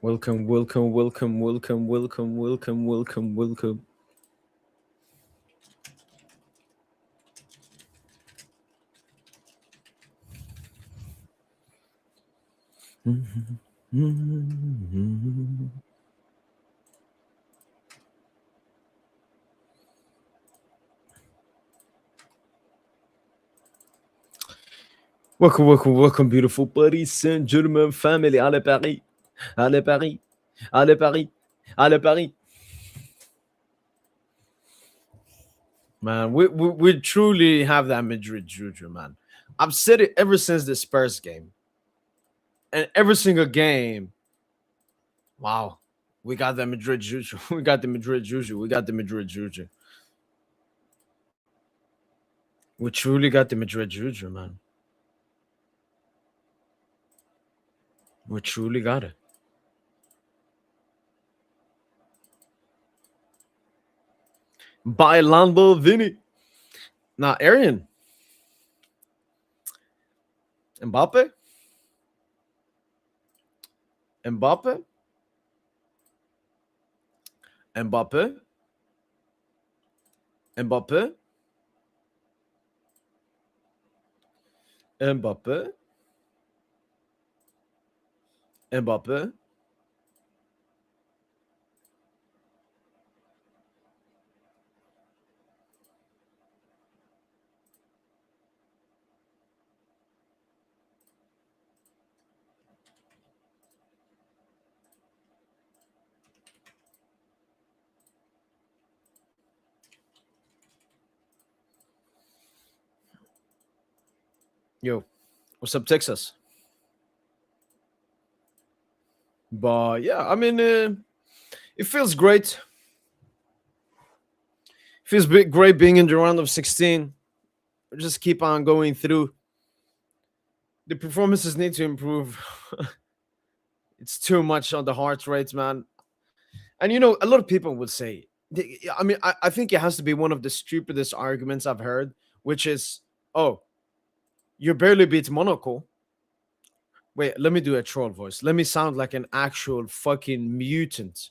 Welcome, welcome, welcome, welcome, welcome, welcome, welcome, welcome. Welcome, welcome, welcome, beautiful Paris Saint-Germain family. Allez Paris, allez Paris, allez Paris, allez Paris. Man, we truly have that Madrid juju, man. I've said it ever since the Spurs game, and every single game. Wow, we got the Madrid juju. We got the Madrid juju. We got the Madrid juju. We truly got the Madrid juju, man. We truly got it. By Lambo Vinny. Now, Arian. Mbappe. Mbappe. Mbappe. Mbappe. Mbappe. Mbappe. Yo, what's up, Texas? But yeah, I mean, it feels great. Feels great being in the round of 16. Just keep on going through. The performances need to improve. It's too much on the heart rates, man. And you know, a lot of people would say, I mean, I think it has to be one of the stupidest arguments I've heard, which is, oh, you barely beat Monaco. Wait, let me do a troll voice. Let me sound like an actual fucking mutant.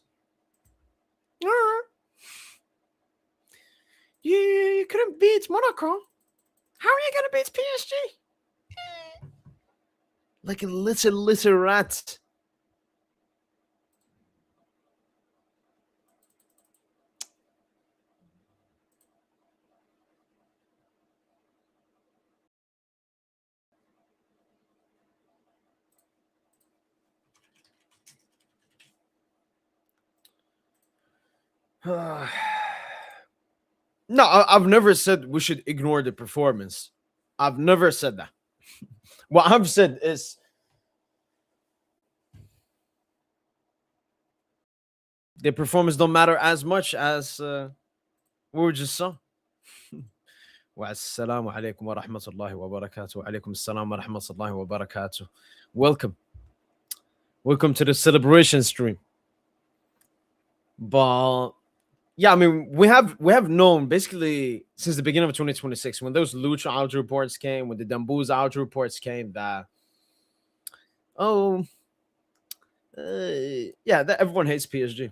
You couldn't beat Monaco. How are you gonna beat PSG? Like a little rat. No, I've never said we should ignore the performance. I've never said that. What I've said is the performance don't matter as much as what we just saw. والسلام عليكم ورحمة الله وبركاته. وعليكم السلام ورحمة الله وبركاته. Welcome. Welcome to the celebration stream. But yeah, I mean, we have known basically since the beginning of 2026, when those Lucha out reports came, when the Dambuz out reports came, that yeah, that everyone hates PSG.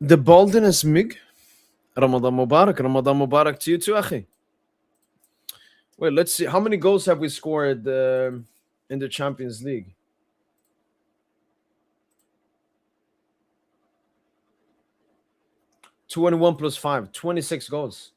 The baldness mig. Ramadan Mubarak. Ramadan Mubarak to you too, akhi. Wait, let's see. How many goals have we scored in the Champions League? 21 plus 5, 26 goals.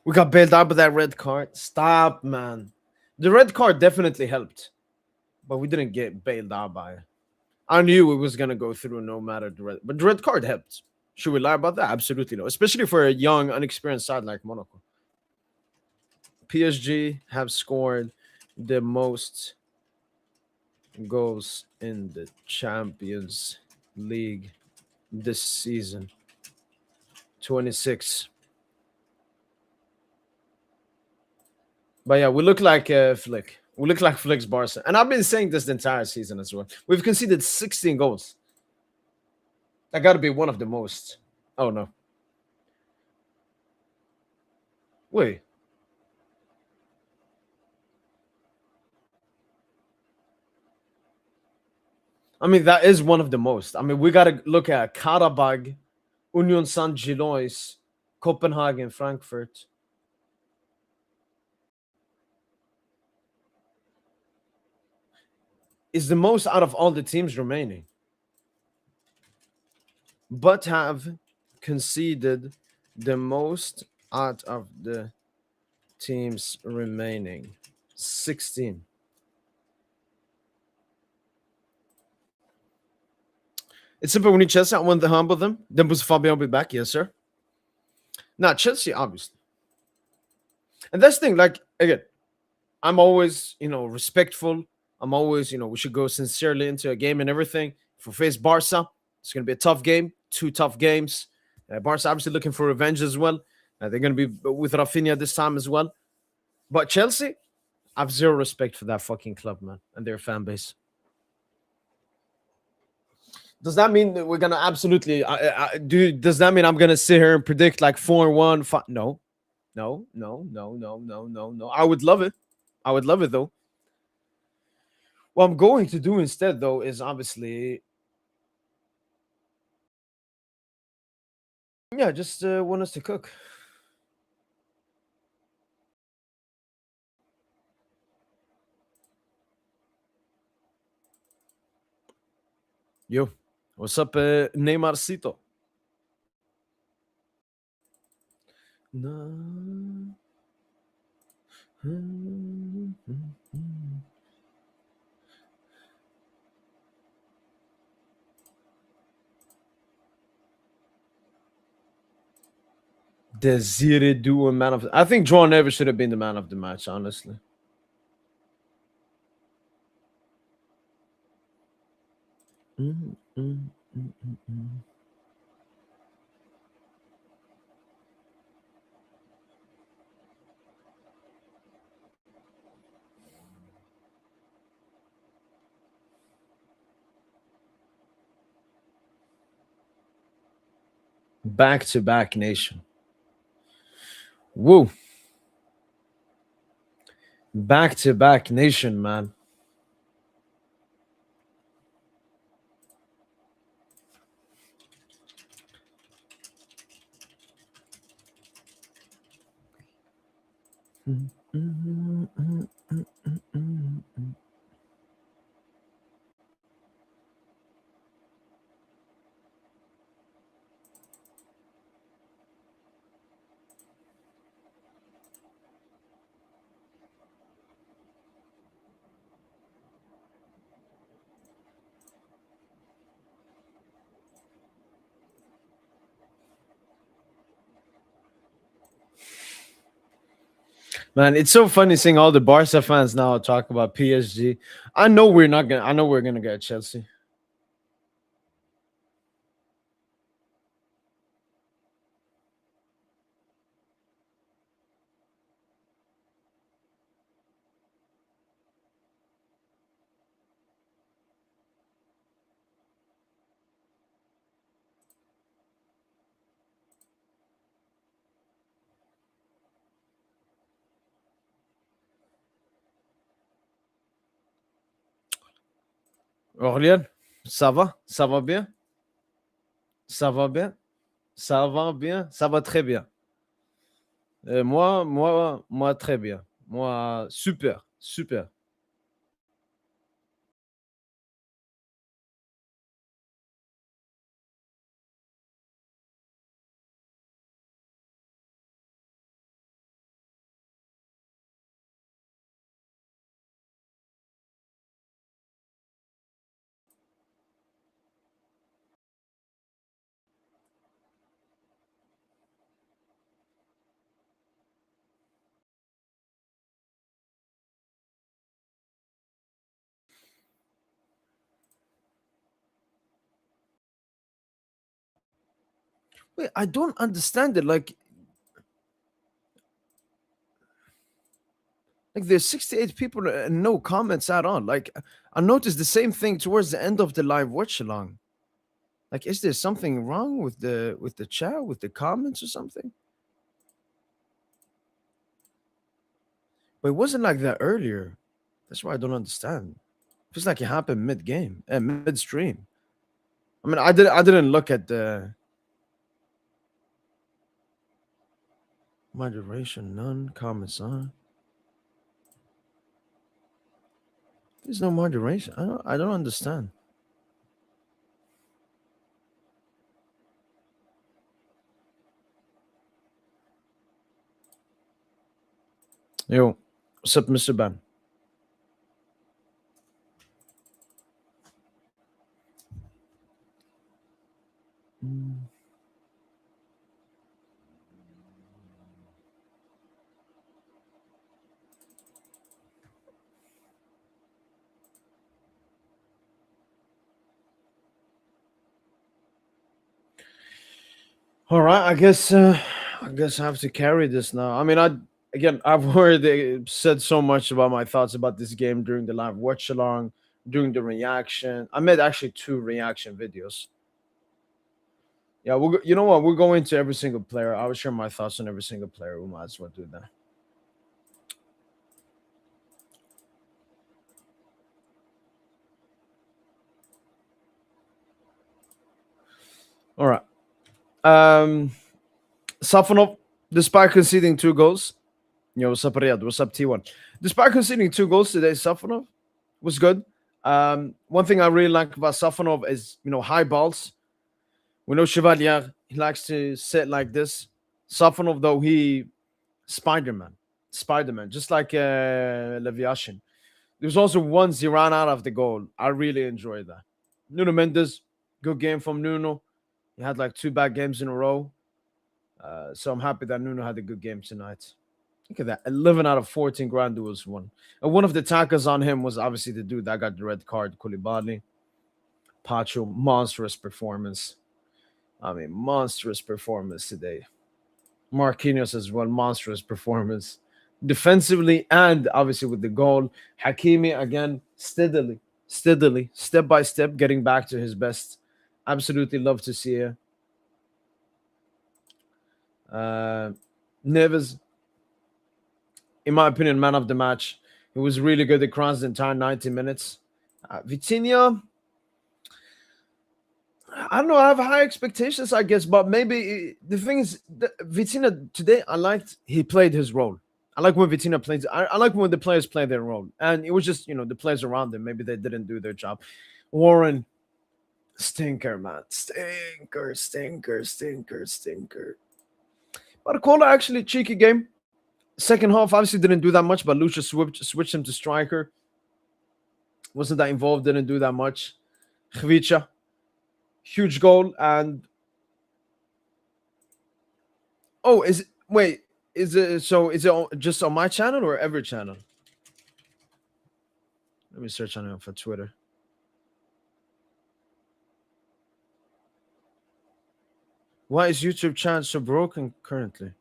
We got bailed out by that red card. Stop, man. The red card definitely helped, but we didn't get bailed out by it. I knew it was gonna go through no matter but the red card helped. Should we lie about that? Absolutely no. Especially for a young, unexperienced side like Monaco. PSG have scored the most goals in the Champions League this season. 26. But yeah, we look like Flick. We look like Flick's Barca. And I've been saying this the entire season as well. We've conceded 16 goals. That got to be one of the most. Oh, no. Wait. I mean, that is one of the most. I mean, we got to look at Karabag, Union Saint-Gilloise, Copenhagen, Frankfurt. Is the most out of all the teams remaining, but have conceded the most out of the teams remaining. 16. It's simple. When you Chelsea, I want to humble them. Then was Fabian be back? Yes, sir. Now Chelsea, obviously. And that's the thing, like, again, I'm always, respectful. I'm always, we should go sincerely into a game and everything. If we face Barca, it's going to be a tough game. 2 tough games. Barca obviously looking for revenge as well. They're going to be with Rafinha this time as well. But Chelsea, I have zero respect for that fucking club, man, and their fan base. Does that mean that we're going to absolutely does that mean I'm going to sit here and predict like 4-1? No. No, no, no, no, no, no, no. I would love it. I would love it though. What I'm going to do instead though is obviously just want us to cook. Yo, what's up, Neymarcito? No. Desire do a man of. I think João Neves should have been the man of the match, honestly. Back to back nation. Woo. Back to back nation, man. Man, it's so funny seeing all the Barca fans now talk about PSG. I know we're gonna get Chelsea. Aurélien, ça va? Ça va bien? Ça va bien? Ça va bien? Ça va très bien. Moi, très bien. Moi, super, super. Wait, I don't understand it. Like there's 68 people and no comments at all. Like I noticed the same thing towards the end of the live watch along. Like, is there something wrong with the chat, with the comments or something? But it wasn't like that earlier. That's why I don't understand. Feels like it happened mid game and midstream. I mean, I didn't look at the moderation, none comments on. There's no moderation. I don't understand. Yo, what's up, Mr. Ben? Mm. All right, I guess I have to carry this now. I mean, I've already said so much about my thoughts about this game during the live watch along, during the reaction. I made actually 2 reaction videos. Yeah, you know what? We'll go into every single player. I will share my thoughts on every single player. We might as well do that. All right. Safonov, despite conceding 2 goals, what's up, Riyad? What's up, T1? Despite conceding 2 goals today, Safonov was good. One thing I really like about Safonov is, high balls. We know Chevalier, he likes to sit like this. Safonov, though, Spider-Man, just like Leviashin. There's also once he ran out of the goal. I really enjoyed that. Nuno Mendes, good game from Nuno. He had like 2 bad games in a row. So I'm happy that Nuno had a good game tonight. Look at that. 11 out of 14 grand duels won. And one of the tackles on him was obviously the dude that got the red card, Koulibaly. Pacho, monstrous performance. I mean, monstrous performance today. Marquinhos as well, monstrous performance. Defensively and obviously with the goal. Hakimi again, steadily, step by step, getting back to his best. Absolutely love to see it. Neves, in my opinion, man of the match. He was really good across the entire 90 minutes. Vitinha, I don't know. I have high expectations, I guess, but maybe the thing is, Vitinha today, I liked he played his role. I like when Vitinha plays. I like when the players play their role, and it was just the players around them. Maybe they didn't do their job. Warren, stinker, man, stinker. But actually cheeky game. Second half obviously didn't do that much, but Lucha switched him to striker. Wasn't that involved? Didn't do that much. Khvicha, huge goal, and is it just on my channel or every channel? Let me search on it for Twitter. Why is YouTube chat so broken currently?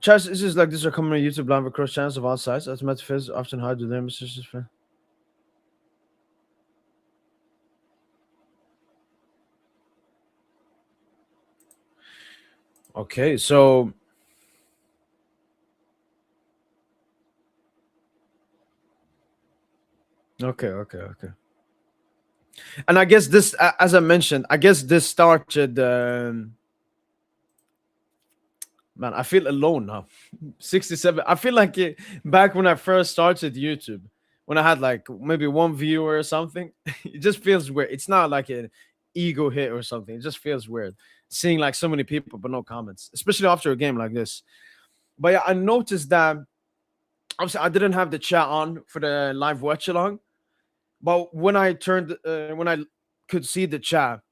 Chats is just like this are coming on YouTube live across channels of all sides. As Metaphysics often hide their messages. Okay, so okay. And I guess this, as I mentioned, I guess this started. Man, I feel alone now. 67. I feel like back when I first started YouTube, when I had like maybe one viewer or something, it just feels weird. It's not like an ego hit or something. It just feels weird seeing like so many people but no comments, especially after a game like this. But yeah, I noticed that obviously I didn't have the chat on for the live watch along, but when I could see the chat,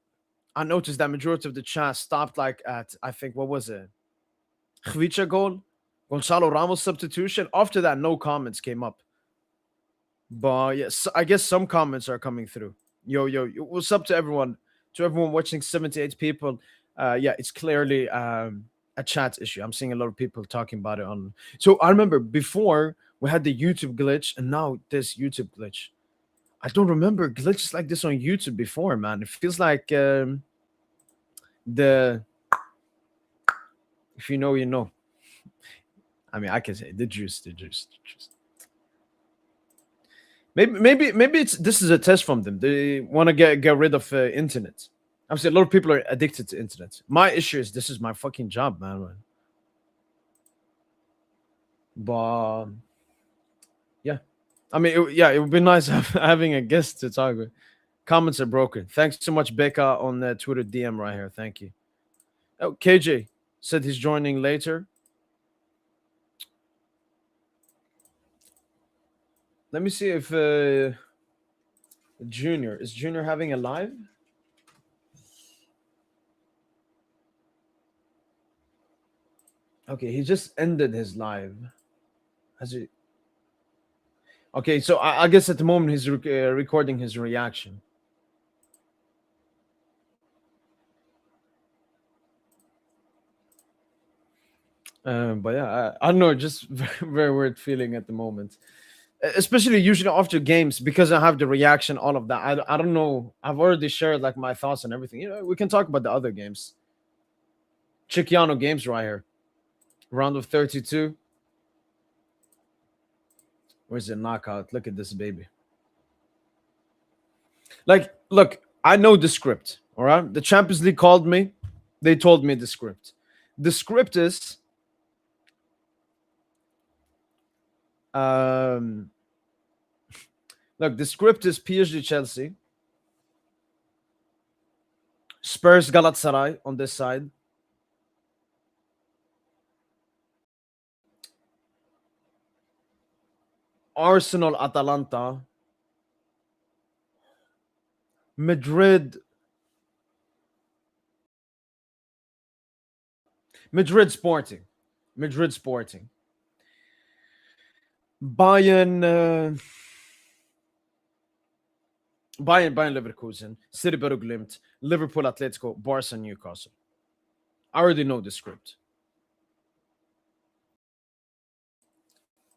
I noticed that majority of the chat stopped like at, I think, what was it? Khvicha goal, Gonzalo Ramos substitution. After that, no comments came up. But yes, I guess some comments are coming through. What's up to everyone? To everyone watching, 78 people. Yeah, it's clearly a chat issue. I'm seeing a lot of people talking about it on. So I remember before we had the YouTube glitch, and now this YouTube glitch. I don't remember glitches like this on YouTube before, man. It feels like the if you know, you know. I mean, I can say the juice. Maybe this is a test from them. They want to get rid of internet. Obviously, a lot of people are addicted to internet. My issue is this is my fucking job, man. But yeah, I mean, it would be nice having a guest to talk with. Comments are broken. Thanks so much, Becca, on the Twitter DM right here. Thank you. Oh, KJ said he's joining later. Let me see if Junior is having a live. Okay, he just ended his live. Has he? Okay, so I guess at the moment he's recording his reaction. But yeah, I don't know, just very, very weird feeling at the moment. Especially usually after games, because I have the reaction, all of that. I don't know. I've already shared like my thoughts and everything. You know, we can talk about the other games. Chiquiano games right here. Round of 32. Where's the knockout? Look at this baby. Like, look, I know the script. All right. The Champions League called me. They told me the script. The script is look, the script is PSG Chelsea, Spurs Galatasaray on this side, Arsenal Atalanta, Madrid Sporting, Bayern Leverkusen, City Glimt, Liverpool Atletico, Barca Newcastle. I already know the script.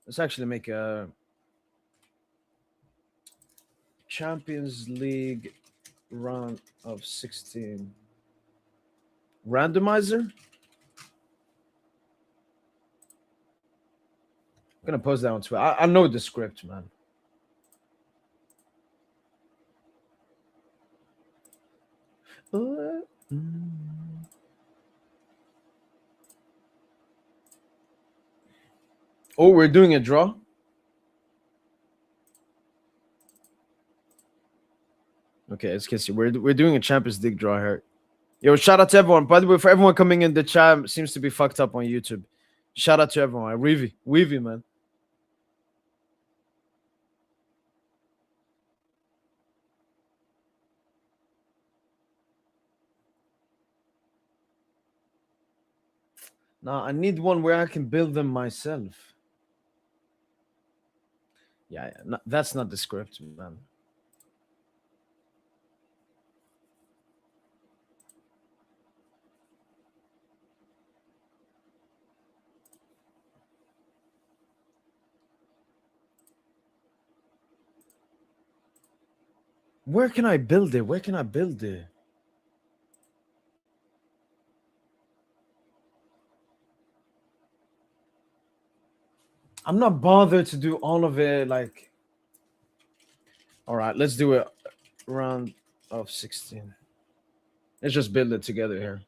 Let's actually make a Champions League round of 16 randomizer. I'm gonna post that on Twitter. I know the script, man. Oh, we're doing a draw. Okay, let's see. We're doing a Champions League draw here. Yo, shout out to everyone. By the way, for everyone coming in, the chat seems to be fucked up on YouTube. Shout out to everyone. Weavy, man. Now I need one where I can build them myself. Yeah, no, that's not the script, man. Where can I build it? I'm not bothered to do all of it. Like, all right, let's do a round of 16. Let's just build it together here.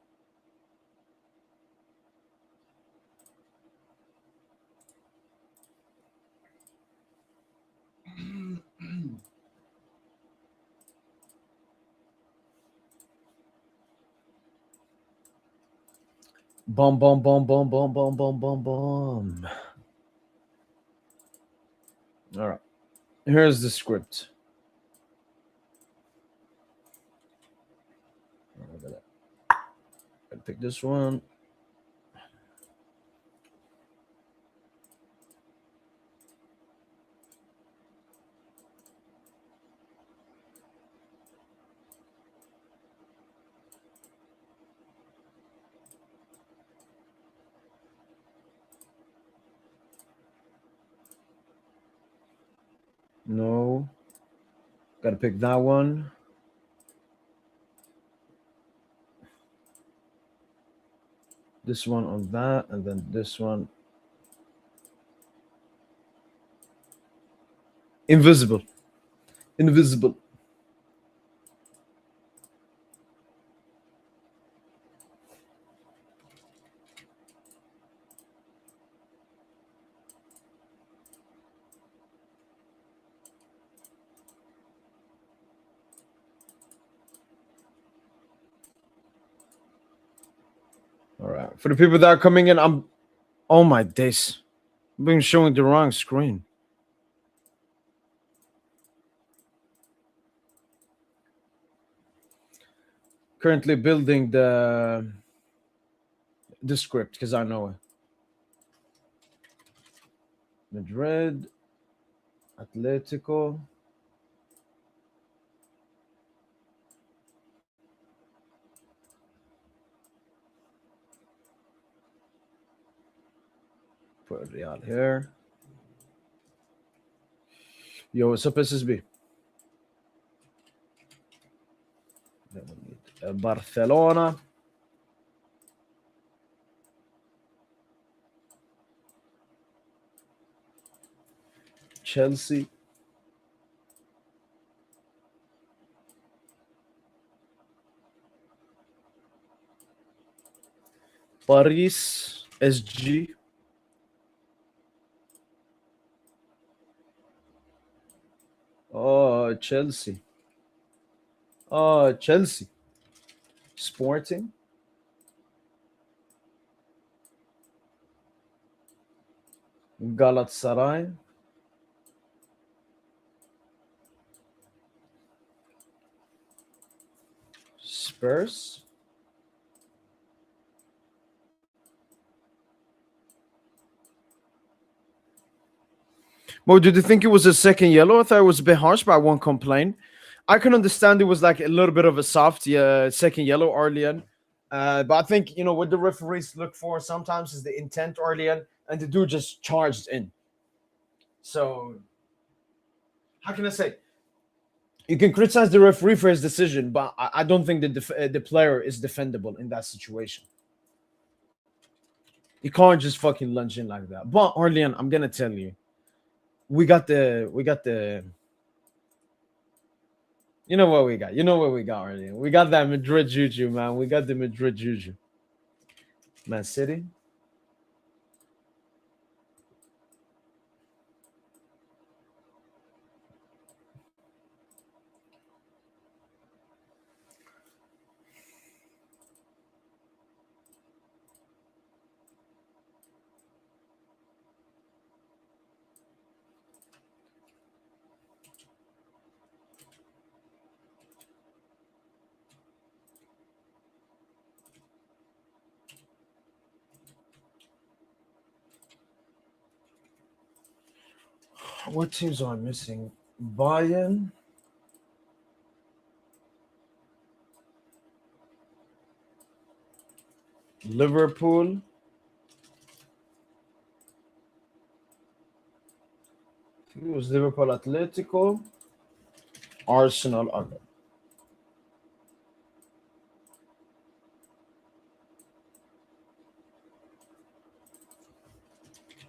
Bomb. All right. Here's the script. Pick this one. No. Gotta pick that one. This one on that, and then this one. Invisible. Invisible. All right. For the people that are coming in, oh my days. I've been showing the wrong screen. Currently building the script because I know it. Madrid, Atletico. Put Real here. Yo, what's up, SSB? Then we need Barcelona. Chelsea. Paris, SG. Oh, Chelsea. Oh, Chelsea. Sporting. Galatasaray. Spurs. Mo, did you think it was a second yellow? I thought it was a bit harsh, but I won't complain. I can understand it was like a little bit of a soft second yellow early on. But I think, what the referees look for sometimes is the intent early on, and the dude just charged in. So, how can I say? You can criticize the referee for his decision, but I don't think the player is defendable in that situation. You can't just fucking lunge in like that. But Orlean, I'm gonna tell you, we got the. You know what we got. You know what we got, Orlean. We got that Madrid juju, man. We got the Madrid juju. Man City. What teams are missing? Bayern. Liverpool. It was Liverpool, Atletico, Arsenal. Okay.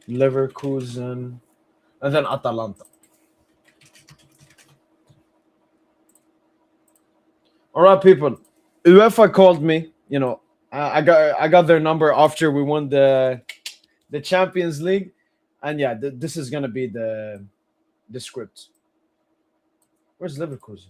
Leverkusen, and then Atalanta. All right, people. UEFA called me. I got their number after we won the Champions League, and yeah, this is gonna be the script. Where's Leverkusen?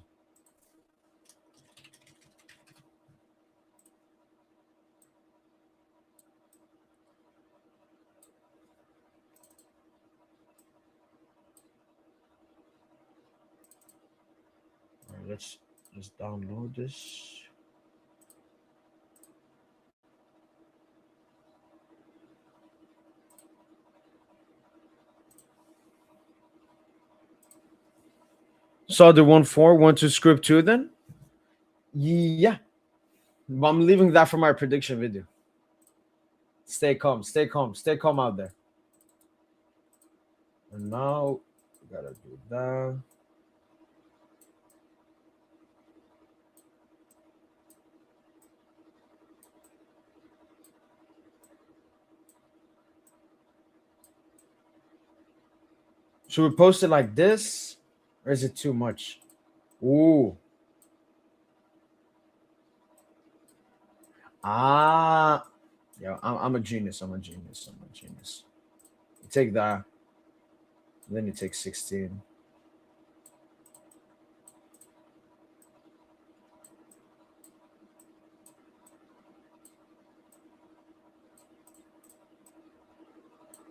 All right, let's download this. Saw the 1-4, 1-2 script 2 then? Yeah. But I'm leaving that for my prediction video. Stay calm, stay calm, stay calm out there. And now, gotta do that. Should we post it like this? Or is it too much? Ooh. Ah. Yeah, I'm a genius. I'm a genius. I'm a genius. You take that. Then you take 16.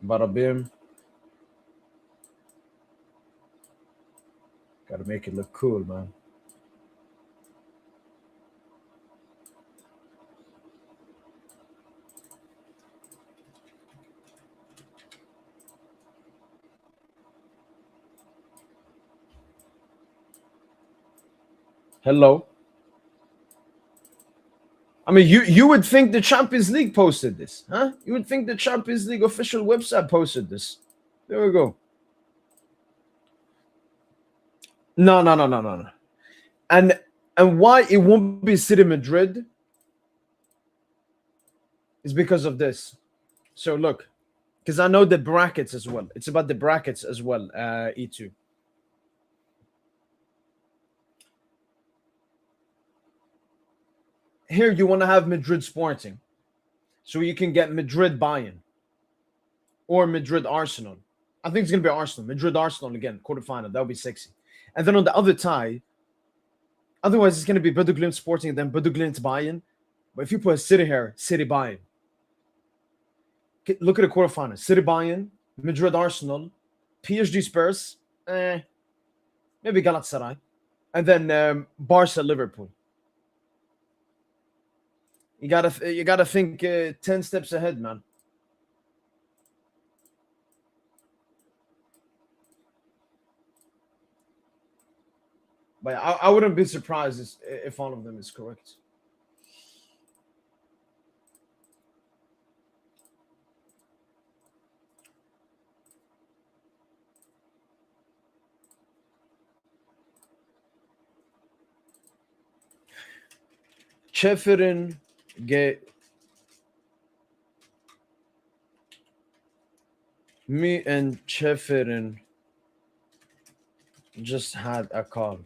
Bada bim. Gotta make it look cool, man. Hello. I mean, you would think the Champions League posted this, huh? You would think the Champions League official website posted this. There we go. No. And why it won't be City Madrid is because of this. So look, because I know the brackets as well. It's about the brackets as well, E2. Here you want to have Madrid Sporting. So you can get Madrid Bayern or Madrid Arsenal. I think it's going to be Arsenal. Madrid Arsenal again, quarterfinal. That would be sexy. And then on the other tie, otherwise it's going to be Bodo Glimt Sporting and then Bodo Glimt Bayern. But if you put a City here, City Bayern. Look at the quarterfinal. City Bayern, Madrid Arsenal, PSG Spurs, maybe Galatasaray. And then Barca Liverpool. You gotta think 10 steps ahead, man. But I wouldn't be surprised if all of them is correct. Çeferin me and Çeferin just had a call.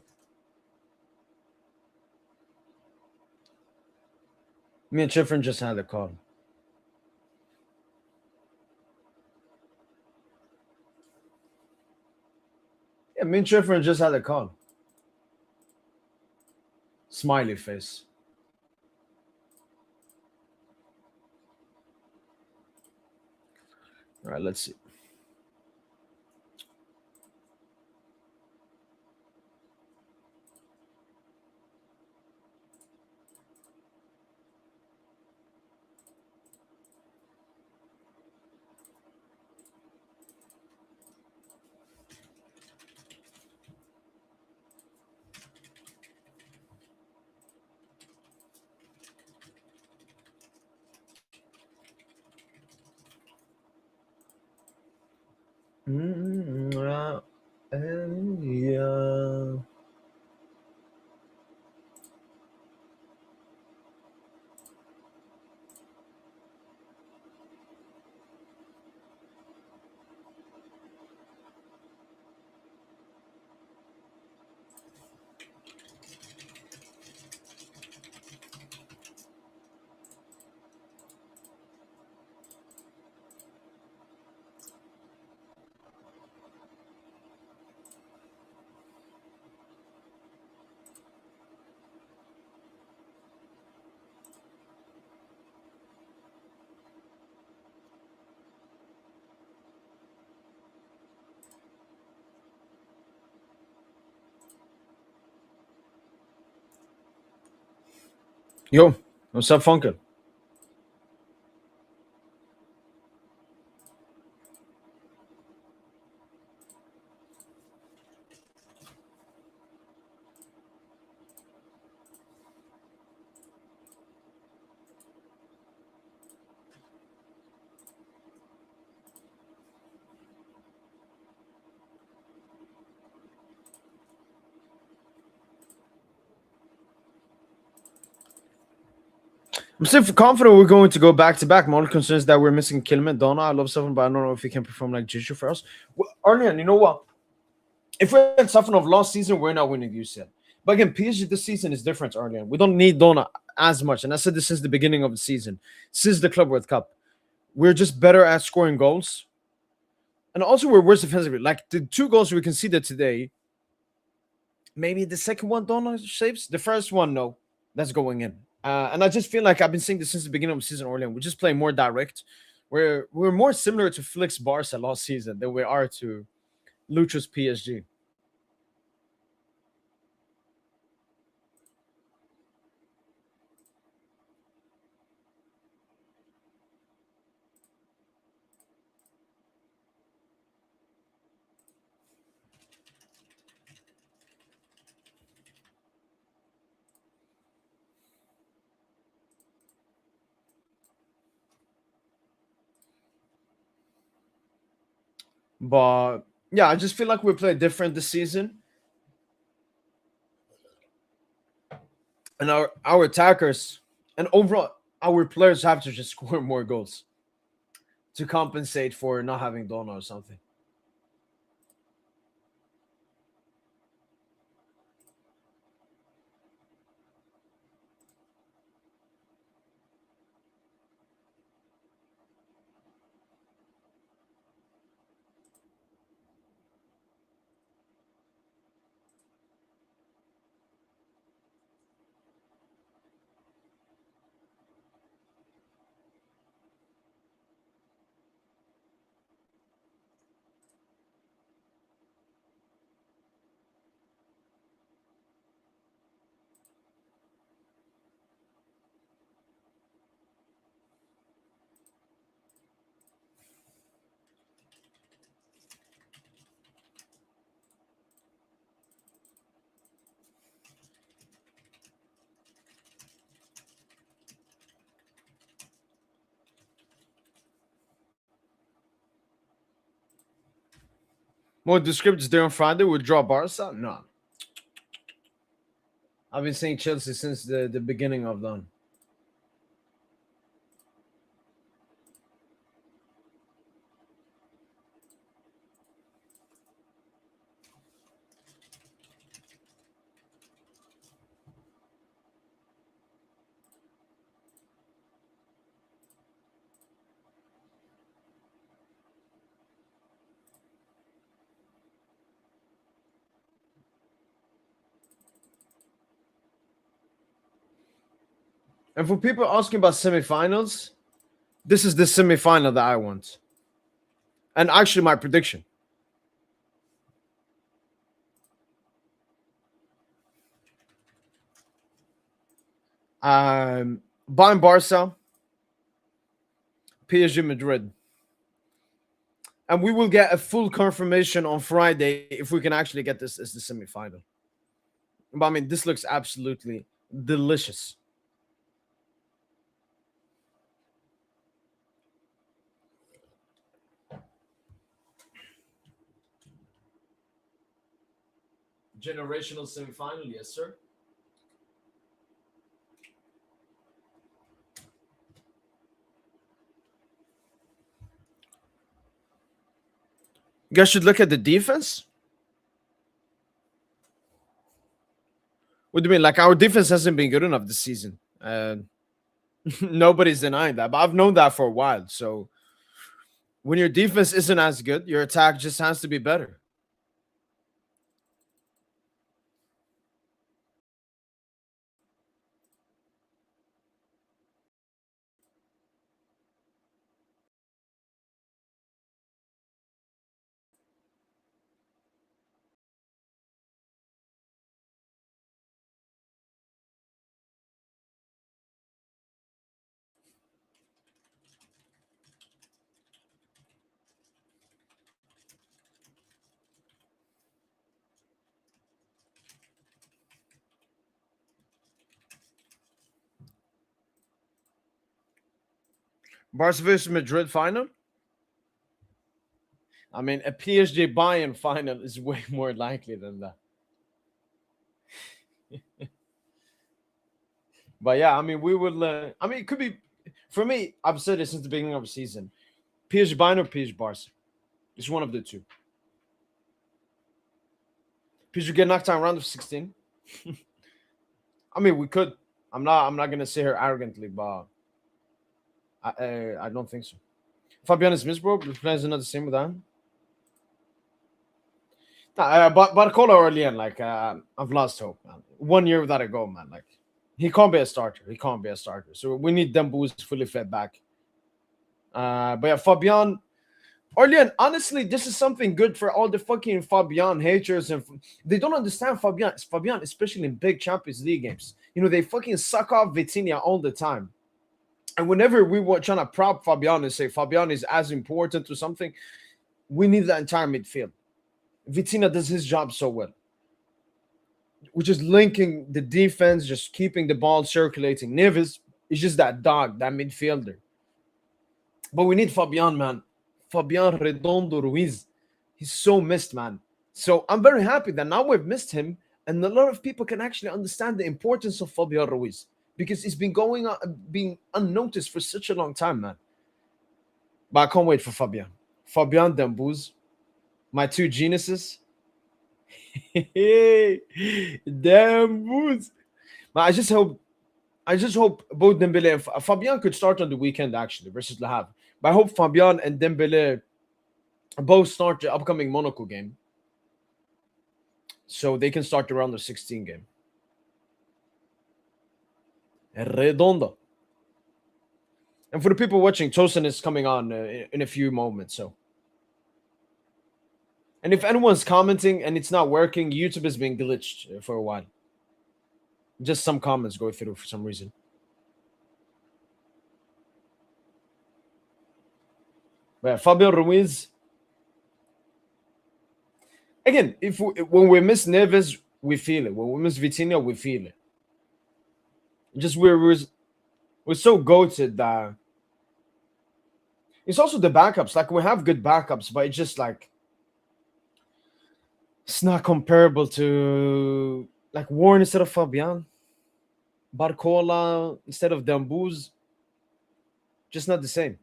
Me and Çeferin just had a call. Yeah, me and Çeferin just had a call. Smiley face. All right, let's see. Yeah. Yo, what's up, Funkel? I'm still confident we're going to go back to back. My only concern is that we're missing Kilman, Donna. I love Stefan, but I don't know if he can perform like Jishu for us. Well, Arlian, you know what? If we had Stefan of last season, we're not winning UCL. But again, PSG this season is different, Arlian. We don't need Donna as much. And I said this since the beginning of the season, since the Club World Cup. We're just better at scoring goals. And also, we're worse defensively. Like the 2 goals we conceded today, maybe the second one Donna saves. The first one, no, that's going in. And I just feel like I've been saying this since the beginning of the season, Orlean. We just play more direct. We're more similar to Flick's Barca last season than we are to Lucho's PSG. But yeah, I just feel like we play different this season. And our attackers and overall our players have to just score more goals to compensate for not having Donna or something. More the script is there on Friday. We'll draw Barca. No, I've been saying Chelsea since the beginning of them. And for people asking about semifinals, this is the semifinal that I want. And actually, my prediction. Bayern Barca, PSG Madrid. And we will get a full confirmation on Friday if we can actually get this as the semifinal. But I mean, this looks absolutely delicious. Generational semifinal, yes, sir. You guys should look at the defense. What do you mean? Like our defense hasn't been good enough this season. Nobody's denying that, but I've known that for a while. So when your defense isn't as good, your attack just has to be better. Barca versus Madrid final. I mean, a PSG Bayern final is way more likely than that. But yeah, I mean, we will. I mean, it could be for me. I've said it since the beginning of the season. PSG-BINT or PSG-Barca. It's one of the two. PSG get knocked out in round of 16. I mean, we could. I'm not gonna say her arrogantly, but I don't think so. Fabian is Misbro. The plans are not the same with that. But Barcola early in, like I've lost hope, man. 1 year without a goal, man. Like he can't be a starter. He can't be a starter. So we need Dembouz fully fed back. But yeah, Fabian. Orlean, honestly, this is something good for all the fucking Fabian haters, and they don't understand Fabian. Fabian, especially in big Champions League games. You know, they fucking suck off Vitinha all the time. And whenever we were trying to prop Fabian and say Fabian is as important to something, we need the entire midfield. Vitinha does his job so well, which is linking the defense, just keeping the ball circulating. Neves is just that dog, that midfielder. But we need Fabian, man. Fabian Redondo Ruiz. He's so missed, man. So I'm very happy that now we've missed him, and a lot of people can actually understand the importance of Fabian Ruiz because he's been going on, being unnoticed for such a long time, man. But I can't wait for Fabian. Fabian Dembouz, my two geniuses. Dembouz. But I just hope both Dembele and Fabian could start on the weekend actually versus Le Havre. But I hope Fabian and Dembele both start the upcoming Monaco game, so they can start the round of 16 game. Redondo. And for the people watching, Tossen is coming on in a few moments. So, and if anyone's commenting and it's not working, YouTube has been glitched for a while. Just some comments go through for some reason. But Fabio Ruiz. Again, when we miss Neves, we feel it. When we miss Vitinha, we feel it. Just we're so goated that it's also the backups. Like we have good backups, but it's just like it's not comparable to like Warren instead of Fabian, Barcola instead of Dembouz. Just not the same.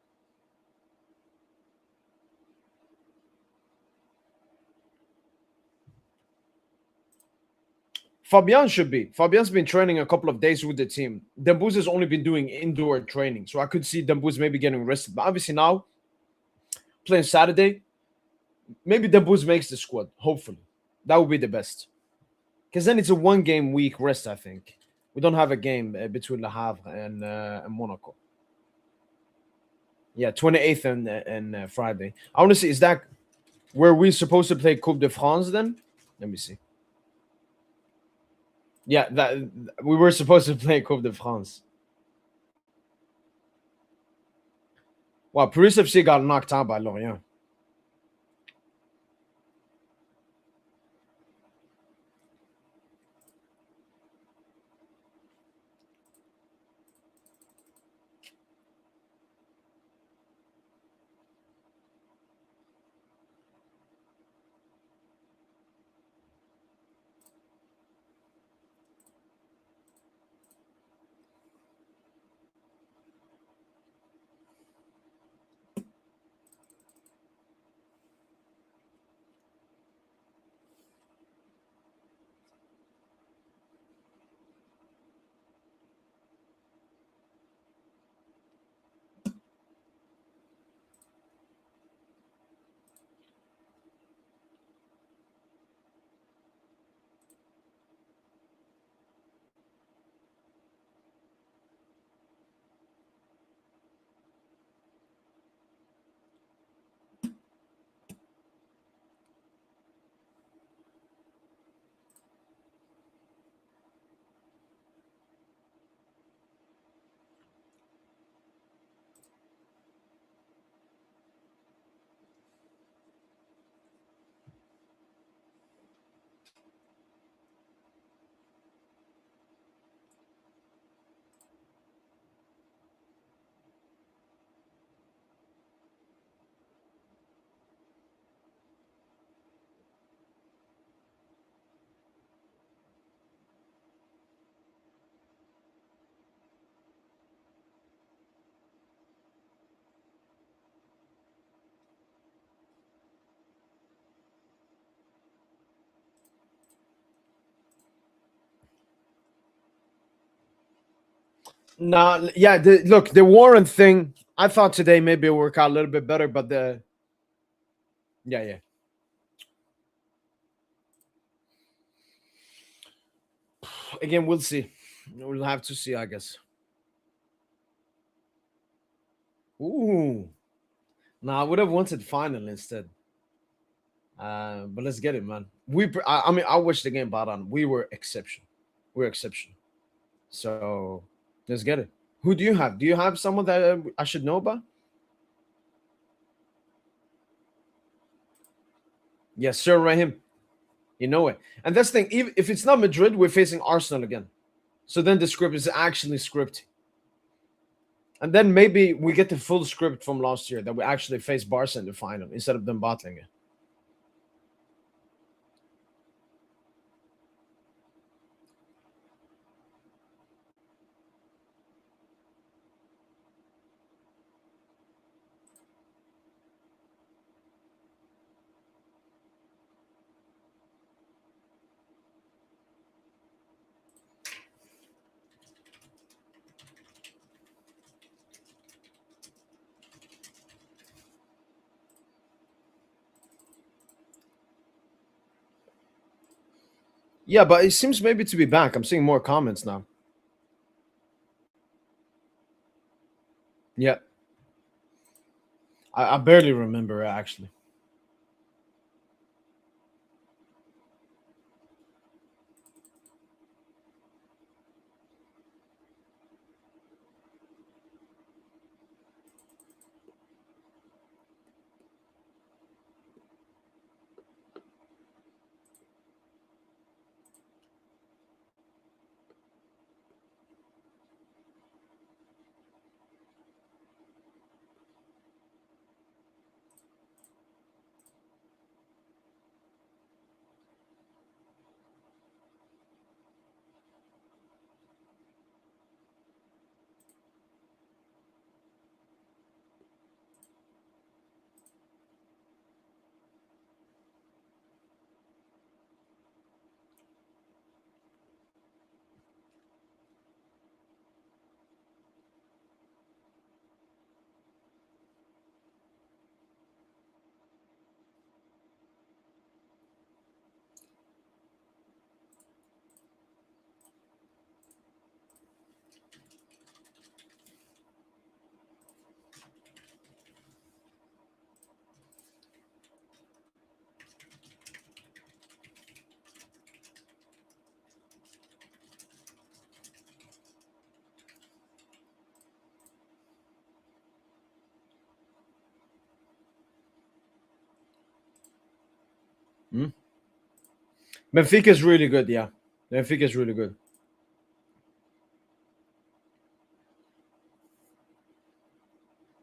Fabian should be. Fabian's been training a couple of days with the team. Dembouz has only been doing indoor training, so I could see Dembouz maybe getting rested. But obviously now, playing Saturday, maybe Dembouz makes the squad. Hopefully, that would be the best. Because then it's a 1 game week rest. I think we don't have a game between Le Havre and Monaco. Yeah, 28th and Friday. I want to see, is that where we supposed to play Coupe de France then? Let me see. Yeah, that we were supposed to play Coupe de France. Wow, Paris FC got knocked out by Lorient. Nah, yeah. Look, the Warren thing. I thought today maybe it would work out a little bit better, but yeah. Again, we'll see. We'll have to see, I guess. Ooh, nah, I would have wanted final instead. But let's get it, man. I mean, I watched the game, but we were exceptional. We're exceptional. So let's get it. Who do you have? Do you have someone that I should know about? Yes, sir, Rahim. You know it. And that's the thing. Even if it's not Madrid, we're facing Arsenal again. So then the script is actually scripted. And then maybe we get the full script from last year that we actually face Barca in the final instead of them bottling it. Yeah, but it seems maybe to be back. I'm seeing more comments now. Yeah, I barely remember actually. Hmm? Benfica is really good. Yeah, Benfica is really good.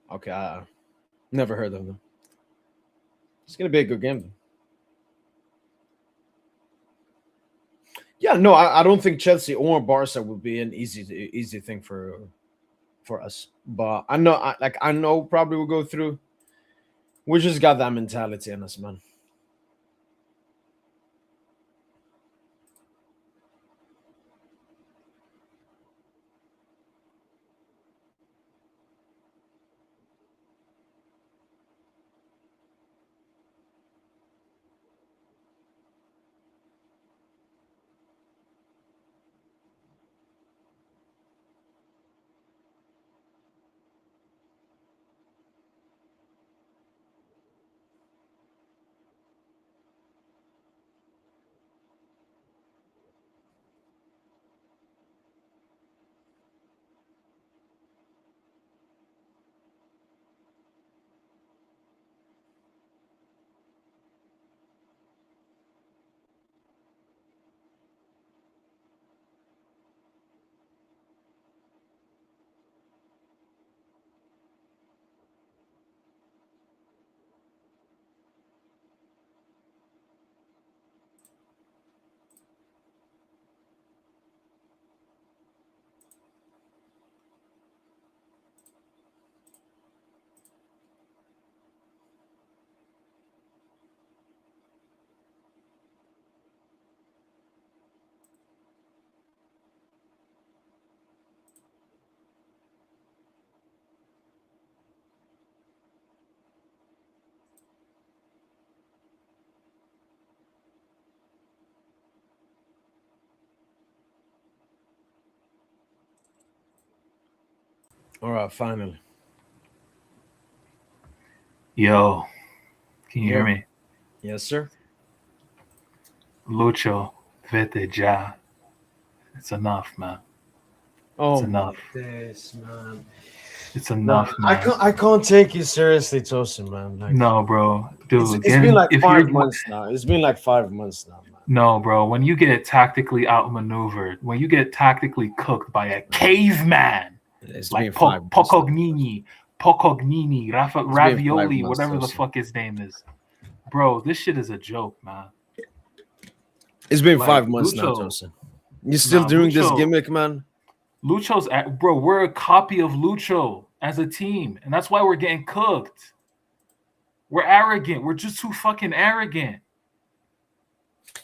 Okay, I never heard of them. It's gonna be a good game. Yeah, no, I don't think Chelsea or Barca would be an easy thing for us. But I know probably we'll go through. We just got that mentality in us, man. All right, finally. Yo, can you hear Yo. me? Yes, sir. Lucho, vete ya. It's enough, man. It's Oh my enough. days, man. It's Man, enough, I man. can't I can't take you seriously, Tosin, man. Like No, bro. Dude, it's been getting like if you're 5 months now. It's been like 5 months now, man. no, bro, when you get tactically outmaneuvered, when you get tactically cooked by a caveman It's like been 5 months now. It's been five Ravioli, months, whatever the Tosin. fuck his name is. Bro, this shit is a joke, man. It's been Like 5 months now, Lucho, Tosin. You still nah, doing this Lucho, gimmick, man? Bro, we're a copy of Lucho as a team, and that's why we're getting cooked. We're arrogant. We're just too fucking arrogant.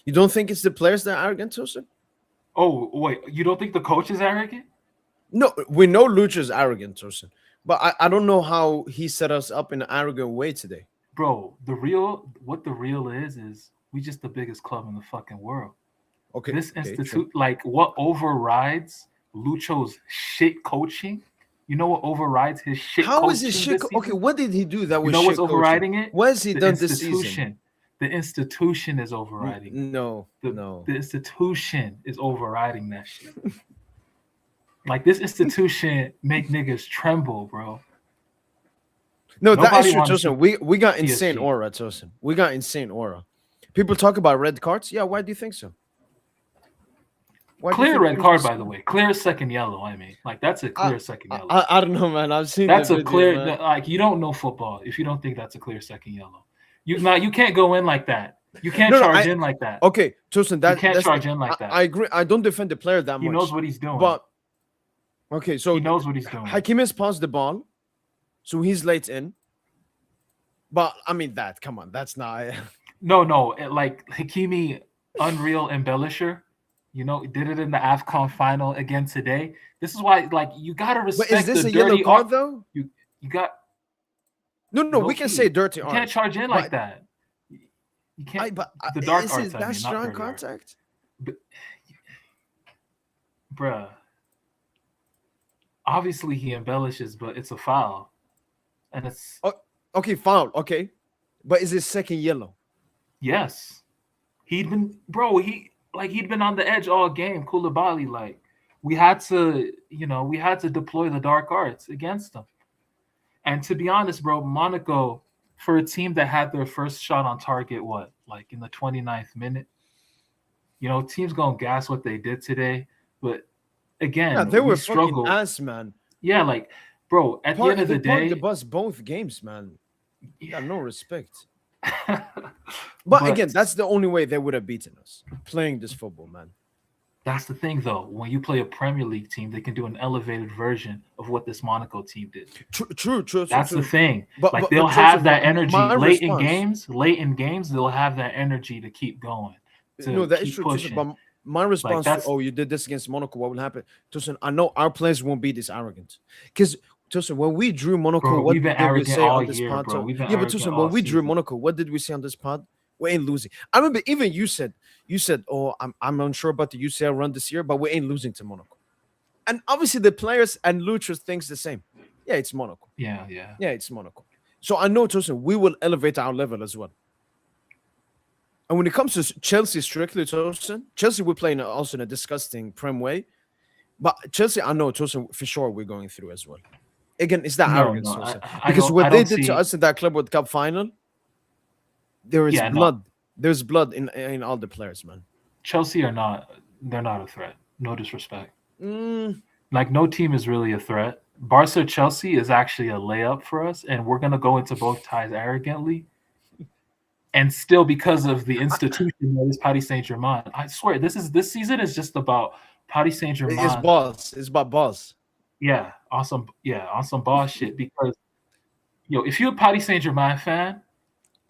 You don't think it's the players that are arrogant, Tosin? Oh, wait, you don't think the coach is arrogant? No, we know Lucha's arrogant, Tosin. But I don't know how he set us up in an arrogant way today. Bro, what the real is we just the biggest club in the fucking world. Okay, This okay, true. institute, like what overrides Lucho's shit coaching? You know what overrides his shit How is this coaching shit? this Okay, season? what did he do that You was know what's shit coaching? overriding it? What has he The done this season? institution. The institution is overriding. No, The, no. the institution is overriding that shit. Like this institution make niggas tremble, bro. No, that is Nobody true, wants to Tosin. We got insane PSG. aura, Tosin. We got insane aura. People talk about red cards. Yeah, why do you think so? Why do you Clear think red things card, were by the so- way. Clear second yellow. I mean, like that's a I, clear second yellow. I don't know, man. I've seen That's the a video, clear. man. Like you don't know football if you don't think that's a clear second yellow. You can't go in like that. You can't No, no. charge in like that. Okay, Tosin. You That can't that's charge in like that. I agree. I don't defend the player that He much. knows what he's doing. But okay, so He knows what he's doing. Hakim has paused the ball, so he's late in. But I mean, that come on, that's not. No, like Hakimi, unreal embellisher. You know, did it in the AFCON final again today. This is why, like, you gotta But respect is this the a yellow dirty card art. though? You got No, no, we can key. say dirty You art. can't charge in like But that. You can't. but The dark is arts, it I that mean, not strong dirty art. contact? But, bruh, obviously he embellishes, but it's a foul, and it's Okay, foul. Okay, but is it second yellow? yes. He'd been, bro. He'd been on the edge all game. Koulibaly, like we had to deploy the dark arts against them. And to be honest, bro, Monaco, for a team that had their first shot on target, what, like in the 29th minute? You know, teams gonna gas what they did today, but again, Yeah, they we were fucking struggle. ass, man. Yeah, like, bro, at the end of the He parked day, the bus both games, man. You got no respect. but But again, that's the only way they would have beaten us playing this football, man. that's the thing, though. When you play a Premier League team, they can do an elevated version of what this Monaco team did. True. That's the thing. But Like but, they'll but have Joseph, that energy my late in response. games. They'll have that energy to keep going, No, to that is keep true, Joseph. pushing. But my Like response to, that's oh, you did this against Monaco, what will happen? Tosin, I know our players won't be this arrogant. Because, Tosin, when we drew Monaco, bro. what We've been did we arrogant say all on this year, pod? bro. We've been Yeah, but arrogant Tosin, all when we drew season. Monaco, what did we say on this pod? We ain't losing. I remember even you said, oh, I'm unsure about the UCL run this year, but we ain't losing to Monaco. And obviously the players and Lucha thinks the same. Yeah, it's Monaco. Yeah. Yeah, it's Monaco. So I know, Tosin, we will elevate our level as well. And when it comes to Chelsea, strictly, Tosin, Chelsea will play also in a disgusting Prem way. But Chelsea, I know, Tosin, for sure we're going through as well. Again, it's that No, arrogance, no. Tosin. I Because don't. what I they don't did see. to us in that Club World Cup final, there is Yeah, no. blood. There's blood in all the players, man. Chelsea are not. They're not a threat. No disrespect. Mm, Like no team is really a threat. Barca Chelsea is actually a layup for us, and we're gonna go into both ties arrogantly. And still, because of the institution that is Paris Saint-Germain, I swear this season is just about Paris Saint-Germain. it's boss. It's about boss. Yeah, awesome. Yeah, on some boss shit. Because if you're a Paris Saint-Germain fan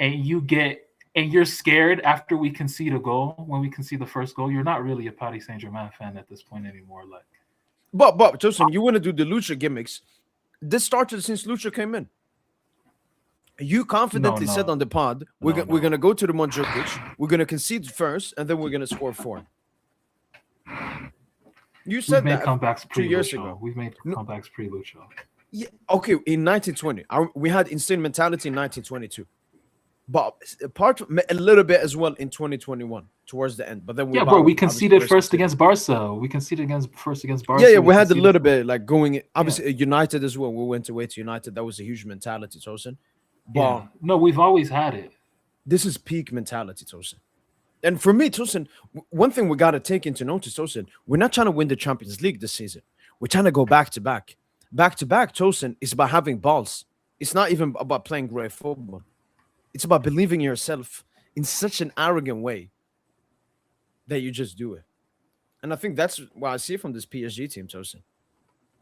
and you're scared after we concede a goal, when we concede the first goal, you're not really a Paris Saint-Germain fan at this point anymore. Like, But Tosin, you want to do the Lucha gimmicks. This started since Lucha came in. You confidently said on the pod, we're going to go to the Mandzukic, we're going to concede first, and then we're going to score 4. You said we've made that comebacks 2 years pre-Lucho. ago. We've made comebacks pre-Lucho. Yeah, okay, in 1920, we had insane mentality in 1922, but apart from a little bit as well in 2021 towards the end. But then we Yeah, bro, we obviously conceded we're first succeeding. against Barca. We conceded against first against Barca. Yeah, we had a conceded little first. bit like going obviously United as well. We went away to United. That was a huge mentality, Tossen. But Yeah. No, we've always had it. this is peak mentality, Tossen. And for me, Tossen, one thing we got to take into notice, Tossen, we're not trying to win the Champions League this season. We're trying to go back to back. Back to back, Tossen, is about having balls. It's not even about playing great football. It's about believing in yourself in such an arrogant way that you just do it. And I think that's what I see from this PSG team, Tossen.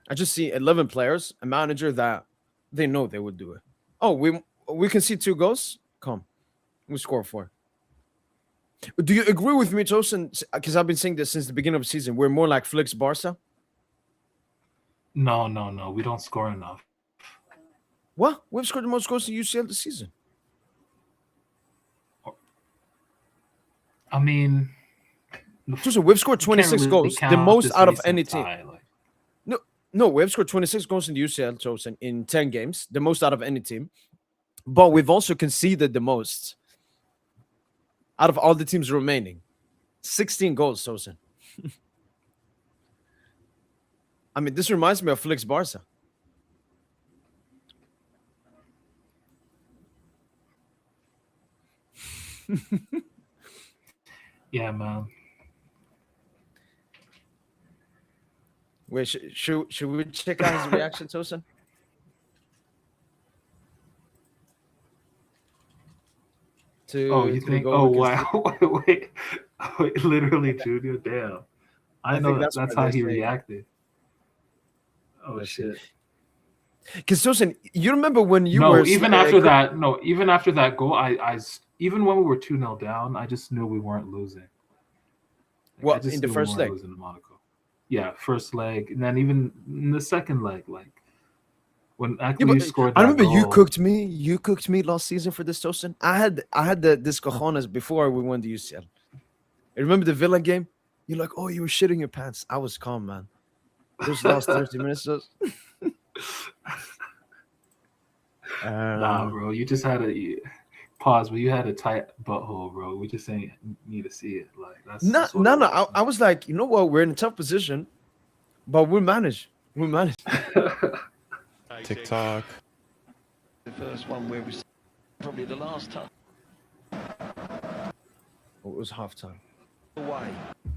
I just see 11 players, a manager that they know they would do it. Oh, we can see 2 goals? Come. We score 4. Do you agree with me, Tossen? Because I've been saying this since the beginning of the season. We're more like Flick's Barca. No. We don't score enough. What? We've scored the most goals in UCL this season. I mean, Tossen, we've scored 26 goals, the most out of any team. No, we've scored 26 goals in the UCL, Tossen, in 10 games, the most out of any team. But we've also conceded the most out of all the teams remaining. 16 goals, Tossen. I mean, this reminds me of Flick's Barca. Yeah, man. Wait, should we check out his reaction, Tossen? You think? Oh, wow. wait. Literally, Junior. Damn. I know that's how he reacted. Oh, shit. Because Tossen, you remember when you were... were... even after that goal, I even when we were 2-0 down, I just knew we weren't losing. Well, in the first leg? Losing to Monaco. Yeah, first leg. And then even in the second leg, like, when you scored that I remember goal, you cooked me last season for this, Tossen. I had this cojones before we won the UCL. I remember the Villa game? You're like, oh, you were shitting your pants. I was calm, man. Those last 30 minutes. Nah, bro. You just had a pause, but you had a tight butthole, bro. We just ain't need to see it. Like that's no. I was like, you know what? We're in a tough position, but we'll manage. We'll manage. TikTok. The first one where we probably the last time. It was halftime. Away.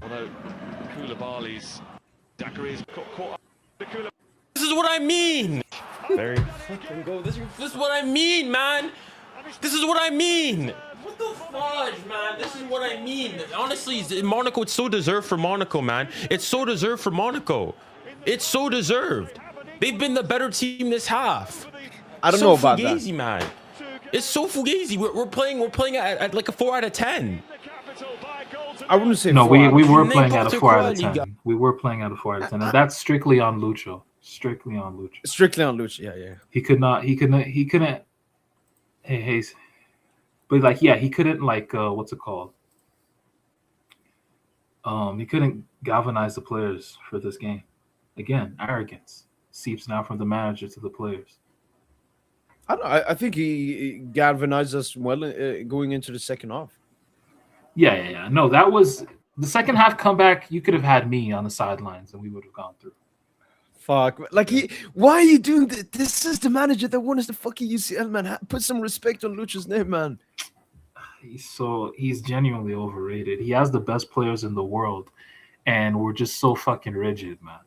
Although Koulibaly's Daiquiri's caught up. This is what I mean. Very. Fucking go. This is what I mean, man. This is what I mean. What the fudge, man? This is what I mean. Honestly, Monaco, it's so deserved for Monaco, man. It's so deserved for Monaco. It's so deserved. They've been the better team this half. I don't know about Fugazi, that. Man. It's so Fugazi. We're playing at like a 4 out of 10. I wouldn't say no. 4 We were playing at a 4 out of 10. We were playing at a 4 out of 10, and that's strictly on Lucho. Strictly on Lucho. Yeah. He couldn't. Hey, but like, yeah, he couldn't like, what's it called? He couldn't galvanize the players for this game. Again, arrogance seeps now from the manager to the players. I don't know. I think he galvanized us well going into the second half. Yeah. No, that was the second half comeback. You could have had me on the sidelines, and we would have gone through. Fuck, like why are you doing this? This is the manager that won us the fucking UCL, man. Put some respect on Lucho's name, man. He's genuinely overrated. He has the best players in the world, and we're just so fucking rigid, man.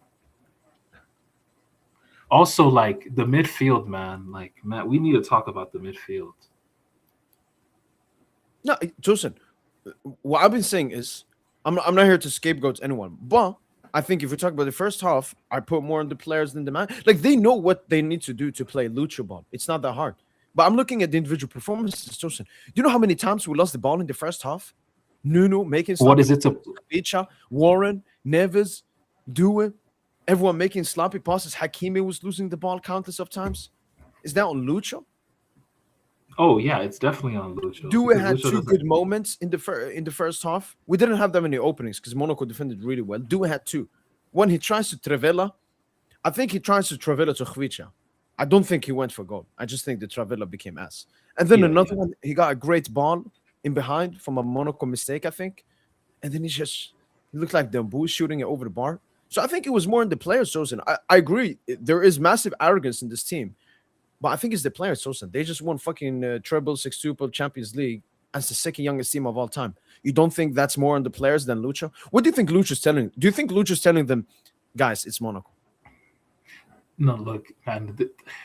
Also, like the midfield, man. Like, Matt, we need to talk about the midfield. No, Tossen, what I've been saying is, I'm not here to scapegoat anyone, but I think if we talk about the first half, I put more on the players than the man. Like, they know what they need to do to play Lucho ball. It's not that hard. But I'm looking at the individual performances, Tossen. Do you know how many times we lost the ball in the first half? Nuno making what is it to Bicha, Warren, Neves, Due, everyone making sloppy passes. Hakimi was losing the ball countless of times. Is that on Lucho? Oh yeah, it's definitely on Lucho. Due had two good moments in the first half. We didn't have that many openings because Monaco defended really well. Due had 2. One, he tries to Trevella. I think he tries to Trevella to Khvicha. I don't think he went for goal. I just think the Travella became ass. And then another one, he got a great ball in behind from a Monaco mistake, I think. And then he looked like Dembu shooting it over the bar. So I think it was more in the players, Tossen. I agree. There is massive arrogance in this team. But I think it's the players, Tossen. They just won fucking treble, sextuple Champions League as the second youngest team of all time. You don't think that's more on the players than Lucho? What do you think Lucho's telling? Do you think Lucho's telling them, guys, it's Monaco? No, look, man,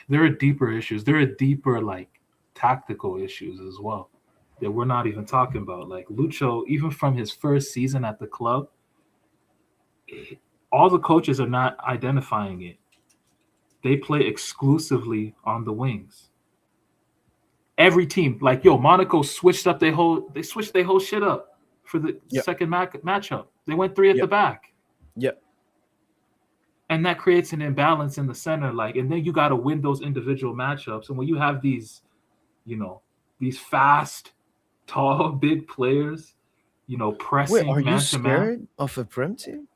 there are deeper issues. There are deeper, like, tactical issues as well that we're not even talking about. Like, Lucho, even from his first season at the club, all the coaches are not identifying it. They play exclusively on the wings. Every team, like, Monaco switched up their whole shit up for the second matchup. They went 3 at the back. Yep. And that creates an imbalance in the center, and then you got to win those individual matchups. And when you have these, these fast, tall, big players, pressing. Wait, are you scared of a Prem team?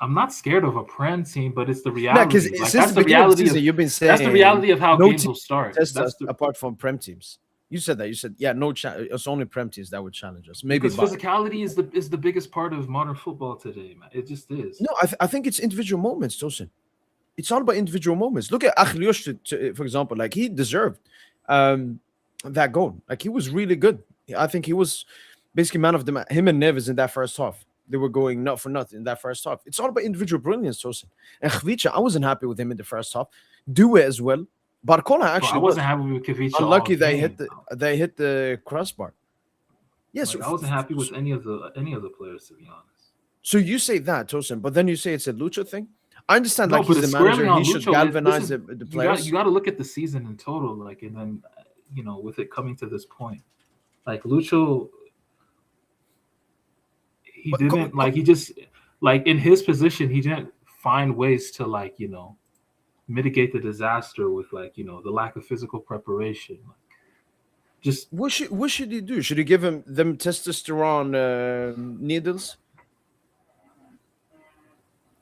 I'm not scared of a Prem team, but it's the reality. No, that's the reality. You've been saying that's the reality of how games will start. Apart from Prem teams. You said that. You said, it's only Prem teams that would challenge us. Maybe because physicality is the biggest part of modern football today, man. It just is. No, I think it's individual moments, Tossen. It's all about individual moments. Look at Akhliosh, for example. Like, he deserved that goal. Like, he was really good. I think he was basically man of the match. Him and Neves in that first half. They were going nut for nut in that first half. It's all about individual brilliance, Tossen. And Khvicha, I wasn't happy with him in the first half. Due as well. Barcola actually. I wasn't happy with Khvicha. Unlucky they hit the crossbar. Yes, I wasn't happy with any of the players, to be honest. So you say that, Tossen, but then you say it's a Lucho thing. I understand, he's the manager. He should galvanize the players. You got to look at the season in total, and then with it coming to this point, Lucho, in his position, he didn't find ways to mitigate the disaster with the lack of physical preparation. Just what should he do? Should he give them testosterone needles?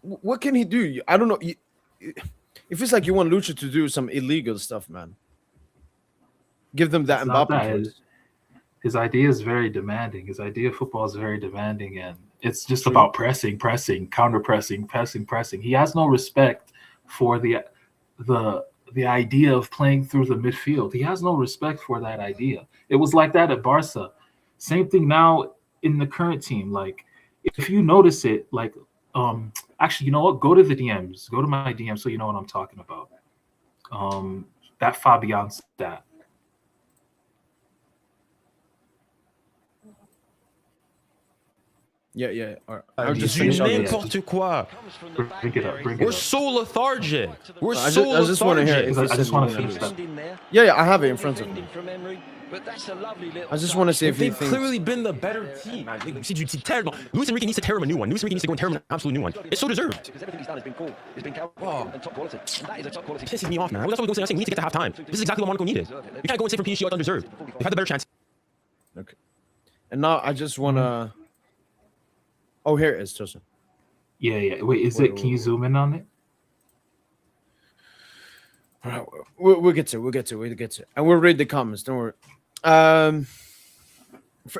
What can he do? I don't know. If it's like you want Lucha to do some illegal stuff, man, give them that Mbappe. His idea is very demanding. His idea of football is very demanding, and it's just about pressing, counter-pressing, pressing. He has no respect for the idea of playing through the midfield. He has no respect for that idea. It was like that at Barca. Same thing now in the current team. If you notice it, actually, you know what? Go to the DMs. Go to my DMs so you know what I'm talking about. That Fabian stat. Yeah. I'll just finish n'importe quoi. Bring it up. We're so lethargic. I just want to hear it. I just want to finish that. Yeah, I have it in front of me. I just want to see if they've clearly been the better team. Terrible. Luis Enrique needs to tear him a new one. Luis Enrique needs to go and tear him an absolute new one. It's so deserved. Because everything he's done has been cool. It's been and top quality. And that is a top quality. Pisses me off, man. That's what we're going to say. We need to get to half time. This is exactly what Monaco needed. You can't go and say from PSG it's undeserved. They've had the better chance. Okay. And now I just want to. Oh, here it is, Tossen. Yeah. Wait, is it? Can you zoom in on it? All right, we'll get to it. And we'll read the comments. Don't worry.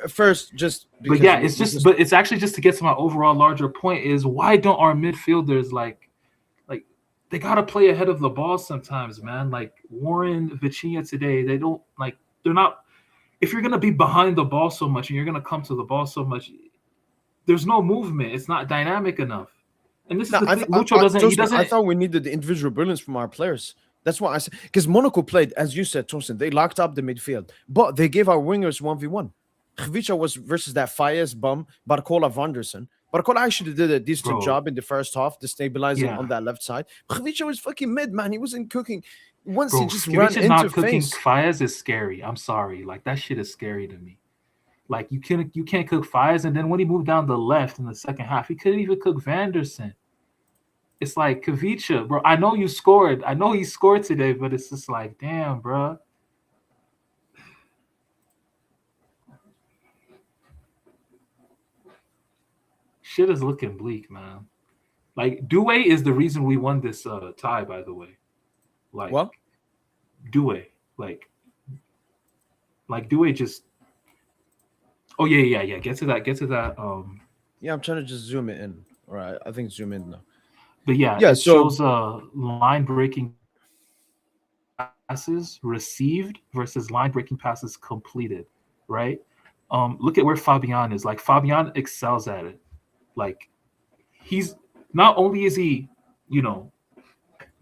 First, just but yeah, it's actually just to get to my overall larger point is why don't our midfielders like they gotta play ahead of the ball sometimes, man. Like Warren, Vitinha today, they're not. If you're gonna be behind the ball so much and you're gonna come to the ball so much, there's no movement. It's not dynamic enough. And this is the thing. Lucho doesn't. I thought we needed the individual brilliance from our players. That's what I said. Because Monaco played, as you said, Tossen, they locked up the midfield, but they gave our wingers 1v1. Khvicha was versus that Fayez bum, Barcola Vanderson. Barcola actually did a decent job in the first half, destabilizing on that left side. Khvicha was fucking mid, man. He wasn't cooking. Once he just ran into not cooking face. Fayez is scary. I'm sorry. That shit is scary to me. You can't cook Fayez, and then when he moved down the left in the second half, he couldn't even cook Vanderson. It's like Khvicha, bro. I know you scored. I know he scored today, but it's just like, damn, bro. Shit is looking bleak, man. Due is the reason we won this tie, by the way. Like What? Doué, like Doué just. Oh yeah. Get to that. Yeah, I'm trying to just zoom it in. All right, I think zoom in now. But yeah, Yeah, it so- shows line breaking passes received versus line breaking passes completed, right? Look at where Fabian is. Like Fabian excels at it. Like he's not only is he,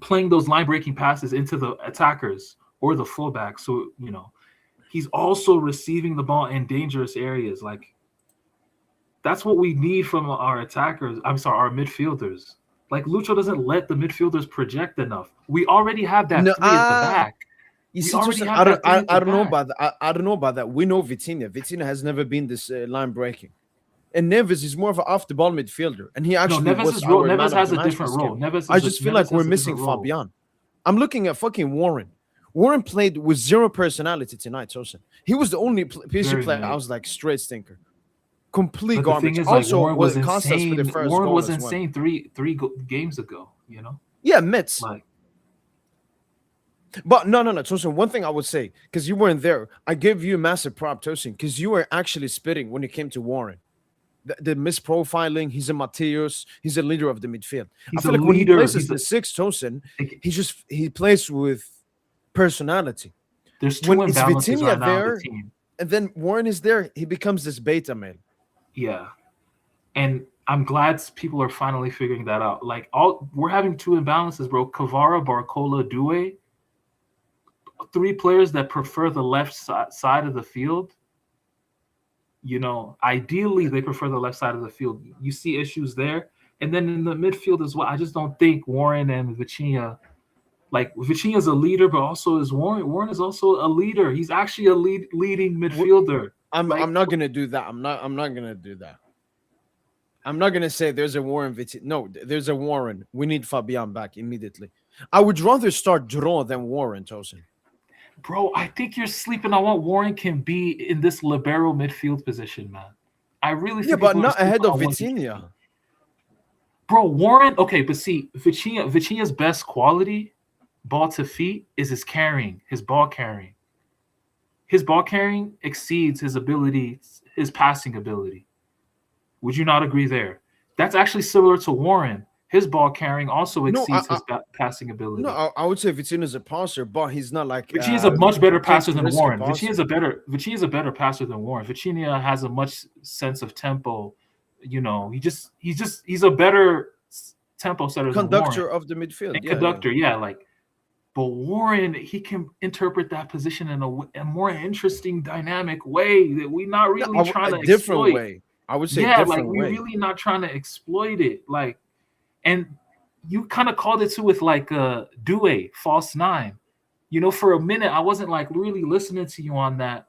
playing those line breaking passes into the attackers or the fullback, so he's also receiving the ball in dangerous areas. Like that's what we need from our attackers. I'm sorry, our midfielders. Like Lucho doesn't let the midfielders project enough. We already have that No, three at the back. You We see, already Tosin, have I that don't, three I, at the I don't know back. about that. I don't know about that. We know Vitinha. Vitinha has never been this line breaking, and Neves is more of an off the ball midfielder, and he No, actually was Neves' role. our man Neves of has the a match different this role. game. Neves. I just feel like Neves we're has a missing different role. Fabian. I'm looking at fucking Warren. Warren played with zero personality tonight, Tosin. He was the only PSG Very player. late. I was like straight stinker, complete But the garbage. thing is, Also, Warren was cost us for insane. the first Warren goal was as well. insane three games ago. Yeah, Mets. Like But no, Tosin. One thing I would say, because you weren't there, I give you a massive prop, Tosin, because you were actually spitting when it came to Warren. The misprofiling, he's a Mateus, he's a leader of the midfield. He's I feel a like when he leader. plays as He's the a- sixth, Tosin, Like- he plays with personality. there's two When it's imbalances Vitinha right now in there- the team. And then Warren is there, he becomes this beta male. Yeah, and I'm glad people are finally figuring that out. Like we're having two imbalances, bro. Kvara, Barcola, Doué, three players that prefer the left side of the field. Ideally they prefer the left side of the field. You see issues there, and then in the midfield as well. I just don't think Warren and Vitinha. Like Vitinha's a leader, but also is Warren. Warren is also a leader. He's actually a leading midfielder. I'm Like- not gonna do that. I'm not gonna do that. I'm not gonna say there's a Warren Vitinha. No, there's a Warren. We need Fabian back immediately. I would rather start Draw than Warren, Tosin. Bro, I think you're sleeping on what Warren can be in this libero midfield position, man. I really think Yeah, but people are not ahead sleeping of on what he can Vitinha. be. Bro, Warren, okay, but see, Vitinha's best quality, ball to feet, is his carrying, his ball carrying. His ball carrying exceeds his ability, his passing ability. Would you not agree there? That's actually similar to Warren. His ball carrying also No, exceeds his passing ability. No, I would say Vitinha's a passer, but he's not like. Vitinha is a much better passer than risky Warren. passer. Vitinha is a better passer than Warren. Vitinha has a much sense of tempo. He's a better tempo setter than Conductor Warren. of the midfield. And Yeah, conductor, yeah. But Warren, he can interpret that position in a more interesting, dynamic way that we're not really Yeah, trying to a different exploit. way. I would say Yeah, different we're way. really not trying to exploit it. And you kind of called it too with Doué, false nine. For a minute, I wasn't really listening to you on that.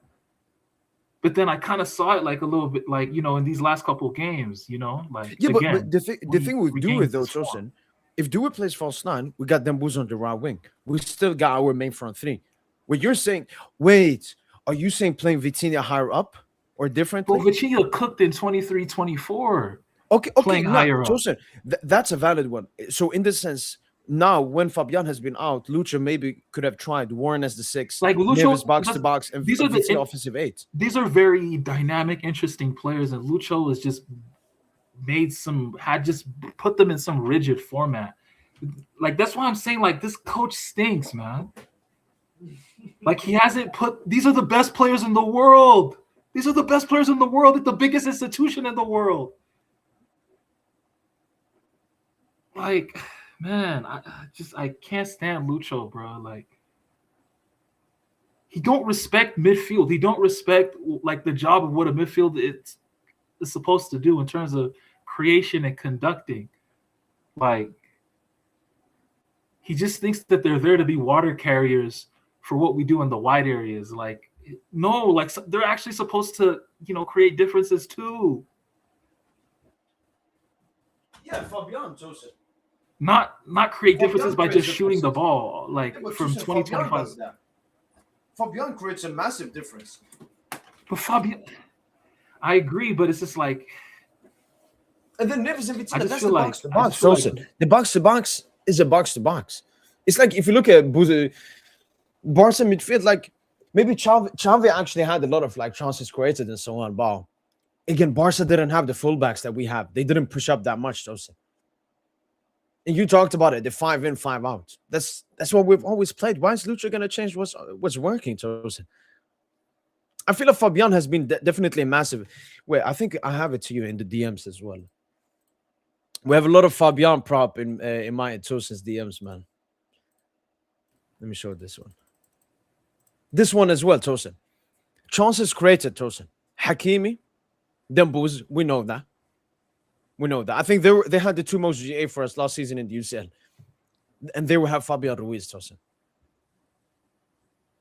But then I kind of saw it a little bit in these last couple of games, Yeah, again, but the thing with we Doué gained though, this form. Tosin, if Doué plays false nine, we got Dembuz on the right wing. We still got our main front three. What you're saying? Wait, are you saying playing Vitinha higher up or differently? Well, Vitinha cooked in 23-24. Okay, playing no, higher up. Tosin, that's a valid one. So in this sense, now when Fabian has been out, Lucha maybe could have tried Warren as the six, Lucho, Neves box to box, and these are the Vitinha offensive eight. These are very dynamic, interesting players, and Lucho has just put them in some rigid format. That's why I'm saying this coach stinks, man. He hasn't these are the best players in the world. These are the best players in the world at the biggest institution in the world. Man, I can't stand Lucho, bro. He don't respect midfield. He don't respect the job of what a midfield is supposed to do in terms of creation and conducting. He just thinks that they're there to be water carriers for what we do in the wide areas. No, they're actually supposed to, create differences too. Yeah, Fabian, Joseph. Not create Fabian differences by creates just shooting the ball from Joseph, 20-25. Fabian creates a massive difference. But Fabian, I agree, but it's just And then Neves and I Vitinha, just that's feel the like- box to I box. just feel like- Joseph. The box to box is a box to box. It's like if you look at Barca midfield, like maybe Xavi actually had a lot of like chances created and so on. But again, Barca didn't have the fullbacks that we have. They didn't push up that much, Tossen. And you talked about it, the 5 in, 5 out. That's what we've always played. Why is Lucho going to change what's working, Tossen? I feel like Fabian has been definitely a massive. Wait, I think I have it to you in the DMs as well. We have a lot of Fabian prop in my Tossen's DMs, man. Let me show this one. This one as well, Tossen. Chances created, Tossen. Hakimi, Dembouz, we know that. We know that. I think they had the 2 most GA for us last season in the UCL. And they will have Fabian Ruiz, Tossen.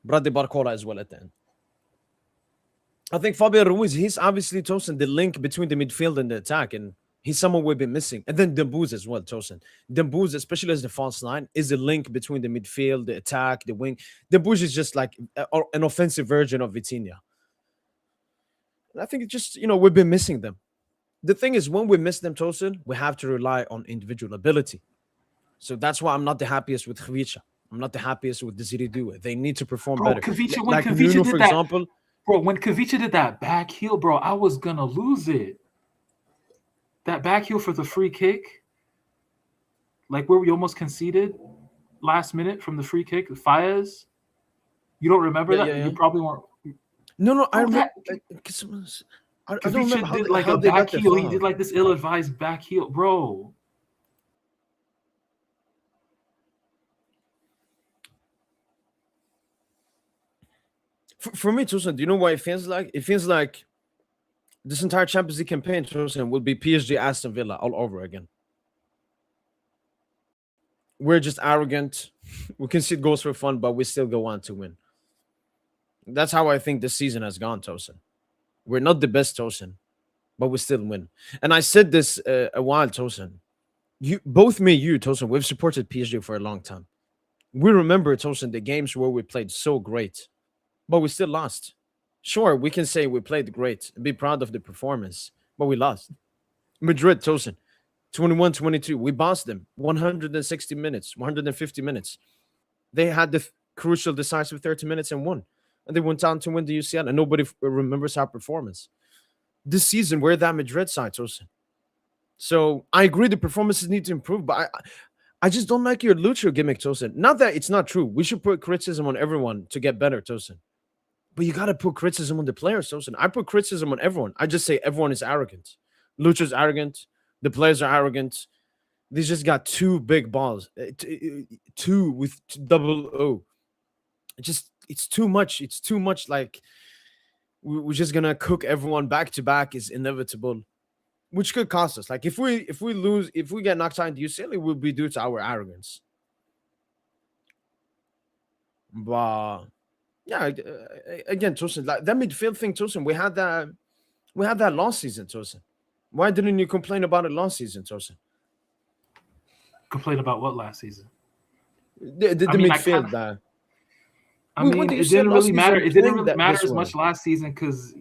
Brady Barcola as well at the end. I think Fabian Ruiz, he's obviously, Tossen, the link between the midfield and the attack, and he's someone we've been missing. And then Dembouz as well, Tossen. Dembouz, especially as the false 9, is the link between the midfield, the attack, the wing. Dembouz is just like an offensive version of Vitinha. And I think it's just, we've been missing them. The thing is, when we miss them, Tossen, we have to rely on individual ability. So that's why I'm not the happiest with Khvicha. I'm not the happiest with Desiree Due. They need to perform better. Khvicha, like Nuno, for example. Bro, when Khvicha did that back heel, bro, I was going to lose it. That back heel for the free kick, like where we almost conceded last minute from the free kick, Fayez. You don't remember that? Yeah. You probably weren't. No, I remember. I don't remember how, did like how a they back got the heel. He foul. did like this ill-advised back heel, bro. For me, Tossen, do you know what it feels like? It feels like this entire Champions League campaign, Tossen, will be PSG Aston Villa all over again. We're just arrogant. We concede goals for fun, but we still go on to win. That's how I think this season has gone, Tossen. We're not the best, Tossen, but we still win. And I said this a while, Tossen. Both me and you, Tossen, we've supported PSG for a long time. We remember, Tossen, the games where we played so great, but we still lost. Sure, we can say we played great and be proud of the performance, but we lost. Madrid, Tossen, 21-22. We bossed them 160 minutes, 150 minutes. They had the crucial, decisive 30 minutes and won. And they went on to win the UCL, and nobody remembers our performance. This season, we're that Madrid side, Tossen. So I agree the performances need to improve, but I just don't like your Lucho gimmick, Tossen. Not that it's not true. We should put criticism on everyone to get better, Tossen. But you got to put criticism on the players, Tossen. I put criticism on everyone. I just say everyone is arrogant. Lucho's arrogant. The players are arrogant. They just got 2 big balls. 2 with double O. It's too much. It's too much. Like we're just gonna cook everyone back to back is inevitable, which could cost us. Like if we lose, if we get knocked out in the UCL, it will be due to our arrogance. But yeah, again, Tossen, like that midfield thing, Tossen, we had that last season, Tossen. Why didn't you complain about it last season, Tossen? Complain about what last season? The midfield. I mean, it didn't really matter. It didn't really matter as much last season because,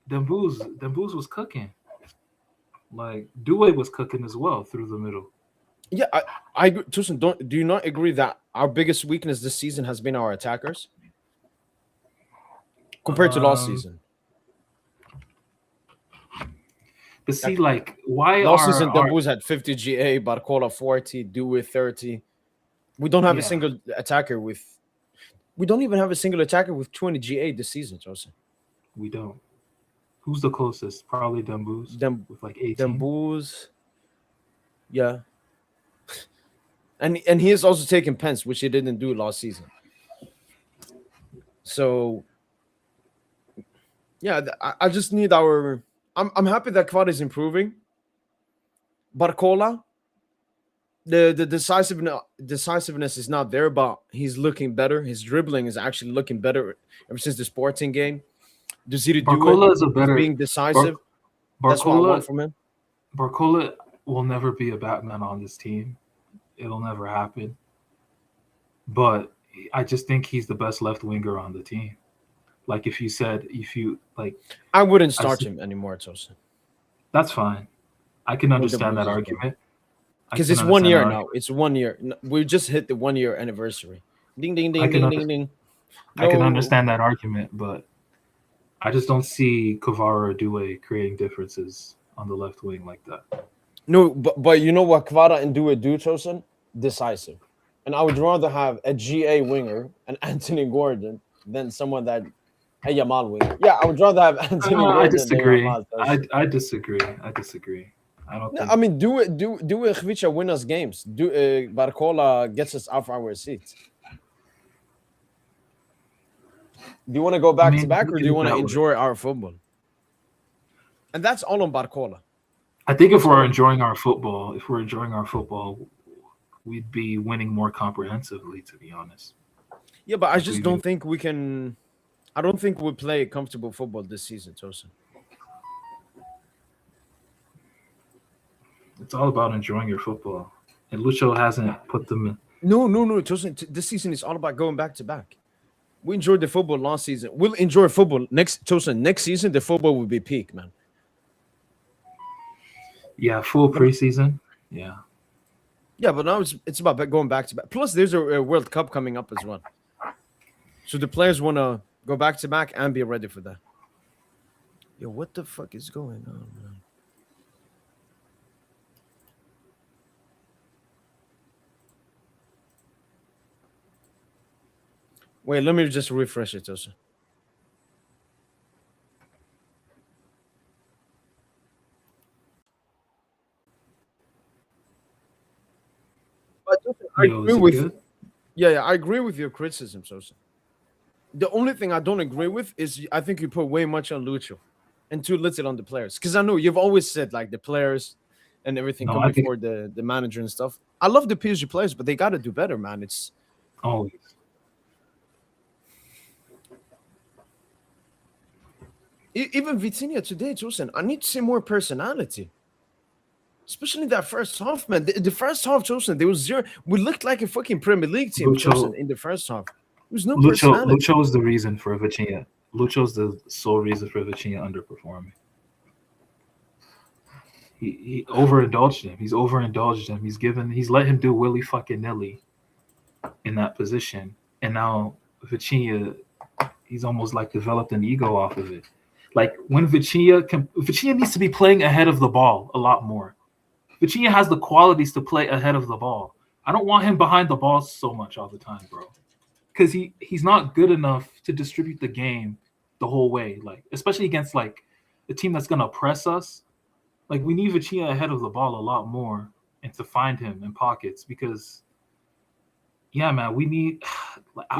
Dembouz was cooking. Like, Doué was cooking as well through the middle. Yeah, I agree. Tossen, do you not agree that our biggest weakness this season has been our attackers compared to last season? But see, like, why last season Dembouz had 50 GA, Barcola 40, Doué 30. We don't have a single attacker with. We don't even have a single attacker with 20 GA this season, Tossen. We don't. Who's the closest? Probably Dembouz. With like 18. Dembouz. Yeah. And he has also taken pens, which he didn't do last season. So yeah, I just need our. I'm happy that Quad is improving. Barcola. The decisiveness is not there, but he's looking better. His dribbling is actually looking better ever since the Sporting game. Barcola is a better being decisive. That's what I want from him. Barcola will never be a Batman on this team. It'll never happen. But I just think he's the best left winger on the team. Like I wouldn't start him anymore, Tossen. That's fine. I can understand that argument. Because can it's 1 understand year that now. It's 1 year. We just hit the 1 year anniversary. Ding ding ding I can ding under- ding ding. I can No, understand that argument, but I just don't see Kvara or Due creating differences on the left wing like that. no, but you know what Kvara and Due do, Tosin? Decisive. And I would rather have a GA winger and Anthony Gordon than someone that a Yamal winger. Yeah, I would rather have Anthony Gordon I than disagree. Yamal. I disagree. I disagree. I don't No, think. I mean, do Khvicha win us games. Do Barcola gets us off our seats. Do you want to go back to mean, back, look or at do you it want to that way. enjoy our football? And that's all on Barcola. I think if we're enjoying our football, we'd be winning more comprehensively, to be honest. Yeah, but I Like just we don't do. think we can. I don't think we play comfortable football this season, Tosin. It's all about enjoying your football. And Lucho hasn't put them in. No, Tosin. This season is all about going back to back. We enjoyed the football last season. We'll enjoy football next season. The football will be peak, man. Yeah, full preseason. Yeah. Yeah, but now it's about going back to back. Plus, there's a World Cup coming up as well. So the players want to go back to back and be ready for that. Yo, what the fuck is going on, man? Wait, let me just refresh it, Tosin. But Tosin, I Yo, agree is it with good? yeah, I agree with your criticism, Tosin. The only thing I don't agree with is I think you put way much on Lucho and too little on the players. Because I know you've always said like the players and everything No, come I think- before the manager and stuff. I love the PSG players, but they got to do better, man. It's Always. even Vitinha today, Tosin. I need to see more personality. Especially that first half, man. The first half, Tosin, there was zero. We looked like a fucking Premier League team, Lucho- Tosin, in the first half. There was no personality. Lucho's the reason for Vitinha. Lucho's the sole reason for Vitinha underperforming. He overindulged him. He's overindulged him. He's let him do willy fucking nilly in that position. And now Vitinha, he's almost like developed an ego off of it. Like when Vitinha needs to be playing ahead of the ball a lot more. Vitinha has the qualities to play ahead of the ball. I don't want him behind the ball so much all the time, bro. Because he's not good enough to distribute the game the whole way. Like, especially against like a team that's gonna press us. Like we need Vitinha ahead of the ball a lot more and to find him in pockets because yeah, man, we need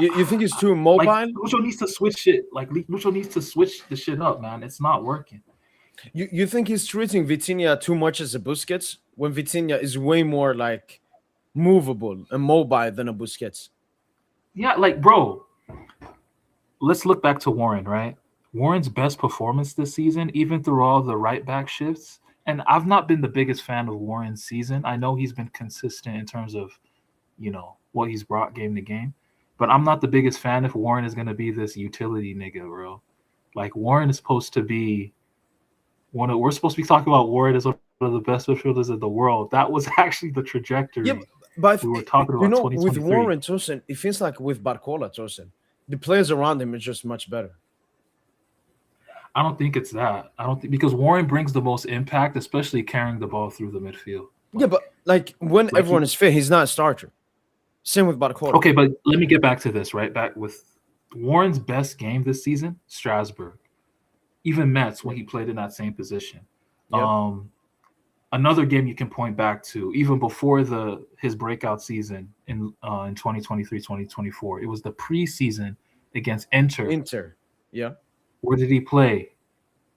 You think he's too mobile? like Lucho needs to switch it. Like Lucho needs to switch the shit up, man. It's not working. You think he's treating Vitinha too much as a Busquets when Vitinha is way more like movable and mobile than a Busquets? Yeah, like bro, let's look back to Warren, right? Warren's best performance this season, even through all the right back shifts. And I've not been the biggest fan of Warren's season. I know he's been consistent in terms of, you know, what he's brought game to game. But I'm not the biggest fan if Warren is going to be this utility nigga, bro. Like Warren is supposed to be we're supposed to be talking about Warren as one of the best midfielders in the world. That was actually the trajectory. Yeah, but we were talking about you know, 2023. with Warren Tosin, it feels like with Barcola Tosin, the players around him are just much better. I don't think it's that. I don't think because Warren brings the most impact, especially carrying the ball through the midfield. Yeah, but like when everyone is fit, he's not a starter. Same with Barcola. Okay, but let me get back to this, right? Back with Warren's best game this season, Strasbourg. Even Metz when he played in that same position. Yep. Another game you can point back to, even before his breakout season in 2023-2024, it was the preseason against Inter. Yeah. Where did he play?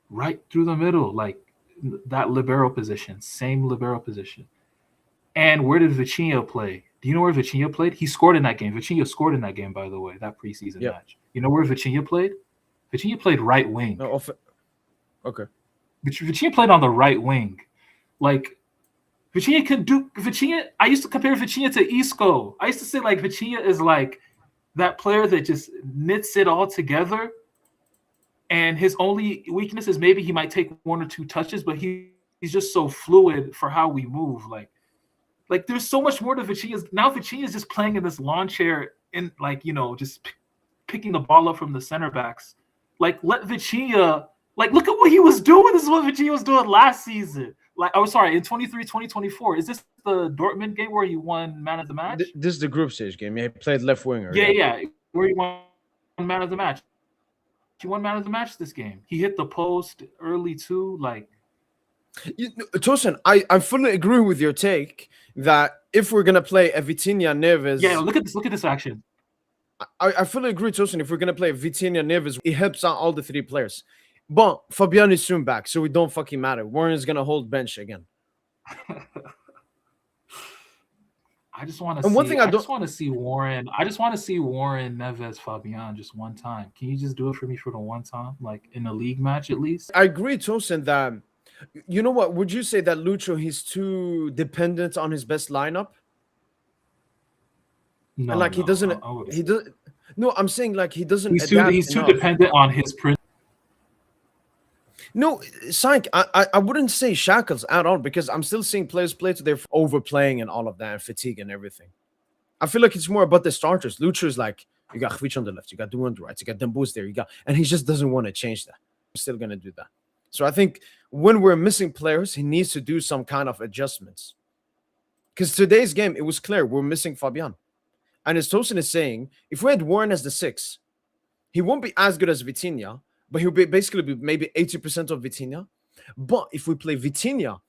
Right through the middle, like that libero position, same libero position. And where did Vitinha play? Do you know where Vitinha played? He scored in that game. Vitinha scored in that game, by the way, that preseason match. You know where Vitinha played? Vitinha played right wing. No, okay. Vitinha played on the right wing. Like, Vitinha, I used to compare Vitinha to Isco. I used to say, like, Vitinha is like that player that just knits it all together. And his only weakness is maybe he might take one or two touches, but he's just so fluid for how we move. Like Like there's so much more to Vitinha's. Now Vitinha's just playing in this lawn chair and like, just picking the ball up from the center backs. Like let Vitinha, like look at what he was doing. This is what Vitinha was doing last season. Like, oh, sorry, in 2023-2024. Is this the Dortmund game where he won man of the match? This is the group stage game. He played left winger. Yeah, where he won man of the match. He won man of the match this game. He hit the post early too. Like, Tossen, I fully agree with your take that if we're gonna play a Vitinha Neves, look at this action. I fully agree, Tossen. If we're gonna play Vitinha Neves, it helps out all the three players. But Fabian is soon back, so it don't fucking matter. Warren is gonna hold bench again. I just want to see. I just want to see Warren. I just want to see Warren, Neves, Fabian just one time. Can you just do it for me for the one time, like in a league match at least? I agree, Tossen, that you know what? Would you say that Lucho he's too dependent on his best lineup? No, and like he doesn't. He does. No, I'm saying like he doesn't. He's too dependent on his print. No, Sank, I wouldn't say shackles at all because I'm still seeing players play to their overplaying and all of that and fatigue and everything. I feel like it's more about the starters. Lucho is like, you got Hvich on the left, you got Duan on the right, you got Dembus there, and he just doesn't want to change that. I'm still going to do that. So I think when we're missing players, he needs to do some kind of adjustments. Because today's game, it was clear we're missing Fabian. And as Tossen is saying, if we had Warren as the 6, he won't be as good as Vitinha, but he'll basically be maybe 80% of Vitinha. But if we play Vitinha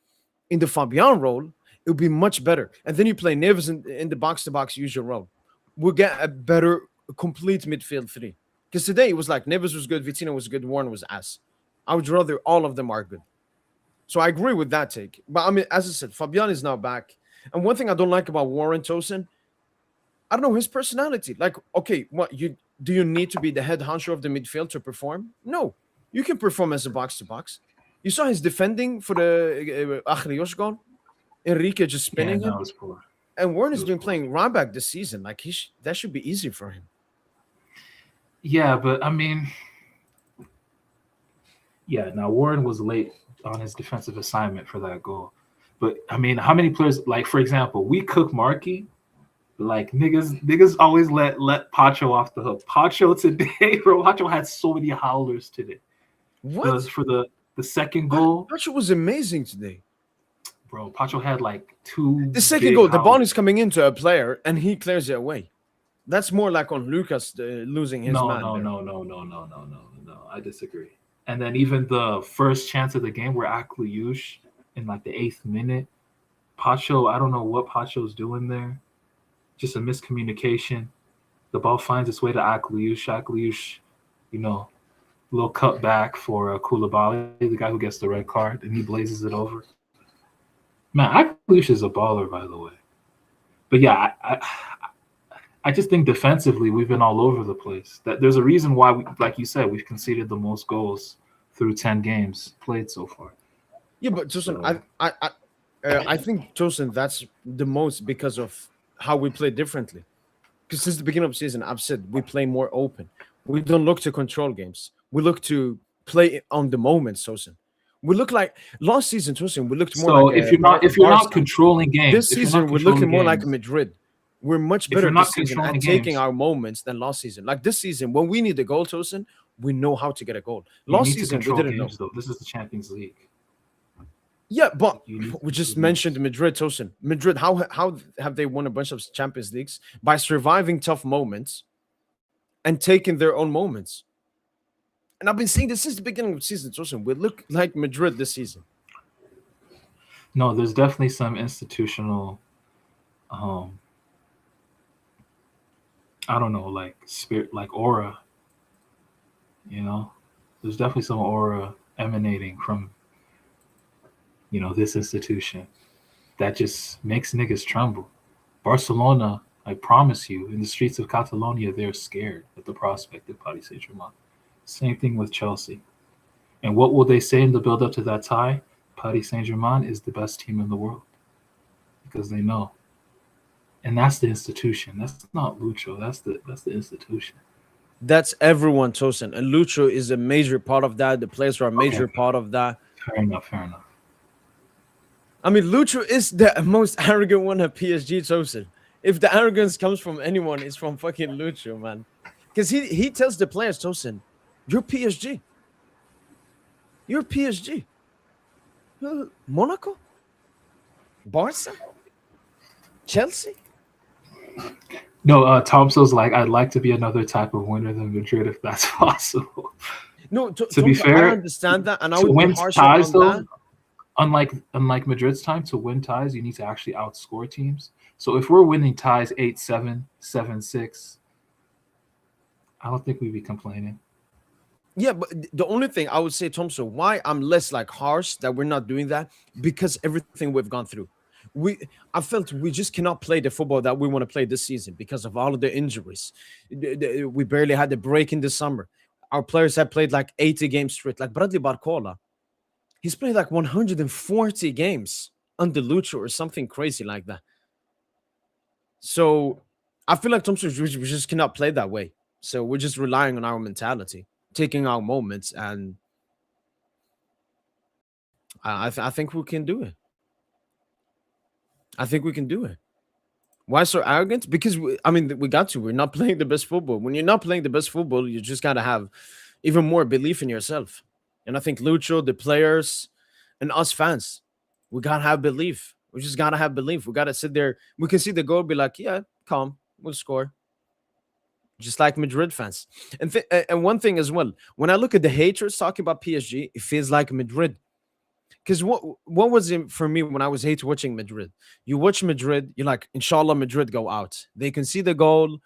in the Fabian role, it'll be much better. And then you play Neves in the box-to-box usual role. We'll get a better, complete midfield 3. Because today it was like Neves was good, Vitinha was good, Warren was ass. I would rather all of them are good. So I agree with that take. But I mean, as I said, Fabian is now back. And one thing I don't like about Warren Tossen, I don't know his personality. Like, okay, do you need to be the head honcho of the midfield to perform? No, you can perform as a box-to-box. You saw his defending for the Akhrios goal. Enrique just spinning him. Was poor. And Warren has been playing right back this season. Like that should be easy for him. Yeah, but I mean, now Warren was late on his defensive assignment for that goal. But I mean, how many players, like for example, we cook Markey. Like niggas always let Pacho off the hook. Pacho today, bro. Pacho had so many howlers today. What? For the second goal? Pacho was amazing today. Bro, Pacho had like 2. The second goal, the ball is coming into a player and he clears it away. That's more like on Lucas losing his man. No. I disagree. And then even the first chance of the game where Akliush in like the 8th minute, Pacho, I don't know what Pacho's doing there. Just a miscommunication. The ball finds its way to Akliush. Akliush, little cut back for Koulibaly, the guy who gets the red card, and he blazes it over. Man, Akliush is a baller, by the way. But yeah, I just think defensively we've been all over the place. That there's a reason why, like you said, we've conceded the most goals through 10 games played so far. Yeah, but Tossen, I think Tossen, that's the most because of how we play differently. Because since the beginning of the season, I've said we play more open. We don't look to control games. We look to play on the moments, Tossen. We look like last season, Tossen. We looked more. So like if you're not controlling games, this season we're looking more like Madrid. We're much better this season at taking our moments than last season. Like this season, when we need a goal, Tossen, we know how to get a goal. Last season we didn't know. Though. This is the Champions League. Yeah, but we just mentioned Madrid, Tossen. Madrid, how have they won a bunch of Champions Leagues? By surviving tough moments and taking their own moments. And I've been saying this since the beginning of the season, Tossen. We look like Madrid this season. No, there's definitely some institutional, I don't know, like spirit, like aura. There's definitely some aura emanating from this institution that just makes niggas tremble. Barcelona, I promise you, in the streets of Catalonia, they're scared at the prospect of Paris Saint-Germain. Same thing with Chelsea. And what will they say in the build-up to that tie? Paris Saint-Germain is the best team in the world because they know. And that's the institution. That's not Lucho. That's the institution. That's everyone, Tossen. And Lucho is a major part of that. The players are a major part of that. Fair enough. I mean, Lucho is the most arrogant one at PSG, Tossen. If the arrogance comes from anyone, it's from fucking Lucho, man. Because he tells the players, Tossen, you're PSG. You're PSG. Monaco? Barca? Chelsea? No, Thompson's like, I'd like to be another type of winner than Madrid if that's possible. No, To be fair, I understand that, and I to would win be harsher ties on though, that. unlike Madrid's time, to win ties, you need to actually outscore teams. So if we're winning ties 8-7, 7-6, I don't think we'd be complaining. Yeah, but the only thing I would say, Thompson, why I'm less like harsh that we're not doing that, because everything we've gone through. I felt we just cannot play the football that we want to play this season because of all of the injuries. We barely had the break in the summer. Our players have played like 80 games straight. Like Bradley Barcola, he's played like 140 games under Lucho or something crazy like that. So I feel like Thompson, we just cannot play that way. So we're just relying on our mentality, taking our moments, and I think we can do it. I think we can do it. Why so arrogant? Because we got to. We're not playing the best football. When you're not playing the best football, you just gotta have even more belief in yourself. And I think Lucho, the players, and us fans, we gotta have belief. We just gotta have belief. We gotta sit there. We can see the goal, be like, yeah, calm, we'll score. Just like Madrid fans. And one thing as well, when I look at the haters talking about PSG, it feels like Madrid. Because what was it for me when I was hate watching Madrid? You watch Madrid, you're like, inshallah, Madrid go out. They can see the goal.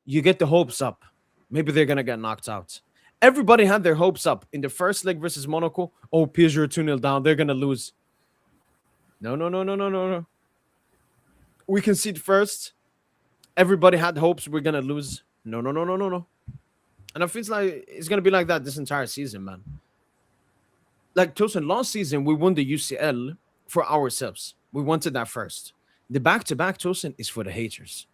You get the hopes up. Maybe they're going to get knocked out. Everybody had their hopes up. In the first leg versus Monaco, oh, PSG are 2-0 down. They're going to lose. No. We concede first. Everybody had hopes we're going to lose. No. And it feels like it's going to be like that this entire season, man. Like Tossen, last season, we won the UCL for ourselves. We wanted that first. The back-to-back, Tossen, is for the haters.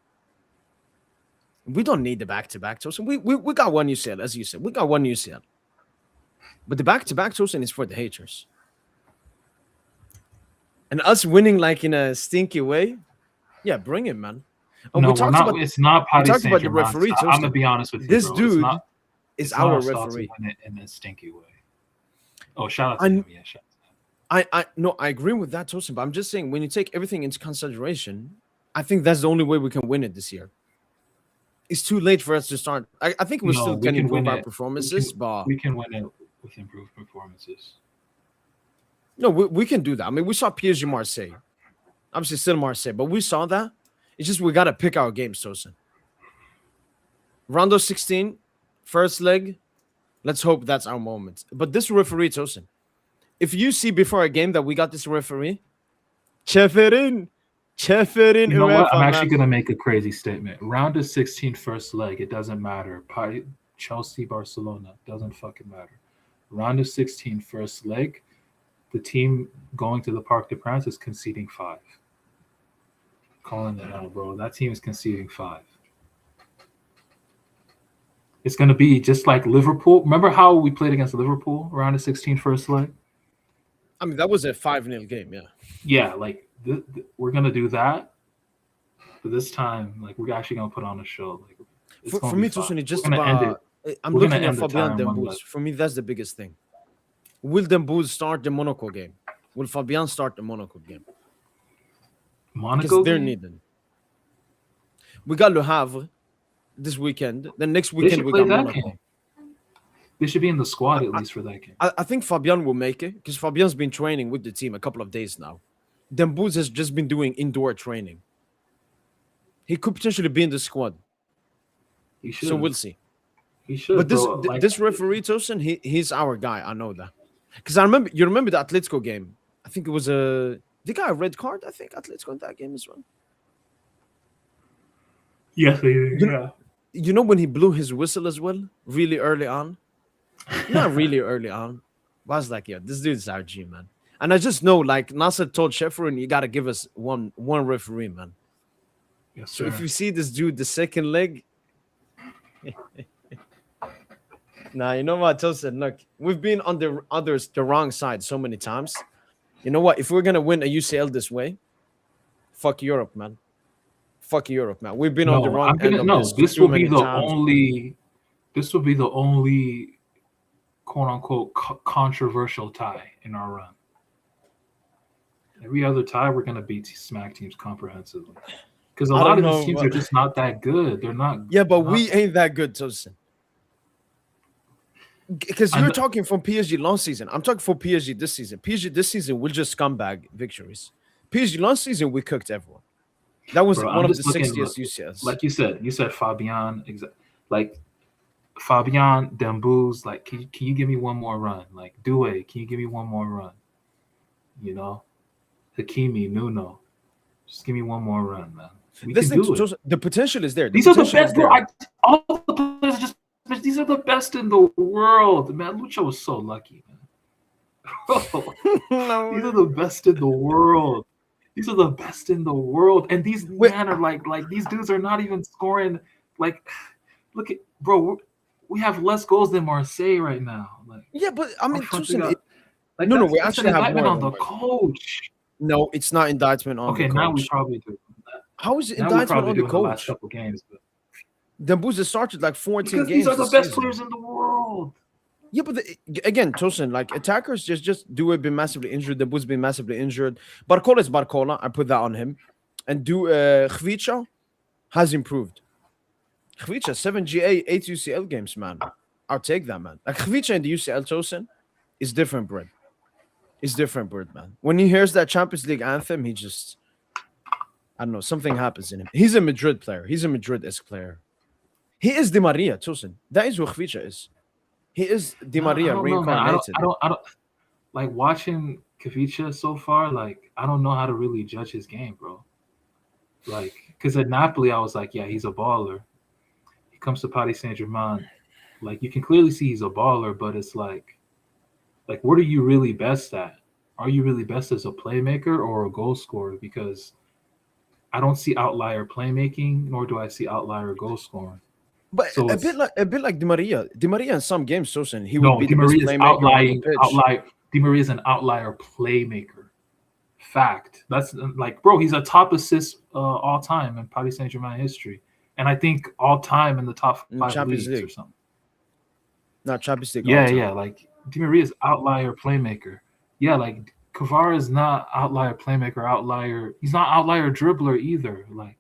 We don't need the back-to-back, Tossen. We got one UCL, as you said. We got one UCL. But the back-to-back, Tossen, is for the haters. And us winning like in a stinky way, yeah, bring it, man. And No, we're not. It's not Paris talked about the Saint-Germain. referee, I'm Tossen. gonna be honest with you, This bro. dude it's is not our us to referee. win it in a stinky way. Oh, shout out to him. Yeah, shout out. I agree with that, Tosin, but I'm just saying when you take everything into consideration, I think that's the only way we can win it this year. It's too late for us to start. I think we still can improve our performances, but we can win it with improved performances. No, we can do that. I mean, we saw PSG Marseille. Obviously, still Marseille, but we saw that. It's just we got to pick our games, Tosin. Round of 16, first leg. Let's hope that's our moment. But this referee, Tosin, if you see before a game that we got this referee, Cheferin. You know what? I'm actually going to make a crazy statement. Round of 16, first leg, it doesn't matter. Chelsea, Barcelona, doesn't fucking matter. Round of 16, first leg, the team going to the Parc des Princes is conceding 5. Calling it out, bro. That team is conceding 5. It's going to be just like Liverpool. Remember how we played against Liverpool around the 16 first leg? I mean, that was a 5-0 game, yeah. Yeah, like we're going to do that. But this time, like, we're actually going to put on a show. Like, for me, Tosin, it's just about... I'm looking at Fabian Dembouz. For me, that's the biggest thing. Will Dembouz start the Monaco game? Will Fabian start the Monaco game? Monaco because they're game? needed. We got Le Havre this weekend. Then next They weekend should we play got that Monaco. game. They should be in the squad at least for that game. I think Fabian will make it because Fabian's been training with the team a couple of days now. Dembouz has just been doing indoor training. He could potentially be in the squad. He should. So we'll see. He should. But this bro. this referee, Tosin, he's our guy. I know that. Because you remember the Atletico game. I think it was they got a red card, I think, Atletico in that game as well. Yes, they did. Yeah. You know when he blew his whistle as well, really early on? Not really early on. But I was like, yeah, this dude's our G, man. And I just know, like Nasser told Sheffield, you got to give us one referee, man. Yes, So sir. if you see this dude, the second leg, nah, you know what, Tosin? Look, we've been on the wrong side so many times. You know what? If we're gonna win a UCL this way, fuck Europe, man. Fuck Europe, man. We've been on the No, wrong end of this this too will be many the times. only. This will be the only quote unquote controversial tie in our run. Every other tie, we're gonna beat smack teams comprehensively. Because a I lot don't of these know, teams but- are just not that good. They're not. Yeah, but not- we ain't that good, Tosin. Because you're I'm- talking from PSG last season. I'm talking for PSG this season. PSG this season will just scumbag victories. PSG last season we cooked everyone. That was Bro, one I'm of the just looking, 60th UCLs. like you said Fabian, like Fabian, Dembouz, like can you give me one more run? Like Doué, can you give me one more run? You know, Hakimi, Nuno, just give me one more run, man. We can do it. The potential is there. These are the potential is best, bro. there. All the players just. These are the best in the world, man. Lucho was so lucky, man. No. These are the best in the world. These are the best in the world, and these men are like these dudes are not even scoring. Like, look at bro, we have less goals than Marseille right now. Like, Yeah, but I mean, front we Tosin, got- like no, that's- we that's actually an have indictment more on than the one. coach. No, it's not indictment on Okay, the now we coach. probably do. How is it Now we indictment probably on do the in the last coach? couple games, but Dembouz started like 14 because games. these are the this best season. players in the world. Yeah, but again, Tosin, like attackers just do it been massively injured. Dembouz been massively injured. Barcola is Barcola. I put that on him. And Khvicha has improved. Khvicha, 7 GA, 8 UCL games, man. I'll take that, man. Like Khvicha in the UCL, Tosin, is different, bread. It's different, bread, man. When he hears that Champions League anthem, he just, I don't know, something happens in him. He's a Madrid player. He's a Madrid-esque player. He is Di Maria, Tosin. That is who Khvicha is. He is Di Maria I don't know, man. reincarnated. I don't like watching Khvicha so far. Like, I don't know how to really judge his game, bro. Like, because at Napoli, I was like, yeah, he's a baller. He comes to Paris Saint-Germain, like you can clearly see he's a baller, but it's like what are you really best at? Are you really best as a playmaker or a goal scorer? Because I don't see outlier playmaking, nor do I see outlier goal scoring. But So a it's- bit like Di Maria. Di Maria in some games, Tosin, he No, would be Di the best Maria is playmaker on the pitch. Di Maria is an outlier playmaker. Fact. That's like, bro, he's a top assist all time in Paris Saint-Germain history, and I think all time in the top In 5 Champions leagues or League. something. Not Champions League. Yeah, all time. yeah. Like Di Maria is outlier playmaker. Yeah, like Kvara is not outlier playmaker. He's not outlier dribbler either. Like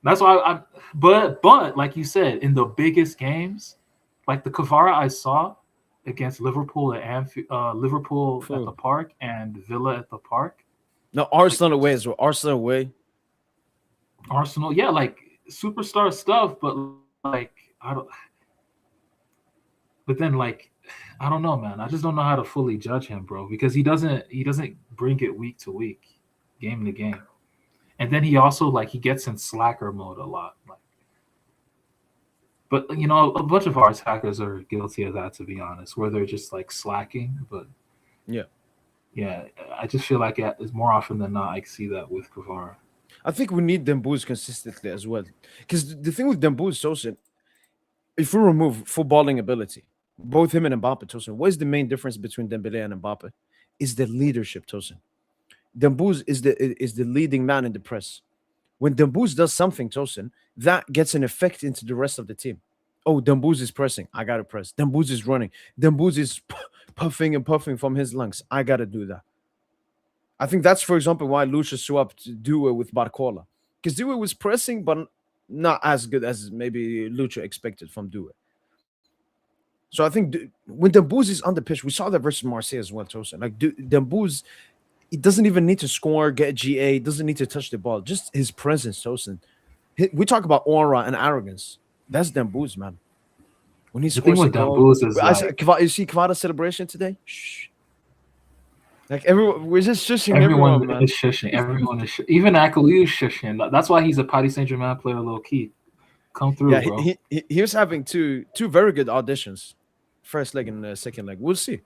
that's why But like you said, in the biggest games, like the Kvara I saw against Liverpool at Liverpool at the Park and Villa at the Park. No, Arsenal away as well. Arsenal away. Arsenal, yeah, like superstar stuff, but like I don't. But then, like, I don't know, man. I just don't know how to fully judge him, bro, because he doesn't bring it week to week, game to game, and then he also he gets in slacker mode a lot. Like, but you know, a bunch of our attackers are guilty of that, to be honest, where they're just like slacking. But yeah, I just feel like it's more often than not I see that with Kvara. I think we need Dembouz consistently as well. Because the thing with Dembouz, Tosin, if we remove footballing ability, both him and Mbappe, Tosin, what is the main difference between Dembele and Mbappe? Is the leadership, Tosin. Dembouz is the leading man in the press. When Dembouz does something, Tosin, that gets an effect into the rest of the team. Oh, Dembouz is pressing. I got to press. Dembouz is running. Dembouz is puffing and puffing from his lungs. I got to do that. I think that's, for example, why Lucha swapped Doué with Barcola. Because Doué was pressing, but not as good as maybe Lucha expected from Doué. So I think when Dembouz is on the pitch, we saw that versus Marseille as well, Tosin. Like Dembouz, he doesn't even need to score, get GA, doesn't need to touch the ball. Just his presence, Tosin. We talk about aura and arrogance. That's Dembouz, man. When he The thing scores with a goal, Dembouz is you see Kvara's celebration today? Shh. Like everyone, we're just shushing everyone man. is shushing. Everyone is even Akaliu is shushing. That's why he's a Paris Saint-Germain player, low key. Come through, Yeah, bro. he was having two very good auditions, first leg and second leg. We'll see.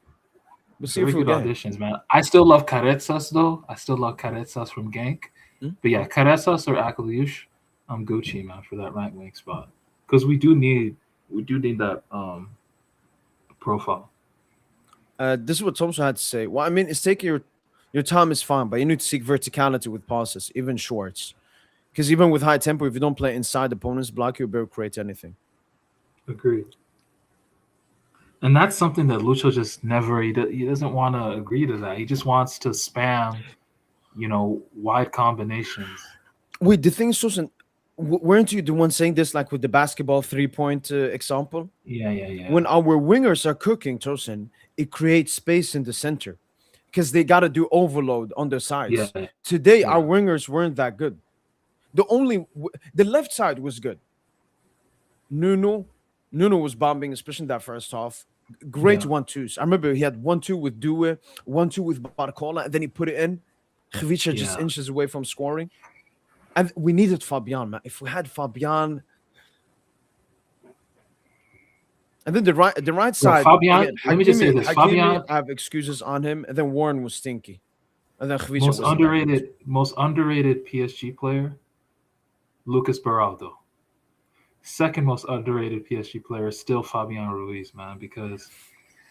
We'll see Very if we good get auditions, man. I still love Carezas though. I still love Carezas from Genk. But yeah, Carezas or Akaliush, I'm Gucci, man, for that right wing spot. Because we do need that profile. This is what Thompson had to say. Well, I mean, it's taking Your time is fine, but you need to seek verticality with passes, even shorts. Because even with high tempo, if you don't play inside the opponent's block, you'll be able to create anything. Agreed. And that's something that Lucho just never, he doesn't want to agree to that. He just wants to spam, wide combinations. Wait, the thing is, Tossen, weren't you the one saying this like with the basketball 3-point example? Yeah. When our wingers are cooking, Tossen, it creates space in the center because they got to do overload on their sides. Yeah. Today, Yeah. our wingers weren't that good. The left side was good. Nuno was bombing, especially in that first half. Great 1-2s. I remember he had 1-2 with Due, 1-2 with Barcola, and then he put it in. Khvicha just inches away from scoring. And we needed Fabian, man. If we had Fabian, and then the right side, Fabian. again, Let me just say this: Fabian, I have excuses on him, and then Warren was stinky, and then Khvicha most underrated PSG player, Lucas Beraldo. Second most underrated PSG player is still Fabian Ruiz, man, because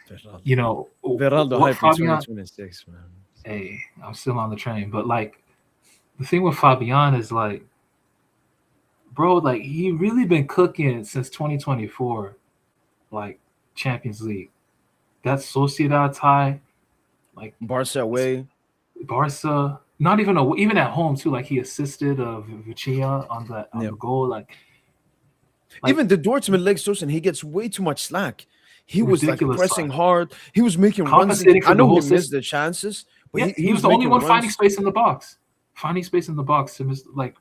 Beraldo hype in 2026, man. Hey, I'm still on the train, but like the thing with Fabian is like, bro, like he really been cooking since 2024, like Champions League. That Sociedad tie, like Barca away. Barca, not even at home too. Like he assisted Vichia on the goal. Like even the Dortmund legs, Tossen, he gets way too much slack. He was like pressing hard. He was making runs. I know he missed the chances, but he was the only one finding space in the box. Finding space in the box to miss. Like,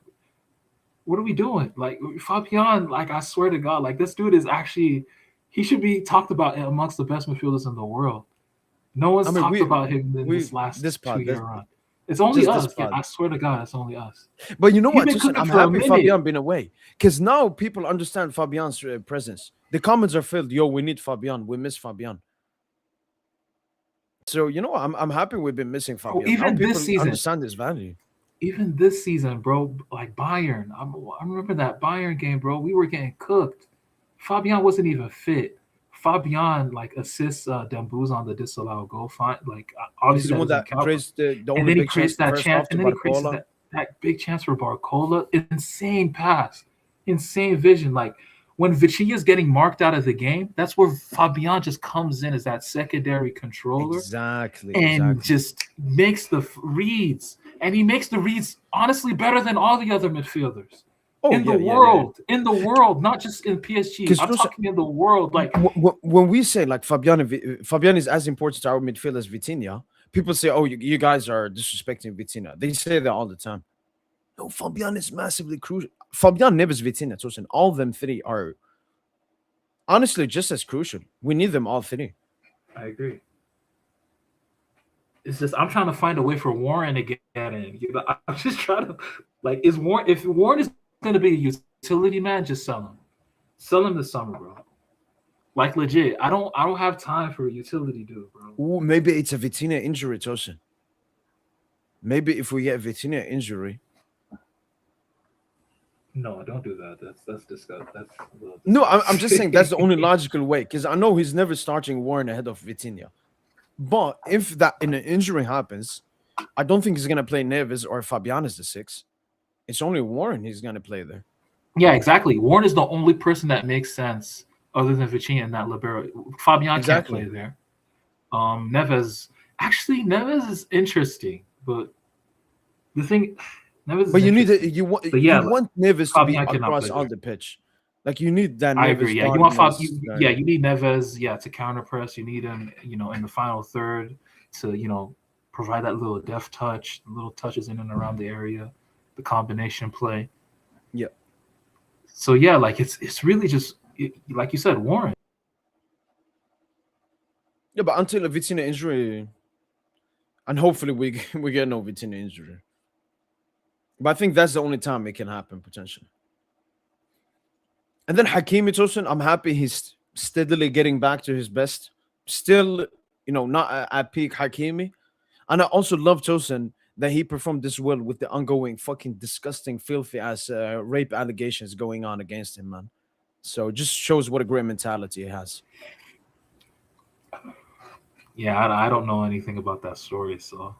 what are we doing? Like Fabian, like I swear to God, like this dude is actually, he should be talked about amongst the best midfielders in the world. No one's talked about him in this 2-year run. It's only us. Yeah, I swear to God, it's only us. But you know what? I'm happy Fabian been away because now people understand Fabian's presence. The comments are filled. Yo, we need Fabian. We miss Fabian. So I'm happy we've been missing Fabian. Oh, even now this season, understand his value. Even this season, bro. Like Bayern, I remember that Bayern game, bro. We were getting cooked. Fabian wasn't even fit. Fabian like assists Dembuz on the disallowed goal. Like obviously the one that creates the only big chance that chance, and then he creates that big chance for Barcola. Insane pass, insane vision. Like when Vichia is getting marked out of the game, that's where Fabian just comes in as that secondary controller, and just makes the reads. And he makes the reads honestly better than all the other midfielders. In the world, not just in PSG. I'm talking in the world. Like when we say like Fabian is as important to our midfield as Vitinha, people say, "Oh, you guys are disrespecting Vitinha." They say that all the time. No, Fabian is massively crucial. Fabian, Neves, Vitinha, Tossen, all of them three are honestly just as crucial. We need them all three. I agree. It's just I'm trying to find a way for Warren to get in. I'm just trying to if Warren is going to be a utility man, just sell him. Sell him this summer, bro. Like legit. I don't have time for a utility dude, bro. Ooh, maybe it's a Vitinha injury, Tossen. Maybe if we get Vitinha injury. No, don't do that. That's disgusting. No, I'm just saying that's the only logical way because I know he's never starting Warren ahead of Vitinha. But if that in an injury happens, I don't think he's gonna play Neves or Fabian as the 6. It's only Warren he's gonna play there. Yeah, exactly. Warren is the only person that makes sense other than Vitinha in that libero. Fabian can't play there. Neves is interesting, but the thing, Neves. But you want Neves to be across on the pitch. Like you need that. I agree. Yeah, you want you need Neves. Yeah, to counter press. You need him. In the final third to provide that little deft touch, little touches in and around the area, the combination play. Yeah. So yeah, like it's really just like you said, Warren. Yeah, but until a Vitinha injury, and hopefully we get no Vitinha injury. But I think that's the only time it can happen potentially. And then Hakimi Tossen, I'm happy he's steadily getting back to his best. Still, not at peak Hakimi. And I also love Tossen that he performed this well with the ongoing fucking disgusting, filthy ass rape allegations going on against him, man. So it just shows what a great mentality he has. Yeah, I don't know anything about that story, so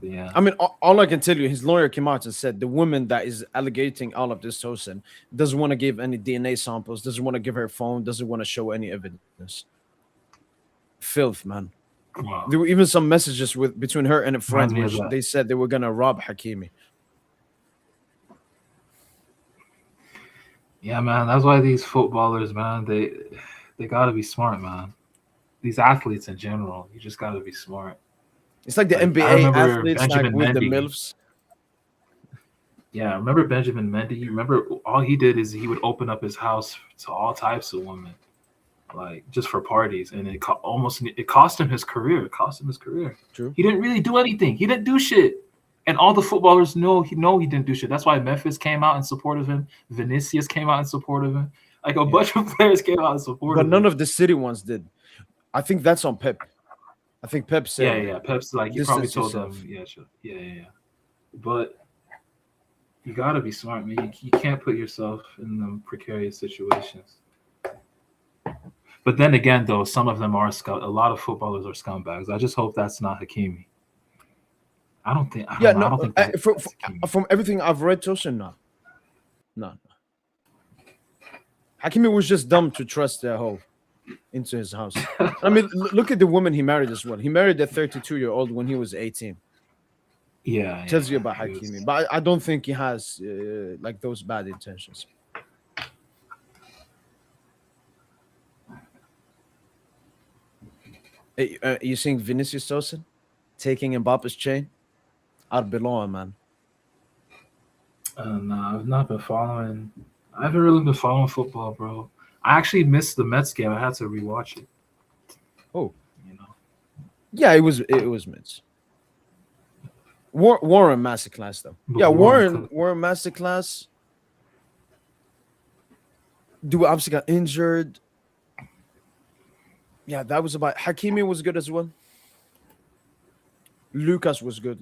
Yeah. I mean, all I can tell you, his lawyer came out and said the woman that is alleging all of this Tossen doesn't want to give any DNA samples, doesn't want to give her phone, doesn't want to show any evidence. Filth, man. Wow. There were even some messages between her and a friend, Reminds me of which that. they said they were gonna rob Hakimi. Yeah, man. That's why these footballers, man, they gotta be smart, man. These athletes in general, you just gotta be smart. It's like the Like, I NBA remember athletes, like Benjamin with the Mendy. milfs. Yeah, remember Benjamin Mendy? You remember all he did is he would open up his house to all types of women, like just for parties, and it cost him his career. It cost him his career. True. He didn't really do anything. He didn't do shit, and all the footballers know he didn't do shit. That's why Memphis came out in support of him. Vinicius came out in support of him. Like a bunch of players came out in support. But of none him. of the city ones did. I think that's on Pep. I think Pep said, Yeah. Pep's like, he probably distance told yourself. them, yeah, sure. Yeah. But you gotta be smart, man. You can't put yourself in them precarious situations. But then again, though, some of them are a lot of footballers are scumbags. I just hope that's not Hakimi. I don't think. I don't think that's Hakimi. From everything I've read, Tosin, no. Hakimi was just dumb to trust their hoe into his house. I mean, look at the woman he married as well. He married a 32-year-old when he was 18. Yeah, Tells you about he was- Hakimi, but I don't think he has like those bad intentions. You seeing Vinicius Tosin taking Mbappe's chain? Arbeloa, man. No, I've not been following. I haven't really been following football, bro. I actually missed the Mets game. I had to rewatch it. Oh, You know. yeah, it was mids. Warren masterclass though. But Yeah, Warren Warren masterclass. Dua obviously got injured. Yeah, that was about. Hakimi was good as well. Lucas was good.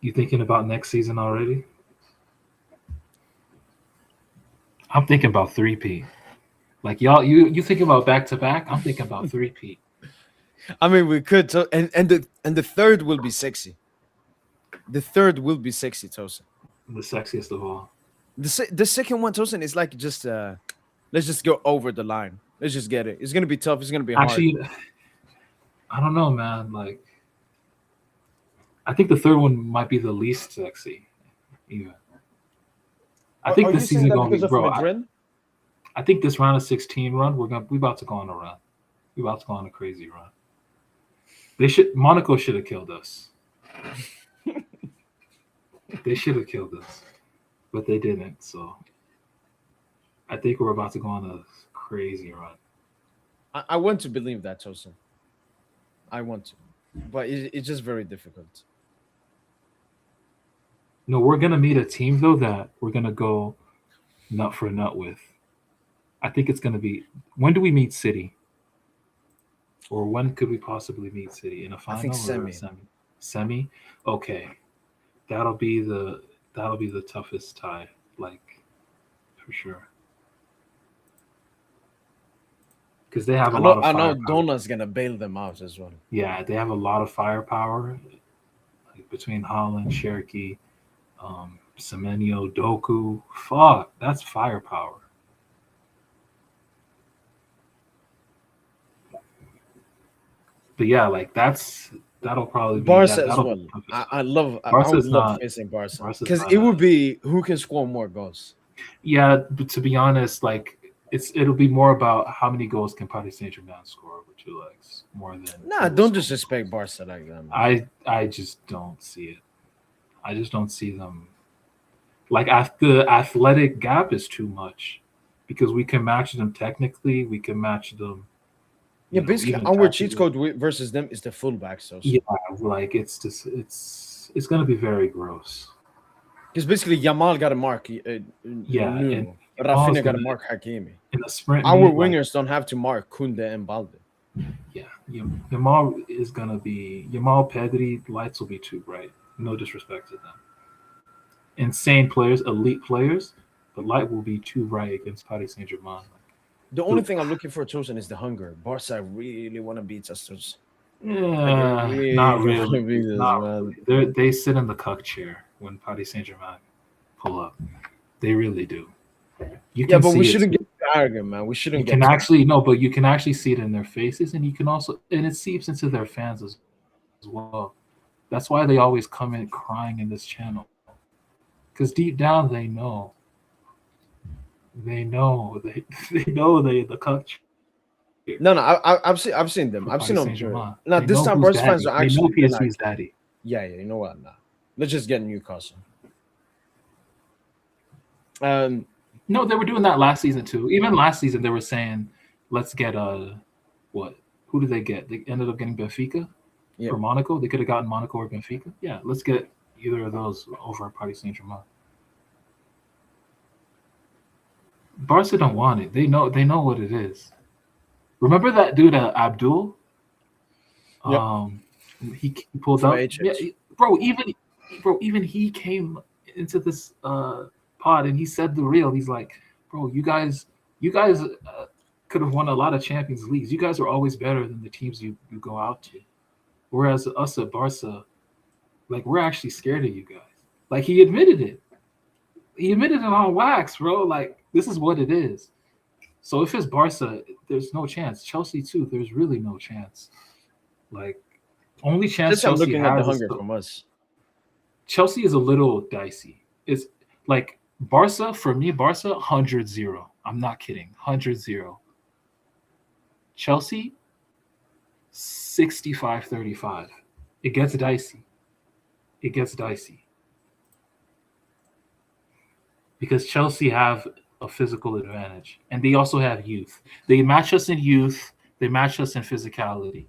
You thinking about next season already? I'm thinking about 3P. Like y'all, you thinking about back to back? I'm thinking about 3P. I mean, we could, and the third will be sexy. The third will be sexy, Tosin. The sexiest of all. The second one, Tosin, is like just let's just go over the line. Let's just get it. It's gonna be tough. It's gonna be hard. Actually, I don't know, man. Like, I think the third one might be the least sexy. Even. I think this season gonna be, bro. I think this round of 16 run, we about to go on a run. We about to go on a crazy run. Monaco should have killed us. They should have killed us, but they didn't. So I think we're about to go on a crazy run. I want to believe that, Tosin. I want to, but it's just very difficult. No, we're gonna meet a team though that we're gonna go nut for nut with. I think it's gonna be. When do we meet City? Or when could we possibly meet City in a final? I think or a semi. Okay, that'll be the toughest tie, like for sure. Because they have a lot of I know firepower. Dona's gonna bail them out as well. Yeah, they have a lot of firepower, like between Holland, Cherokee, Semenyo, Doku. Fuck, that's firepower. But yeah, like that'll probably be Barca as that'll well. be the toughest. I love. I Barca's would love not- facing Barca Barca's because not it would a- be who can score more goals. Yeah, but to be honest, like it'll be more about how many goals can Paris Saint-Germain score over two legs more than. Nah, don't disrespect Barca like that, man. I just don't see it. I just don't see them. Like the athletic gap is too much because we can match them technically. We can match them. Yeah, you know, basically, even our cheat tactically. code versus them is the fullback. So Yeah, like it's just it's gonna be very gross. because basically Yamal got to mark. Yeah, Nuno. and Rafinha got to gonna- mark Hakimi. In a sprint, Our meet, like, wingers don't have to mark Kunde and Balde. Yeah, Yamal is gonna be Yamal Pedri. Lights will be too bright. No disrespect to them. Insane players, elite players, but light will be too bright against Paris Saint-Germain. The only thing I'm looking for, Tosen, is the hunger. Barca really want to beat us. Like, Yeah, really not want really. to beat us, Not man. really. They sit in the cuck chair when Paris Saint-Germain pull up. They really do. You Yeah, can but we see it shouldn't too. get too arrogant, man. We shouldn't You get can too actually no, but you can actually see it in their faces, and you can also, and it seeps into their fans as well. That's why they always come in crying in this channel, because deep down they know they know they the cuck chair. No, I've seen them. For I've seen Paris them. Saint-Germain. Now They this know time, who's Barca fans daddy. are They know actually they're PSG's like, daddy. yeah, you know what? Nah, let's just get Newcastle. No, they were doing that last season too. Even last season, they were saying, "Let's get what? Who did they get? They ended up getting Benfica Yeah. or Monaco. They could have gotten Monaco or Benfica. Yeah, let's get either of those over at Paris Saint-Germain." Barca don't want it. They know what it is. Remember that dude Abdul? Yep. He pulled From up. Ajax. Yeah, even he came into this pod and he said the real. He's like, bro, you guys could have won a lot of Champions Leagues. You guys are always better than the teams you go out to. Whereas us at Barca, like, we're actually scared of you guys. Like, he admitted it. He admitted it on wax, bro. Like, this is what it is. So if it's Barca, there's no chance. Chelsea too, there's really no chance. Like, only chance Just I'm Chelsea looking at the has hunger is from us. Chelsea is a little dicey. It's like Barca, for me, Barca 100-0. I'm not kidding. 100-0. Chelsea 65-35. It gets dicey. It gets dicey. Because Chelsea have a physical advantage, and they also have youth. They match us in youth. They match us in physicality.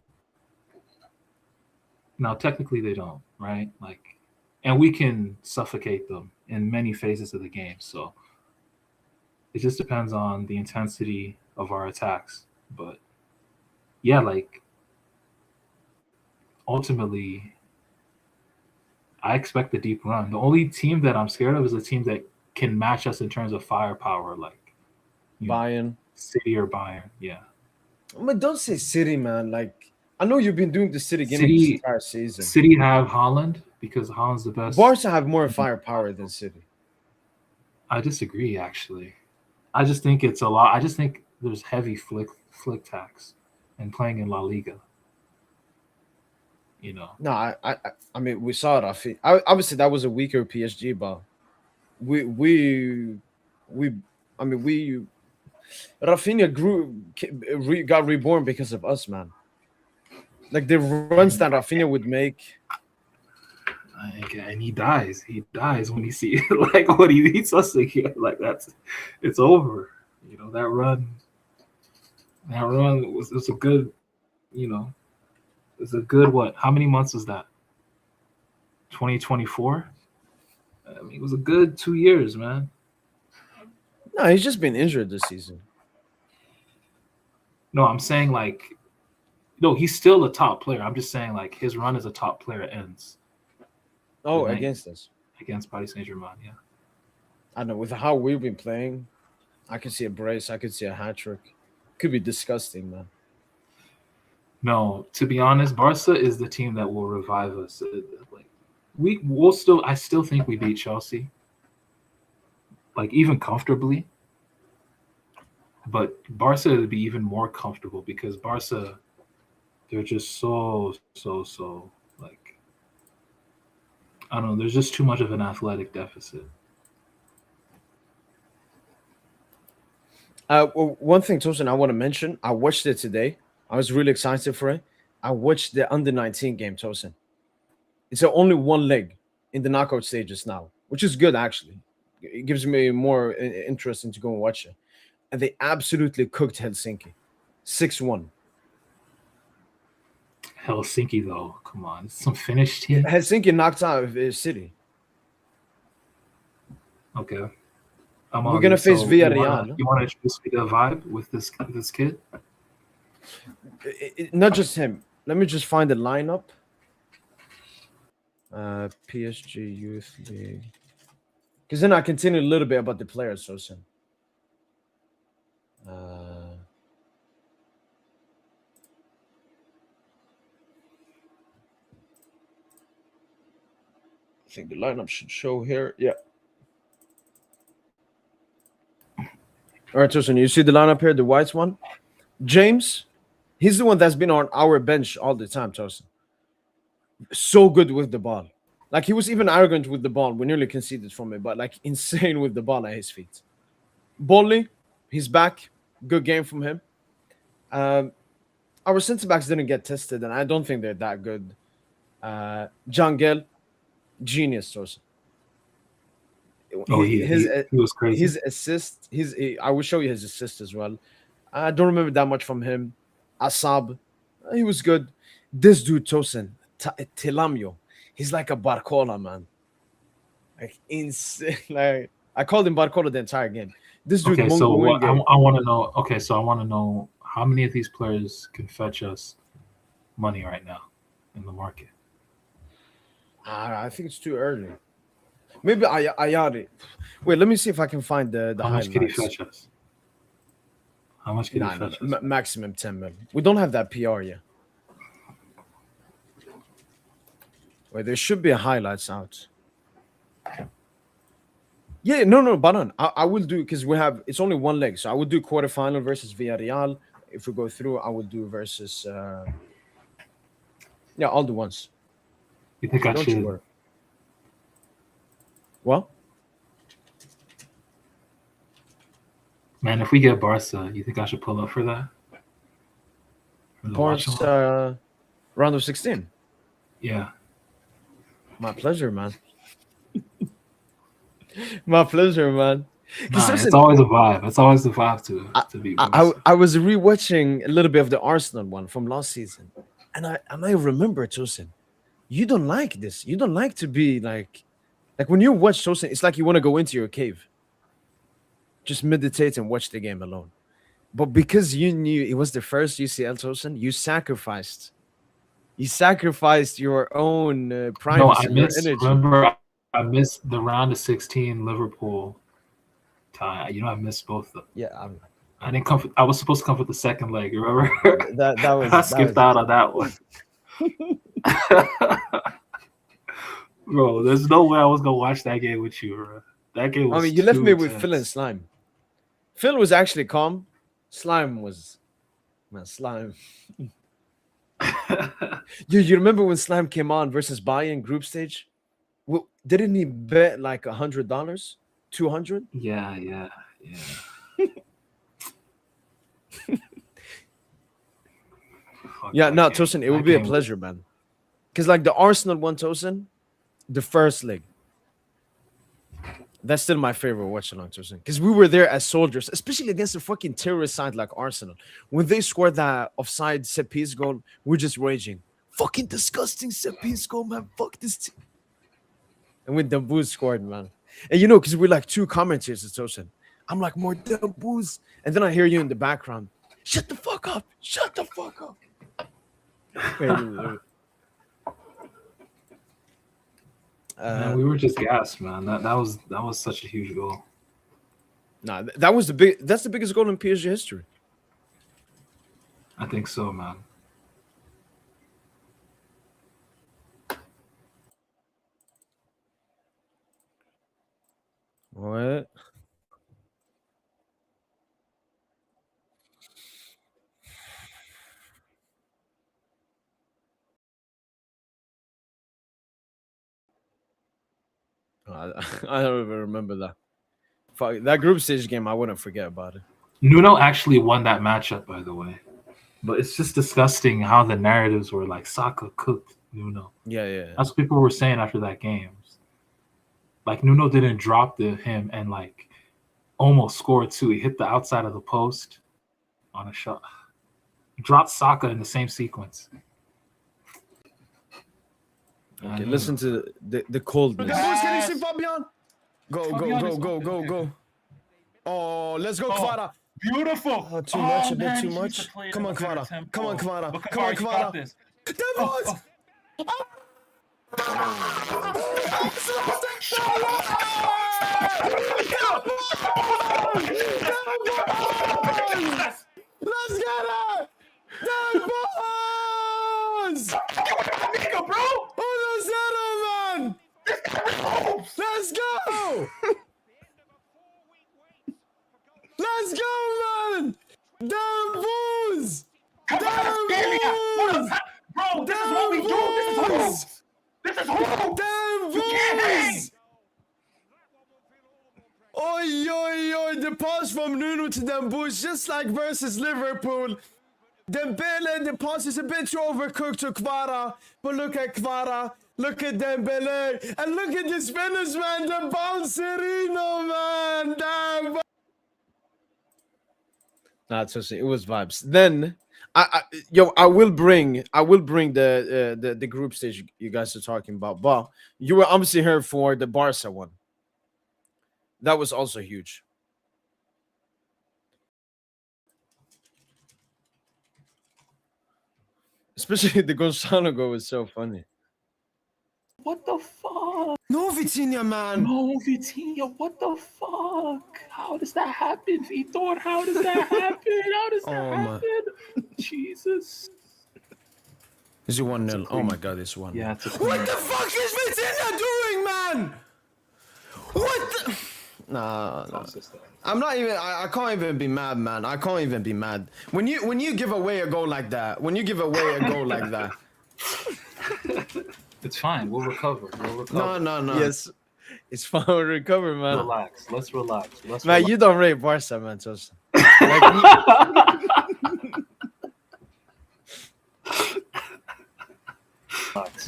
Now, technically, they don't, right? Like, and we can suffocate them in many phases of the game. So it just depends on the intensity of our attacks. But yeah, like, ultimately, I expect a deep run. The only team that I'm scared of is a team that can match us in terms of firepower, like Bayern, City or Bayern. Yeah. But don't say City, man. Like, I know you've been doing the City game City- this entire season. City have Holland because Holland's the best. Barca have more firepower than City. I disagree, actually. I just think it's a lot. I just think there's heavy flick tax and playing in La Liga. You know. No, I mean, we saw it. Obviously that was a weaker PSG, but we Rafinha got reborn because of us, man. Like, the runs that Rafinha would make. And he dies. He dies when he sees like when he beats us again. Like, it's over. You know, that run was a good, you know, it's a good what? How many months was that? 2024. I mean, it was a good 2 years, man. No, he's just been injured this season. No, I'm saying, like, no, he's still a top player. I'm just saying, like, his run as a top player ends Oh, Right. against us. against Paris Saint-Germain. Yeah. I don't know. With how we've been playing, I could see a brace. I could see a hat trick. Could be disgusting, man. No, to be honest, Barca is the team that will revive us. Like, I still think we beat Chelsea, like, even comfortably. But Barca would be even more comfortable because Barca, they're just so like, I don't know. There's just too much of an athletic deficit. One thing, Tosin, I want to mention. I watched it today. I was really excited for it. I watched the under-19 game, Tosin. It's only one leg in the knockout stages now, which is good, actually. It gives me more interesting to go and watch it. And they absolutely cooked Helsinki, 6-1. Helsinki, though, come on, it's some Finnish team. Helsinki knocked out City. Okay, We're gonna face Villarreal. You want to introduce me to the vibe with this kid? Not just him. Let me just find the lineup. PSG Youth League. Because then I continue a little bit about the players, Tossen. I think the lineup should show here. Yeah. All right, Tossen, you see the lineup here, the white one? James, he's the one that's been on our bench all the time, Tossen. So good with the ball. Like, he was even arrogant with the ball. We nearly conceded from it, but like insane with the ball at his feet. Bolly, he's back. Good game from him. Our center backs didn't get tested, and I don't think they're that good. Jangel, genius, Tossen. Oh, he was crazy. His assist, I will show you his assist as well. I don't remember that much from him. Asab, he was good. This dude, Tossen, Telamio, he's like a Barcola, man. Like insane. Like, I called him Barcola the entire game. This dude. Okay, so what, I want to know. Okay, so I want to know how many of these players can fetch us money right now in the market. I think it's too early. Maybe Ayari. Wait, let me see if I can find the How much highlights. can he fetch us? How much can he fetch us? Maximum 10 million. We don't have that PR yet. Wait, there should be a highlights out. Yeah, no, Baran. I will do, because it's only one leg, so I will do quarterfinal versus Villarreal. If we go through, I will do versus. Yeah, I'll do once. You think I Don't you should? worry. Well, Man, if we get Barca, you think I should pull up for that? For the watch along? Barca round of 16. Yeah. My pleasure, man. My pleasure, man. Nah, it's always a vibe. It's always the vibe to be. I was rewatching a little bit of the Arsenal one from last season, and I remember, Tossen, you don't like this. You don't like to be like when you watch Tossen, it's like you want to go into your cave, just meditate and watch the game alone. But because you knew it was the first UCL, Tossen, you sacrificed. You sacrificed your own privacy, No, your energy. remember, I missed the round of 16 Liverpool tie. I missed both of them. Yeah, I didn't come. I was supposed to come for the second leg. Remember? that was. I skipped out on that one. Bro, there's no way I was gonna watch that game with you, bro. That game was. You left me intense. with Phil and Slime. Phil was actually calm. Slime was, man, Slime. You remember when Slime came on versus Bayern group stage? Well, didn't he bet like $100, 200? Yeah. Yeah, no, Tossen, it would be a pleasure, man. Because like the Arsenal one, Tossen, the first leg. That's still my favorite watch along, Tossen. Because we were there as soldiers, especially against a fucking terrorist side like Arsenal. When they scored that offside set piece goal, we're just raging. Fucking disgusting set piece goal, man. Fuck this team. And when Dambuz scored, man. And because we're like two commentators, Tossen. I'm like, more Dambuz. And then I hear you in the background. Shut the fuck up. Shut the fuck up. Man, we were just gassed, man. That was such a huge goal. Nah, that's the biggest goal in PSG history. I think so, man. What? I don't even remember that. Fuck, that group stage game, I wouldn't forget about it. Nuno actually won that matchup, by the way. But it's just disgusting how the narratives were like Saka cooked Nuno. Yeah. That's what people were saying after that game. Like Nuno didn't drop him and like almost scored too. He hit the outside of the post on a shot. Dropped Saka in the same sequence. Okay, listen to the coldness. Go. Oh, let's go, Kvara. Beautiful. Oh, too much, a bit man, too he needs much. to play it Come in on, a better Kvara. tempo. Come on, Kvara. But Come on, you got Kvara. this. That Oh, was. oh. Let's get it! That was! Nigga, bro. 1-0, man! Let's go! Let's go, man! Damn Bulls! Damn Bulls! Bro, this is what we do. This is hoops. This is hoops. Damn You can't hang. Bulls! Oi, oi, oi, the pass from Nuno to Dembouz, just like versus Liverpool. Dembele, the pass is a bit too overcooked to Kvara, but look at Kvara, look at Dembele, and look at this finish, man, the Bouncerino, man, damn. Nah, seriously, it was vibes. Then, I will bring the group stage you guys are talking about, but you were obviously here for the Barca one. That was also huge. Especially the Gonzalo goal was so funny. What the fuck? No, Vitinha, man. No, Vitinha, what the fuck? How does that happen, Vitor? How does that happen? How does that Oh, man. happen? Jesus. Is it 1-0? Oh my god, it's 1-0. Yeah, it's a What the fuck is Vitinha doing, man? What the... Nah. I'm not even. I can't even be mad, man. I can't even be mad. When you give away a goal like that, It's fine. We'll recover. No. Yes, it's fine. We'll recover, man. Relax. Let's relax. Man, you don't rate Barca, man. Tossen.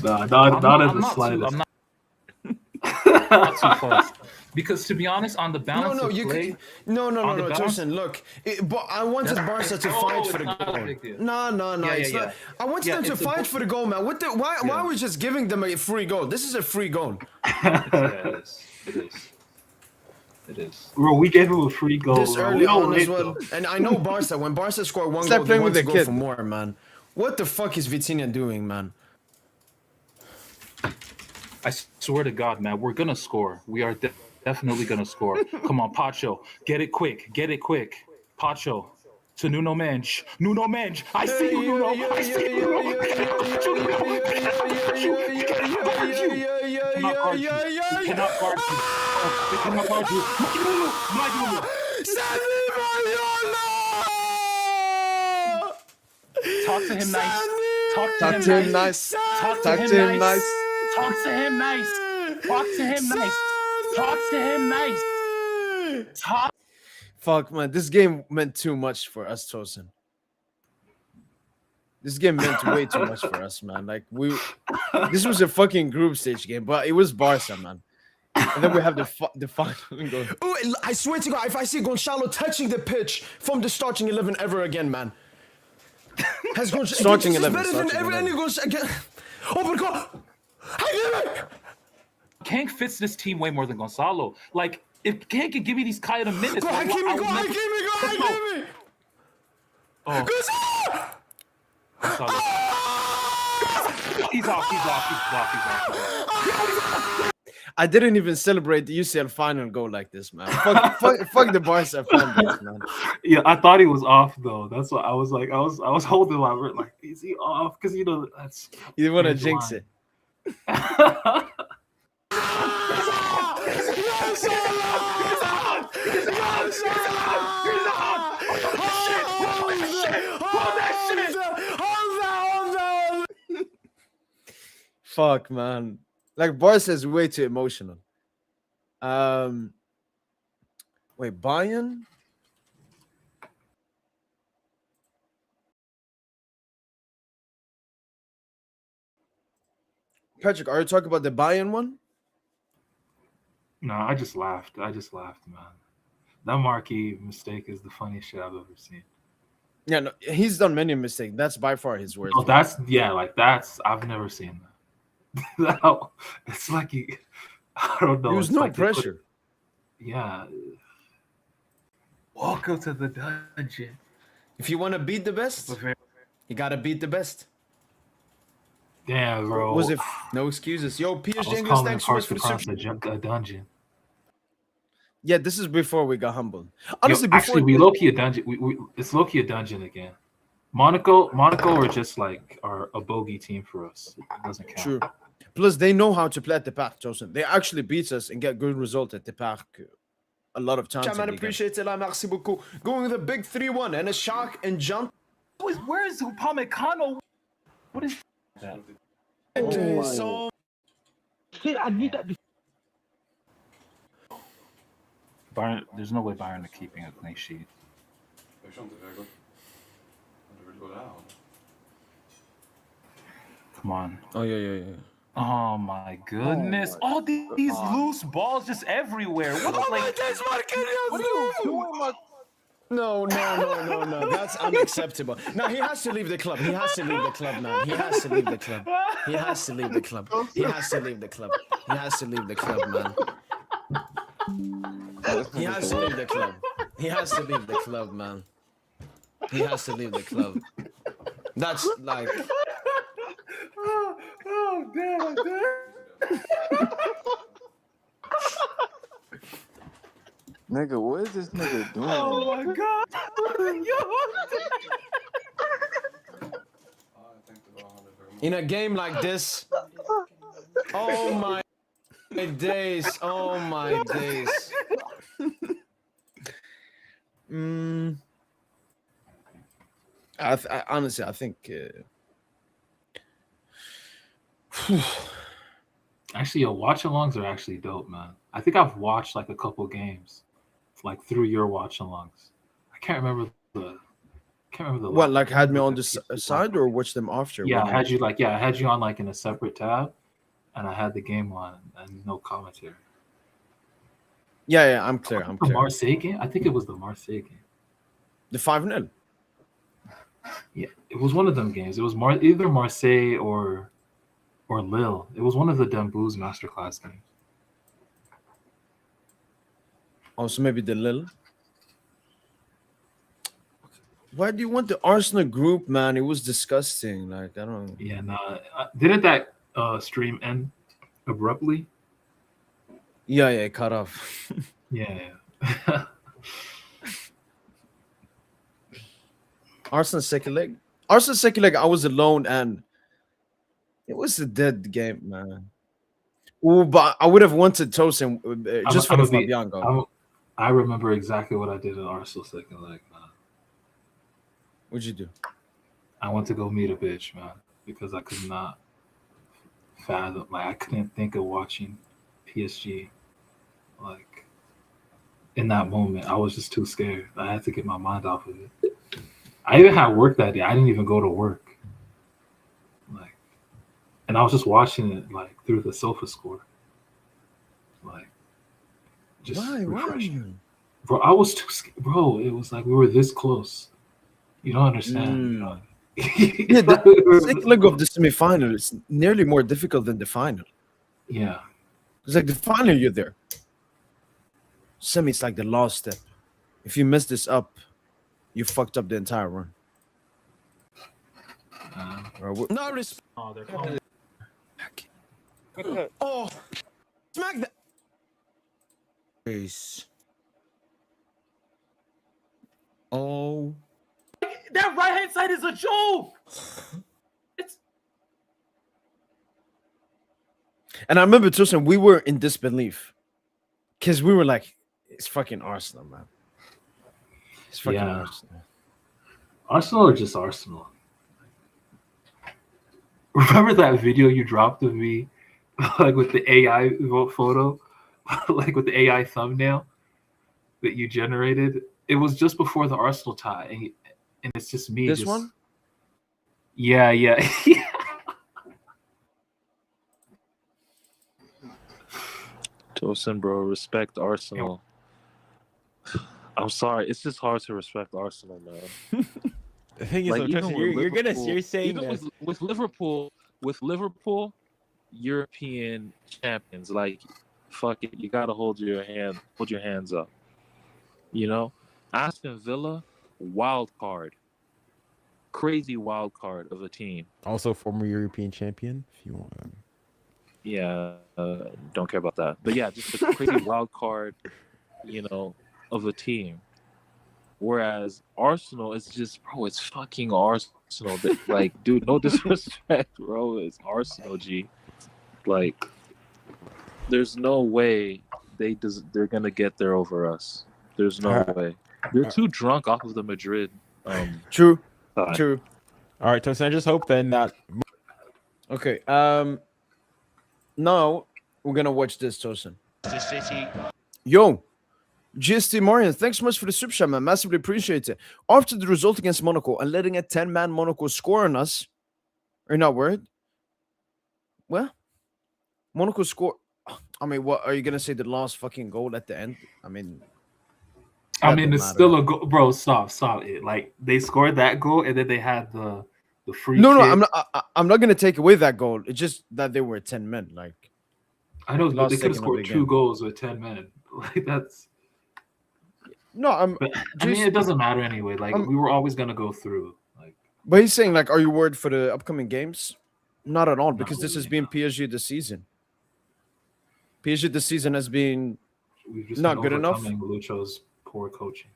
Not in the slightest. Not too fast. Because to be honest, on the balance of play, no, balance- Tossen, look, but I wanted Barca to fight for the it's not a big goal. deal. No, Yeah, it's yeah, not. yeah. I wanted Yeah, them to it's a fight for the goal, man. Why are we just giving them a free goal? This is a free goal. Yeah, it is. Bro, we gave him a free goal. This bro. early We don't on as rate well. them. And I know Barca, when Barca score one Stop goal, they playing want with to the go kid. for more, man. What the fuck is Vitinha doing, man? I swear to God, man, we're gonna score. We are definitely gonna score. Come on, Pacho, get it quick. Pacho to Nuno Mensch. I see you, Nuno. I see you, Nuno. He cannot guard you. He cannot guard you. Nuno. Talk to him nice. Talk to him nice. Talk to him nice. Talk to him nice. Talk to him nice. Talk to him nice. Talk. Fuck, man. This game meant too much for us, Tossen. This game meant way too much for us, man. Like, this was a fucking group stage game, but it was Barca, man. And then we have the final goal. Ooh, I swear to God, if I see Gonzalo touching the pitch from the starting 11 ever again, man. Has Gonzalo Starting 11, better than starting ever 11. any Gonzalo again. Oh my God. Kank fits this team way more than Gonzalo. Like, if Kank could give me these kind of minutes, Go, Hakimi. Oh, Gonzalo. He's off. I didn't even celebrate the UCL final goal like this, man. Fuck the Barca fan base, man. Yeah, I thought he was off though. That's what I was like. I was holding my breath, like, is he off? Because that's You want to jinx it. Fuck, man. Like, Barca is way too emotional. Wait, Bayern? Patrick, are you talking about the Bayern one? No, I just laughed, man. That marquee mistake is the funniest shit I've ever seen. Yeah, no, he's done many mistakes. That's by far his worst. Oh, I've never seen that. It's like I don't know. There was it's no like pressure. Yeah. Welcome to the dungeon. If you want to beat the best, you gotta beat the best. Damn, bro. Was it no excuses? Yo, I PSG was English, calling thanks so much Parks for the across super. a dungeon. Yeah, this is before we got humbled. Honestly, Yo, actually, we low key a dungeon. It's low key a dungeon again. Monaco are just like a bogey team for us. It doesn't count. True. Plus, they know how to play at the park, Tossen. They actually beat us and get good result at the park a lot of times. I appreciate it. Merci beaucoup. Going with a big 3-1 and a shock and jump. Where is Upamecano? What is that? So I knew that before. Bayern, there's no way Bayern are keeping a clean sheet. Come on. Oh yeah. Oh my goodness! All these loose balls just everywhere. What What are you doing? No. That's unacceptable. No, he has to leave the club. He has to leave the club, man. He has to leave the club. He has to leave the club. He has to leave the club. He has to leave the club, man. He has to leave the club. He has to leave the club, man. He has to leave the club. That's like. Oh damn! Nigga, what is this nigga doing? Oh my god! In a game like this, oh my days, oh my days. Honestly, I think. Actually, watch-alongs are actually dope, man. I think I've watched like a couple games, like through your watch-alongs. I can't remember the. What, like had me on the side or watch them after? Yeah, I had you on like in a separate tab, and I had the game on and no commentary. Yeah, I'm clear. The Marseille game? I think it was the Marseille game. The 5-0. Yeah, it was one of them games. It was either Marseille or Lille. It was one of the Dembouz masterclass games. Oh, so maybe the Lille. Why do you want the Arsenal group, man? It was disgusting. Like, I don't know. Yeah, no. Didn't that stream end abruptly? Yeah, it cut off. Yeah. Arsenal second leg. I was alone and it was a dead game, man. Oh, but I would have wanted Tossen just for the Fabiango. I remember exactly what I did in Arsenal second leg, man. What'd you do? I went to go meet a bitch, man, because I could not fathom, like I couldn't think of watching PSG. Like in that moment, I was just too scared. I had to get my mind off of it. I even had work that day. I didn't even go to work. Like, and I was just watching it like through the sofa score. Like, just refreshing. Bro, I was too scared. Bro, it was like we were this close. You don't understand. You know? Yeah, the second leg of the semi-final is nearly more difficult than the final. Yeah. It's like the final, you're there. Semi, it's like the last step. If you mess this up, you fucked up the entire run. No respect. Oh, they're calling. Oh, smack that. Face. Oh. That right hand side is a joke. And I remember Tossen, we were in disbelief because we were like, "It's fucking Arsenal, man. It's fucking Arsenal." Arsenal or just Arsenal? Remember that video you dropped of me, like with the AI photo, like with the AI thumbnail that you generated? It was just before the Arsenal tie, and it's just me. This one? Yeah. Tossen, bro, respect Arsenal. I'm sorry, it's just hard to respect Arsenal, man. The thing is, Like, though, Tossen, you're saying even this. with Liverpool, European champions, like, fuck it, you gotta hold your hands up. You know, Aston Villa, wild card. Crazy wild card of a team. Also, former European champion. If you want. Yeah, don't care about that. But yeah, just a crazy wild card, of a team. Whereas Arsenal is just, bro, it's fucking Arsenal. Like, dude, no disrespect, bro. It's Arsenal, G. Like, there's no way they're gonna get there over us. There's no way. They're too drunk off of the Madrid. True. Side. True. All right, Tosin. I just hope then that. Okay. Now we're gonna watch this, Tosin. The City. Yo, GST Marian, thanks so much for the super chat, man. Massively appreciate it. After the result against Monaco and letting a 10-man Monaco score on us, are you not worried? Well, Monaco score. I mean, what are you gonna say? The last fucking goal at the end? I mean, it's still a goal, bro. Stop it. Like they scored that goal, and then they had the free. No, kick. I'm not gonna take away that goal. It's just that they were 10 men. Like, I know, but they could have second of scored the 2 game. goals with 10 men. Like that's. no, But I mean, it doesn't matter anyway. Like we were always gonna go through. Like, But he's saying, like, are you worried for the upcoming games? Not at all, because this has really, been PSG this season. PSG this season has been we've just not been good enough. overcoming Lucho's poor coaching.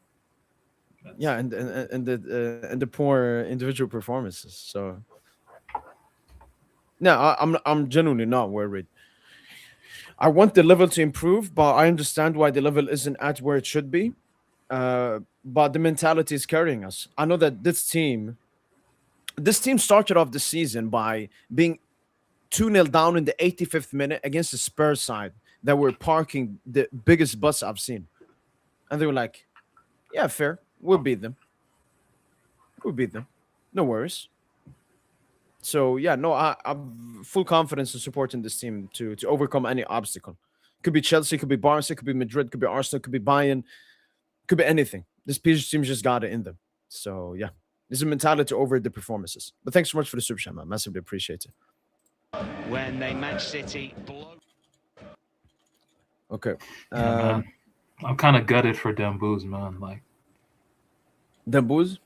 That's- Yeah, and the poor individual performances. So no, I'm genuinely not worried. I want the level to improve, but I understand why the level isn't at where it should be. But the mentality is carrying us. I know that this team started off the season by being 2-0 down in the 85th minute against the Spurs side that were parking the biggest bus I've seen. And they were like, yeah, fair. We'll beat them. No worries. So, yeah, no, I'm full confidence in supporting this team to overcome any obstacle. Could be Chelsea, could be Barca, could be Madrid, could be Arsenal, could be Bayern, could be anything. This PSG team just got it in them. So, yeah, there's a mentality over the performances. But thanks so much for the super chat, man. Massively appreciate it. When they match City blow. Okay. man. I'm kind of gutted for Dembouz, man. Like Dembouz?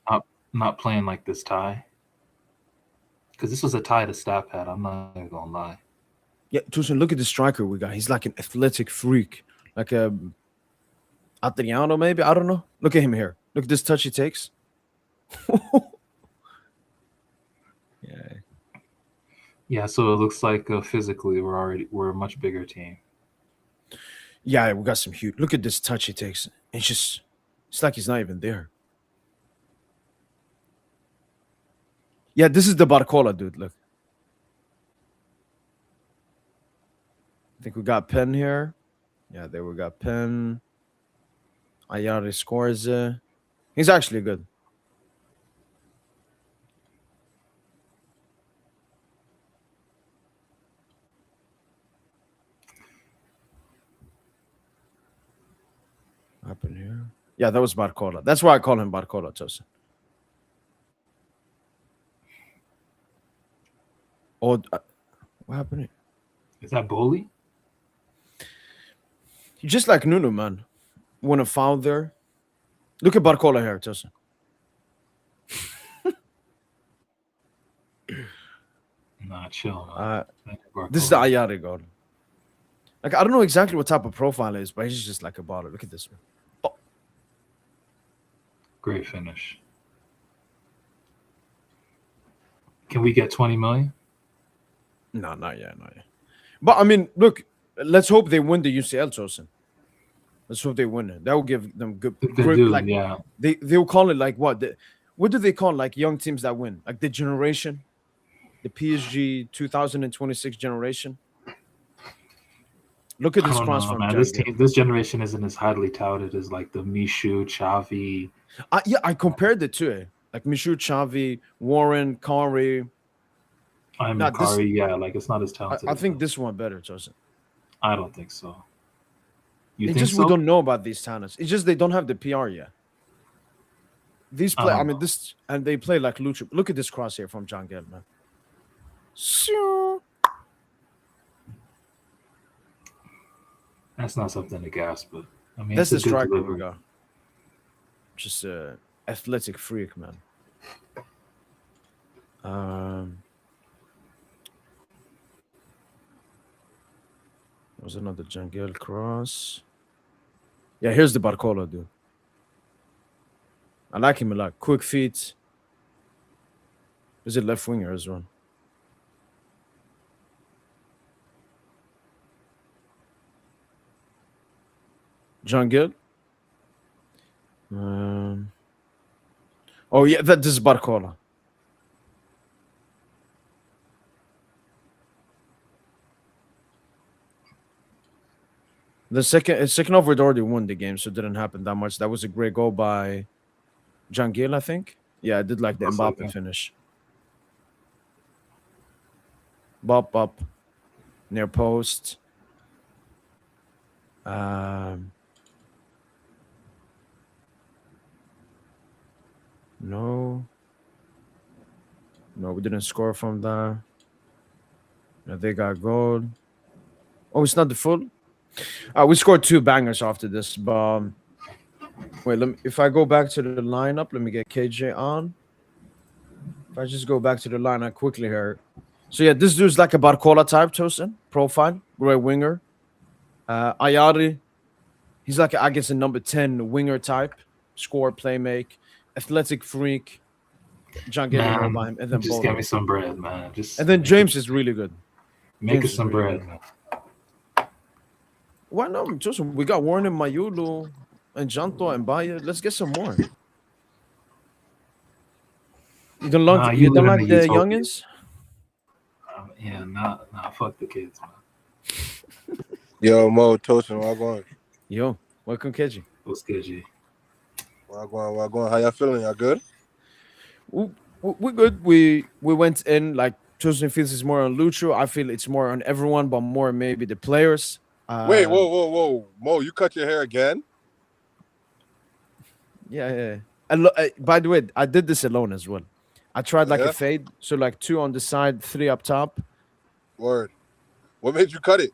not playing like this tie. Because this was a tie to Stapp had. I'm not gonna lie. Yeah, Tosin, look at the striker we got. He's like an athletic freak. Like a Adriano, maybe? I don't know. Look at him here. Look at this touch he takes. Yeah. Yeah, so it looks like physically we're a much bigger team. Yeah, we got some huge. Look at this touch he takes. It's like he's not even there. Yeah, this is the Barcola, dude. Look. I think we got Penn here. Yeah, there we got Penn. Ayari scores. He's actually good. What happened here? Yeah, that was Barcola. That's why I call him Barcola, Tosin. Oh, what happened here? Is that Bowley? He's just like Nuno, man. Won a foul there. Look at Barcola here, Tosin. Nah, chill, man. This is the Ayari goal. Like, I don't know exactly what type of profile it is, but he's just like a baller. Look at this one. Oh. Great finish. Can we get 20 million? No, not yet. But I mean, look, let's hope they win the UCL, Tosin. Let's hope they win it. That will give them good. If they do, like, yeah. They'll call it like what? What do they call like young teams that win? Like the generation, the PSG 2026 generation. Look at this cross from man. This generation isn't as highly touted as like the Michu, Xavi. Yeah, I compared it to it. Like Michu, Xavi, Warren, Kari. Kari, yeah, like it's not as talented. I think this one better, Tosin. I don't think so. We don't know about these talents. It's just they don't have the PR yet. These play, I mean, this, and they play like Lucho. Look at this cross here from John Gell, man. That's not something to gasp, but I mean, that's it's the a good striker we delivery. got. just a athletic freak, man. Was another Jangel cross. Yeah, here's the Barcola, dude. I like him a lot. Quick feet. Is it left winger as well? Jangel. Oh yeah, this is Barcola. The second over, already won the game, so it didn't happen that much. That was a great goal by Jangil, I think. Yeah, I did like the Mbappe finish. Bop up near post. No, we didn't score from there. No, they got goal. Oh, it's not the full. We scored 2 bangers after this, but wait, if I go back to the lineup, let me get KJ on. If I just go back to the lineup quickly here. So yeah, this dude's like a Barcola type, Tossen, profile, great winger. Ayari, he's like, I guess, a number 10 winger type, score, play make, athletic freak. John getting by him, and then just get me some bread, man. And then James is really good. Make us some bread, man. Why not? Just we got Warren and Mayulu and Janto and Baya. Let's get some more. You don't like, you don't like the youngins? Yeah, nah, fuck the kids, man. Yo, Mo, Tossen, where I going? Yo, welcome, KG. What's good, G? Where I going? How y'all feeling? Y'all good? We're good. We went in like Tossen feels it's more on Lucho. I feel it's more on everyone, but more maybe the players. Wait, whoa, Mo, you cut your hair again? Yeah. By the way, I did this alone as well. I tried like a fade, so like 2 on the side, 3 up top. Word. What made you cut it?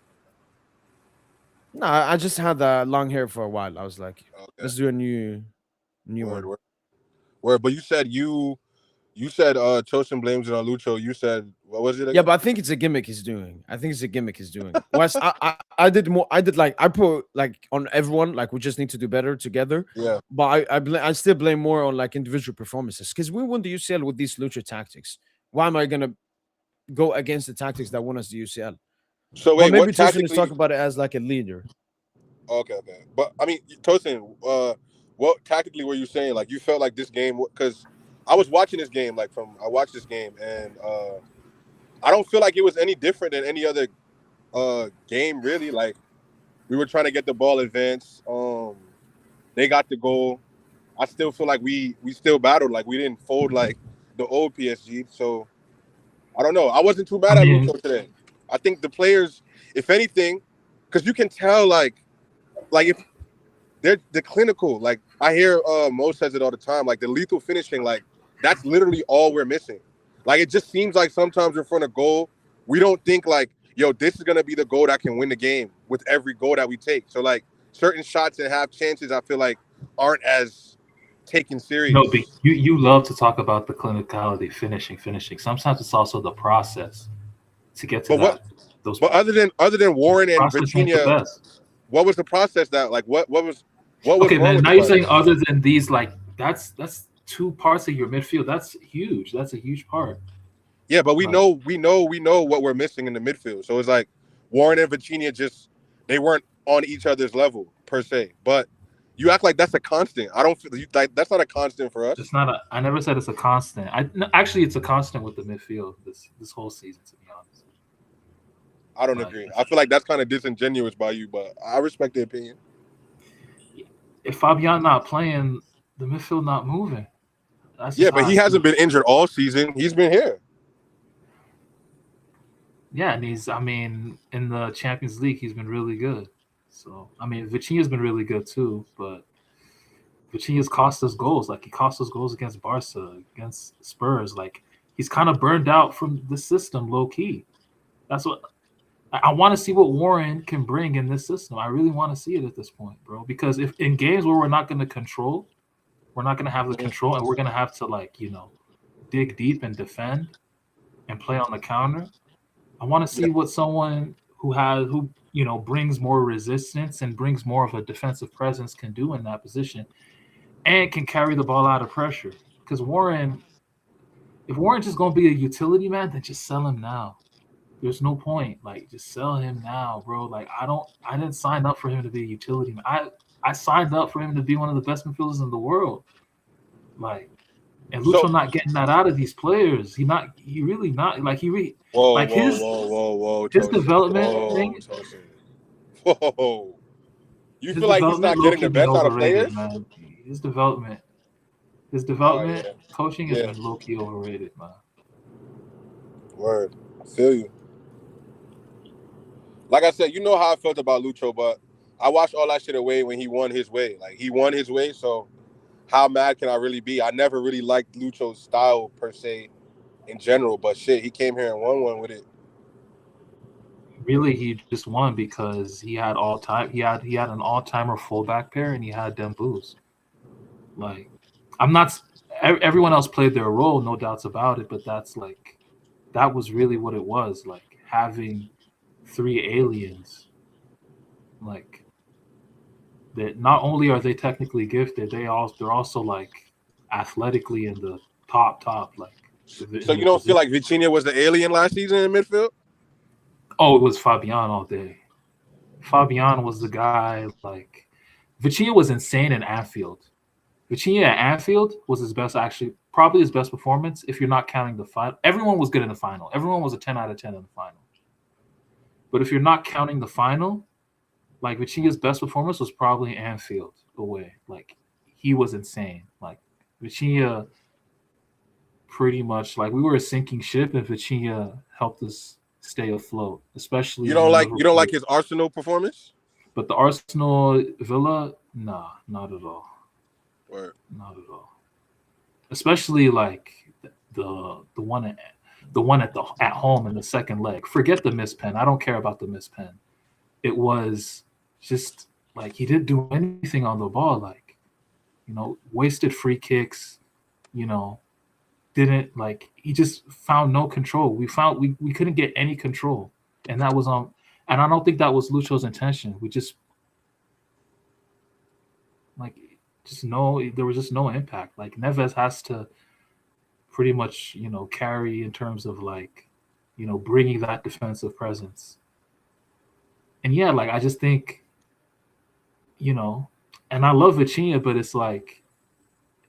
No, I just had long hair for a while. I was like, let's do a new one. Word. But you said Tossen blames it on Lucho. You said, what was it again? Yeah, but I think it's a gimmick he's doing. Wes, I did more. I put like on everyone. Like we just need to do better together. Yeah. But I still blame more on like individual performances because we won the UCL with these Lucho tactics. Why am I gonna go against the tactics that won us the UCL? So wait, maybe Tossen is talking about it as like a leader. Okay. But I mean, Tossen, what tactically were you saying? Like you felt like this game, because I was watching this game, I watched this game, and I don't feel like it was any different than any other game, really. Like, we were trying to get the ball advanced. They got the goal. I still feel like we still battled. Like, we didn't fold like the old PSG. So, I don't know. I wasn't too mad at Lucho today. I think the players, if anything, because you can tell, like if they're the clinical. Like, I hear Mo says it all the time. Like, the lethal finishing, like, that's literally all we're missing. Like, it just seems like sometimes in front of goal, we don't think like, yo, this is going to be the goal that can win the game with every goal that we take. So, like, certain shots that have chances, I feel like, aren't as taken serious. No, but you love to talk about the clinicality, finishing. Sometimes it's also the process to get to But other than Warren and Virginia, what was the process that, like, what was okay, man, now you're saying other than these, like, that's 2 parts of your midfield. That's huge. That's a huge part. Yeah, but we know what we're missing in the midfield. So it's like Warren and Virginia they weren't on each other's level per se. But you act like that's a constant. I don't feel like that's not a constant for us. It's not I never said it's a constant. Actually, it's a constant with the midfield this whole season, to be honest. I don't agree. I feel like that's kind of disingenuous by you, but I respect the opinion. If Fabian not playing, the midfield not moving. But he hasn't been injured all season. He's been here. Yeah, and in the Champions League, he's been really good. So, Vitinha's been really good too, but Vitinha's cost us goals. Like, he cost us goals against Barca, against Spurs. Like, he's kind of burned out from the system, low key. That's what I want to see, what Warren can bring in this system. I really want to see it at this point, bro. Because if in games where we're not going to control, We're not gonna have the control, and we're gonna have to dig deep and defend and play on the counter. I want to see what someone who brings more resistance and brings more of a defensive presence can do in that position, and can carry the ball out of pressure. Because if Warren's just gonna be a utility man, then just sell him now. There's no point. Just sell him now, bro. I didn't sign up for him to be a utility man. I signed up for him to be one of the best midfielders in the world. And Lucho not getting that out of these players. His development thing. Whoa. You feel like he's not getting the best out of players? Man. His development coaching has been low-key overrated, man. Word. I feel you. Like I said, you know how I felt about Lucho, but I watched all that shit away when he won his way. He won his way, so how mad can I really be? I never really liked Lucho's style per se in general, but shit, he came here and won one with it. Really, he just won because he had an all-timer fullback pair, and he had Dembouz. Everyone else played their role, no doubts about it, but that was really what it was, having three aliens. That not only are they technically gifted, they're also athletically in the top. So you don't feel like Vitinha was the alien last season in midfield? Oh, it was Fabian all day. Fabian was the guy. Vitinha was insane in Anfield. Vitinha at Anfield was probably his best performance if you're not counting the final. Everyone was good in the final. Everyone was a 10 out of 10 in the final. But if you're not counting the final, Vitinha's best performance was probably Anfield away. He was insane. Vitinha pretty much we were a sinking ship, and Vitinha helped us stay afloat. Especially you don't like his Arsenal performance? But the Arsenal Villa, nah, not at all. Word. Not at all. Especially the one at home in the second leg. Forget the missed pen. I don't care about the missed pen. It was just he didn't do anything on the ball. Wasted free kicks. Didn't he just found no control. We couldn't get any control, and that was on. And I don't think that was Lucho's intention. We just there was just no impact. Neves has to pretty much carry in terms of bringing that defensive presence. And yeah, I just think and I love Vitinha, but it's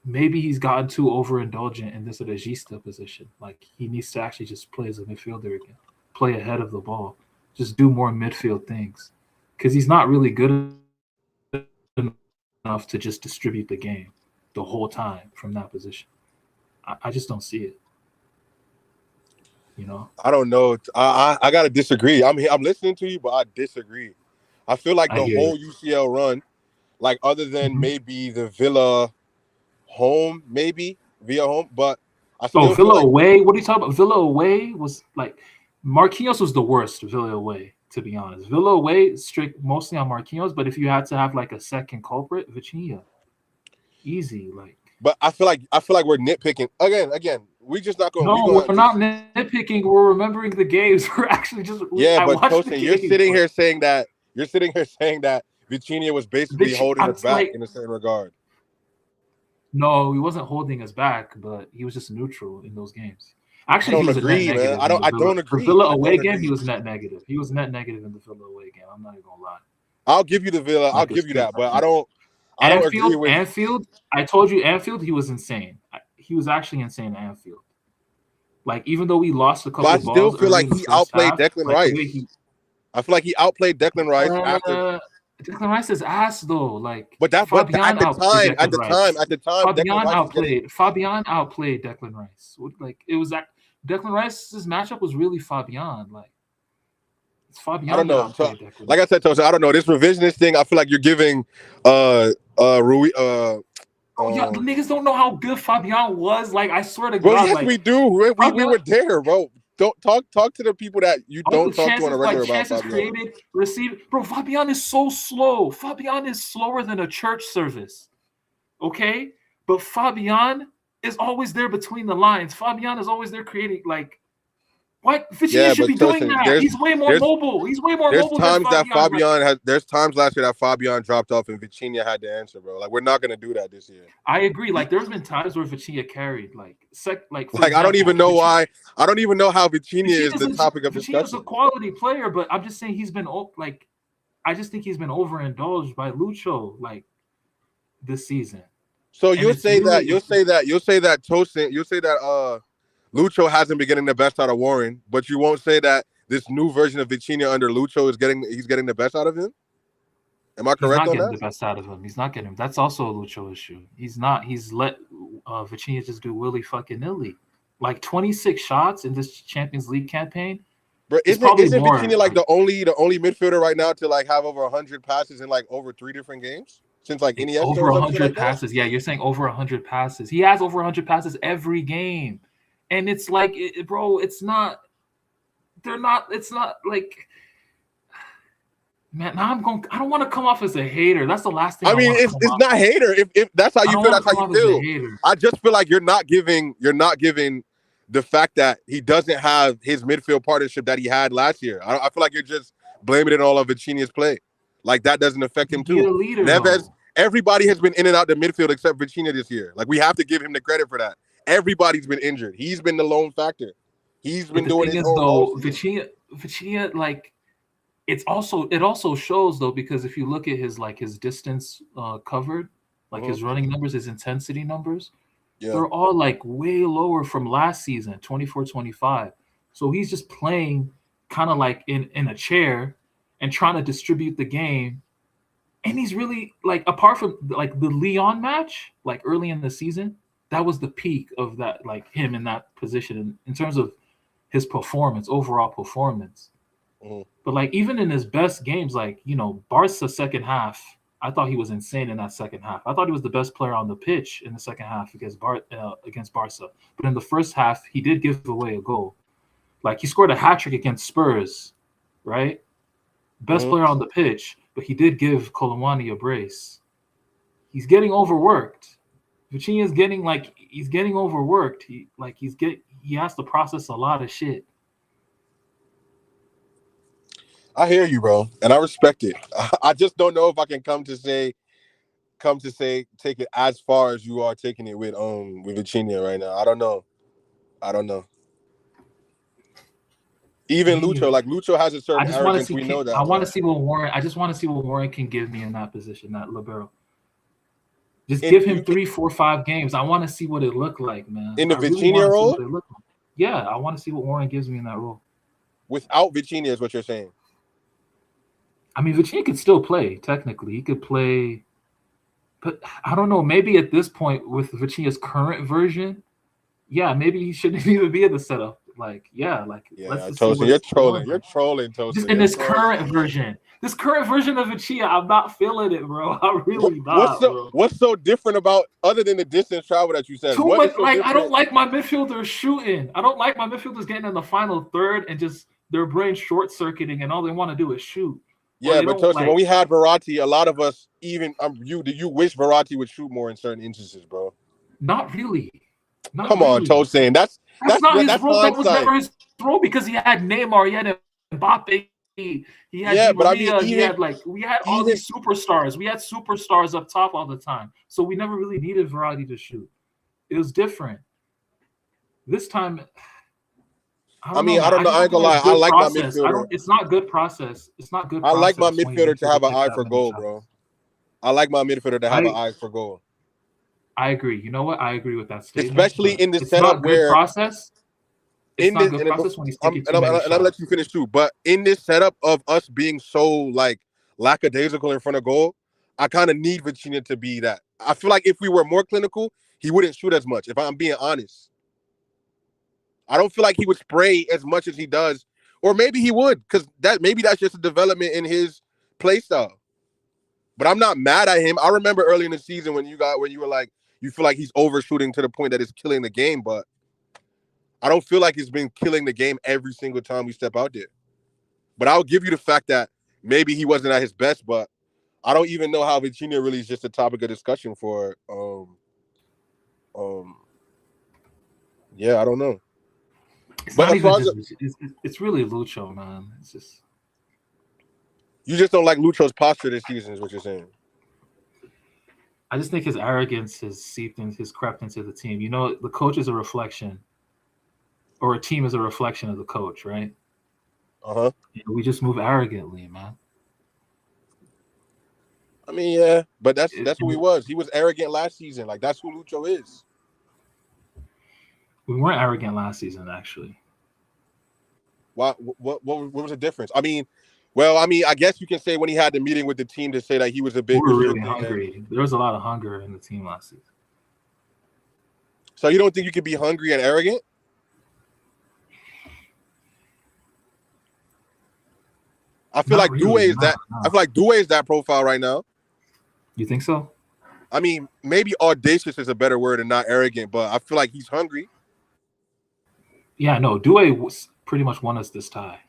maybe he's gotten too overindulgent in this regista position. He needs to actually just play as a midfielder again, play ahead of the ball, just do more midfield things, because he's not really good enough to just distribute the game the whole time from that position. I just don't see it. I don't know. I gotta disagree. I'm listening to you, but I disagree. I feel like the whole UCL run, other than maybe the Villa home, via home, but I still Villa away. What are you talking about? Villa away was Marquinhos was the worst. Villa away, to be honest. Villa away strict mostly on Marquinhos, but if you had to have a second culprit, Vitinha, easy. But I feel like we're nitpicking again. We just not going. No, we're not nitpicking. We're remembering the games. We're actually just but Tossen, you're sitting here saying that Vitinha was basically holding us back in a certain regard. No, he wasn't holding us back, but he was just neutral in those games. Actually, I don't agree, man. I don't agree. The Villa away game, he was net negative. He was net negative in the Villa away game. I'm not even gonna lie. I'll give you the Villa. I'll give you that, but I don't agree with Anfield. I told you Anfield. He was insane. He was actually insane at Anfield. Even though we lost a couple of balls, I still feel like he outplayed Declan Rice. I feel like he outplayed Declan Rice after. Declan Rice is ass though. But at the time, Fabian outplayed Declan Rice. It was that Declan Rice's matchup was really Fabian. It's Fabian. I don't know. So, like I said, Tossen, I don't know. This revisionist thing, I feel like you're giving Rui. Yeah, the niggas don't know how good Fabian was. I swear to God. Yes, we do. We were there, bro. Don't talk to the people that you don't talk to on a regular about Fabian. Bro, Fabian is so slow. Fabian is slower than a church service. Okay? But Fabian is always there between the lines. Fabian is always there creating like. What Vitinha should be doing that? He's way more mobile. He's way more mobile. There's times that Fabian has. There's times last year that Fabian dropped off and Vitinha had to answer, bro. Like we're not gonna do that this year. I agree. Like there's been times where Vitinha carried. Like I don't even know why. I don't even know how Vitinha is the topic of discussion. He's a quality player, but I'm just saying he's been like. I just think he's been overindulged by Lucho like this season. So you'll say that Tossen. Lucho hasn't been getting the best out of Warren, but you won't say that this new version of Vitinha under Lucho he's getting the best out of him? Am I correct on that? He's not getting the best out of him. He's not getting him. That's also a Lucho issue. He's not. He's let Vitinha just do willy fucking nilly. Like 26 shots in this Champions League campaign. But isn't Vitinha like the only midfielder right now to like have over 100 passes in like over 3 different games? Since like Iniesta over 100 passes. Yeah, you're saying over 100 passes. He has over 100 passes every game. And it's like, bro, it's not. They're not. It's not like. Man, now I don't want to come off as a hater. That's the last thing. I mean, it's not hater. If that's how you feel, that's how you feel. I just feel like you're not giving the fact that he doesn't have his midfield partnership that he had last year. I feel like you're just blaming it all on Vitinha's play. Like that doesn't affect him too. Leader, Neves, everybody has been in and out the midfield except Vitinha this year. Like we have to give him the credit for that. Everybody's been injured. He's been the lone factor. He's been doing his own. Vitinha, like it also shows though, because if you look at his distance covered, like his running numbers, his intensity numbers, they're all like way lower from last season, 24-25. So he's just playing kind of like in a chair and trying to distribute the game. And he's really like, apart from like the Lyon match, like early in the season, that was the peak of that, like him in that position in terms of his performance, overall performance. But like even in his best games, like, you know, Barca second half, I thought he was insane in that second half. I thought he was the best player on the pitch in the second half against Barca. But in the first half, he did give away a goal. Like he scored a hat-trick against Spurs, right? Best player on the pitch, but he did give Colomwani a brace. He's getting overworked. Vitinha's getting overworked. He has to process a lot of shit. I hear you, bro, and I respect it. I just don't know if I can come to say take it as far as you are taking it with Vitinha right now. I don't know. Even Lucho, like Lucho has a certain arrogance. We know that. I want to see what Warren. I just want to see what Warren can give me in that position, that libero. Just give him 3, 4, 5 games. I want to see what it looked like, man. In the Vitinha role? Yeah, I want to see what Warren gives me in that role. Without Vitinha is what you're saying. I mean, Vitinha could still play, technically. He could play, but I don't know. Maybe at this point, with Vitinha's current version, maybe he shouldn't even be in the setup. Let's just Tossen, you're trolling, Tossen. Just in this current version. This current version of Vitinha, I'm not feeling it, bro. I'm really not. What's so different about, other than the distance travel that you said? Too much, I don't like my midfielders shooting. I don't like my midfielders getting in the final third and just their brain short circuiting and all they want to do is shoot. Yeah, but Tossen, when we had Verratti, a lot of us, even do you wish Verratti would shoot more in certain instances, bro? Not really. Come on, Tossen. That's not his role. That was never his role because he had Neymar, he had Mbappe, he had Maria, we had all these superstars. We had superstars up top all the time. So we never really needed Verratti to shoot. It was different. This time, I don't know. I ain't gonna lie. I like my midfielder. It's not good process. It's not good. I like my midfielder to have an eye for goal, bro. I like my midfielder to have an eye for goal. I agree. You know what? I agree with that statement. Especially in this setup where process. It's not good process when he's taking too many shots. And I'll let you finish too. But in this setup of us being so like lackadaisical in front of goal, I kind of need Vitinha to be that. I feel like if we were more clinical, he wouldn't shoot as much. If I'm being honest, I don't feel like he would spray as much as he does, or maybe he would, because maybe that's just a development in his play style. But I'm not mad at him. I remember early in the season when you were like, you feel like he's overshooting to the point that it's killing the game, but I don't feel like he's been killing the game every single time we step out there. But I'll give you the fact that maybe he wasn't at his best, but I don't even know how Vitinha really is just a topic of discussion for Yeah, I don't know. It's But not as even far as just. It's really Lucho, man. It's just. you just don't like Lucho's posture this season, is what you're saying. I just think his arrogance has crept into the team. You know, the coach is a reflection, or a team is a reflection of the coach, right? Uh-huh. We just move arrogantly, man. I mean, yeah, but that's who he was. He was arrogant last season. Like, that's who Lucho is. We weren't arrogant last season, actually. What was the difference? I mean, I guess you can say when he had the meeting with the team to say that he was a bit We were really restricted hungry. There was a lot of hunger in the team last season. So you don't think you could be hungry and arrogant? I feel like Due is that. I feel like Due is that profile right now. You think so? I mean, maybe audacious is a better word and not arrogant, but I feel like he's hungry. Yeah, no. Due pretty much won us this tie.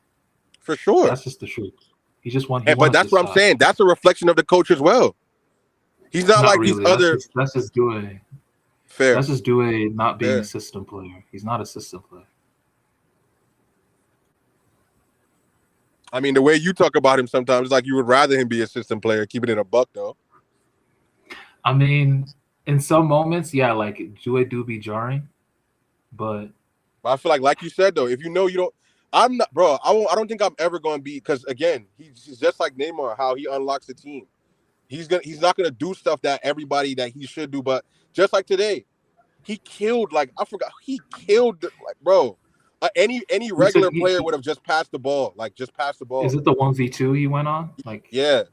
For sure. That's just the truth. He just won. But that's what I'm saying. That's a reflection of the coach as well. He's not like really. these other. That's just Due. Fair. That's just Due not being a system player. He's not a system player. I mean, the way you talk about him sometimes, it's like you would rather him be a system player, keep it in a buck, though. I mean, in some moments, yeah, like Due do be jarring, but I feel like you said though, if you know you don't, I'm not, bro. I don't think I'm ever going to be, because again, he's just like Neymar, how he unlocks the team. He's not gonna do stuff that everybody that he should do, but just like today, he killed bro. Any regular player would have just passed the ball, Is it the 1v2 he went on? Like, yeah.